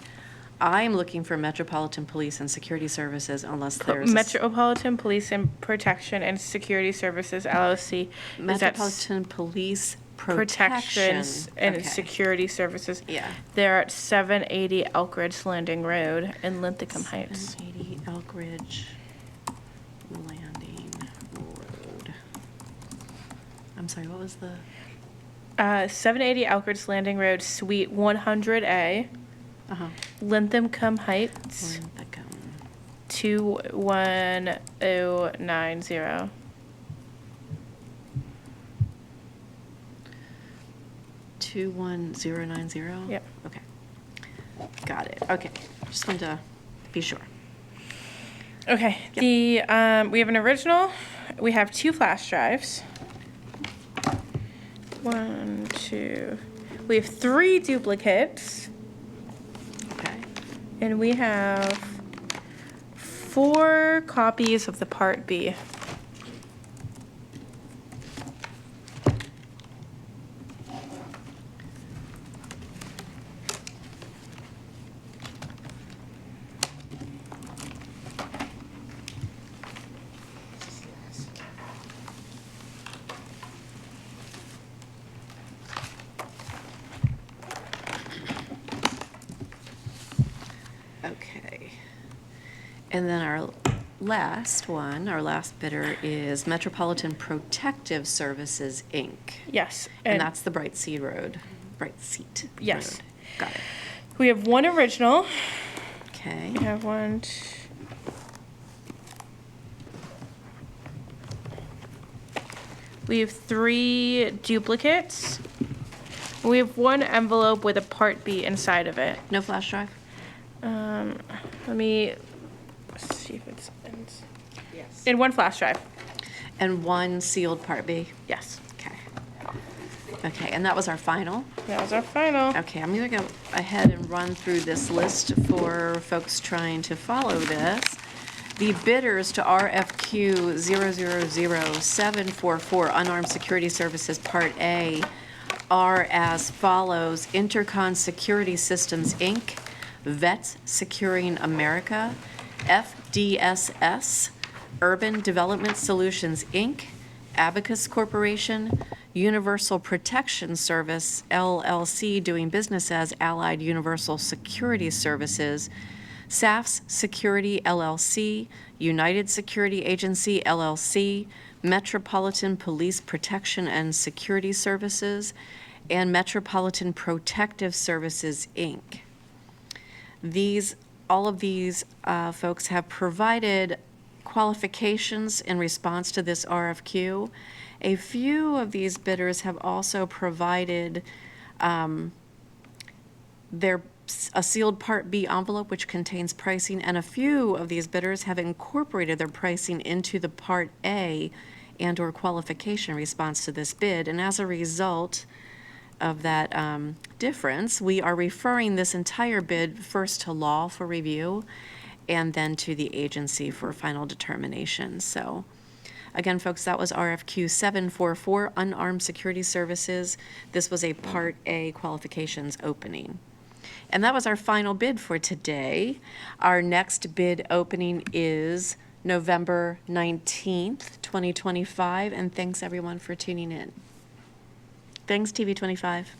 looking for Metropolitan Police and Security Services unless there's. Metropolitan Police and Protection and Security Services, LLC. Metropolitan Police Protections and Okay. Security Services. Yeah. They're at 780 Elkridge Landing Road in Linthicum Heights. 780 Elkridge Landing Road. I'm sorry, what was the? 780 Elkridge Landing Road, Suite 100A, Linthicum Heights, 21090. $21090? Yep. Okay. Got it. Okay. Just wanted to be sure. Okay, we have an original, we have two flash drives. 1, 2, we have 3 duplicates. Okay. And we have 4 copies of the Part B. Okay. And then our last one, our last bidder is Metropolitan Protective Services, Inc. Yes. And that's the Bright Seat Road. Bright Seat. Yes. Road. Got it. We have one original. Okay. We have one. We have 3 duplicates. We have one envelope with a Part B inside of it. No flash drive? Let me see if it's in one flash drive. And one sealed Part B? Yes. Okay. Okay, and that was our final? That was our final. Okay, I'm going to go ahead and run through this list for folks trying to follow this. The bidders to RFQ 000744 Unarmed Security Services Part A are as follows: Intercon Security Systems, Inc., Vets Securing America, FDSS, Urban Development Solutions, Inc., Abacus Corporation, Universal Protection Service, LLC, doing business as Allied Universal Security Services, SAFS Security, LLC, United Security Agency, LLC, Metropolitan Police Protection and Security Services, and Metropolitan Protective Services, Inc. All of these folks have provided qualifications in response to this RFQ. A few of these bidders have also provided a sealed Part B envelope which contains pricing, and a few of these bidders have incorporated their pricing into the Part A and/or qualification response to this bid. And as a result of that difference, we are referring this entire bid first to law for review and then to the agency for final determination. So again, folks, that was RFQ 744, Unarmed Security Services. This was a Part A qualifications opening. And that was our final bid for today. Our next bid opening is November 19th, 2025. And thanks everyone for tuning in. Thanks, TV 25.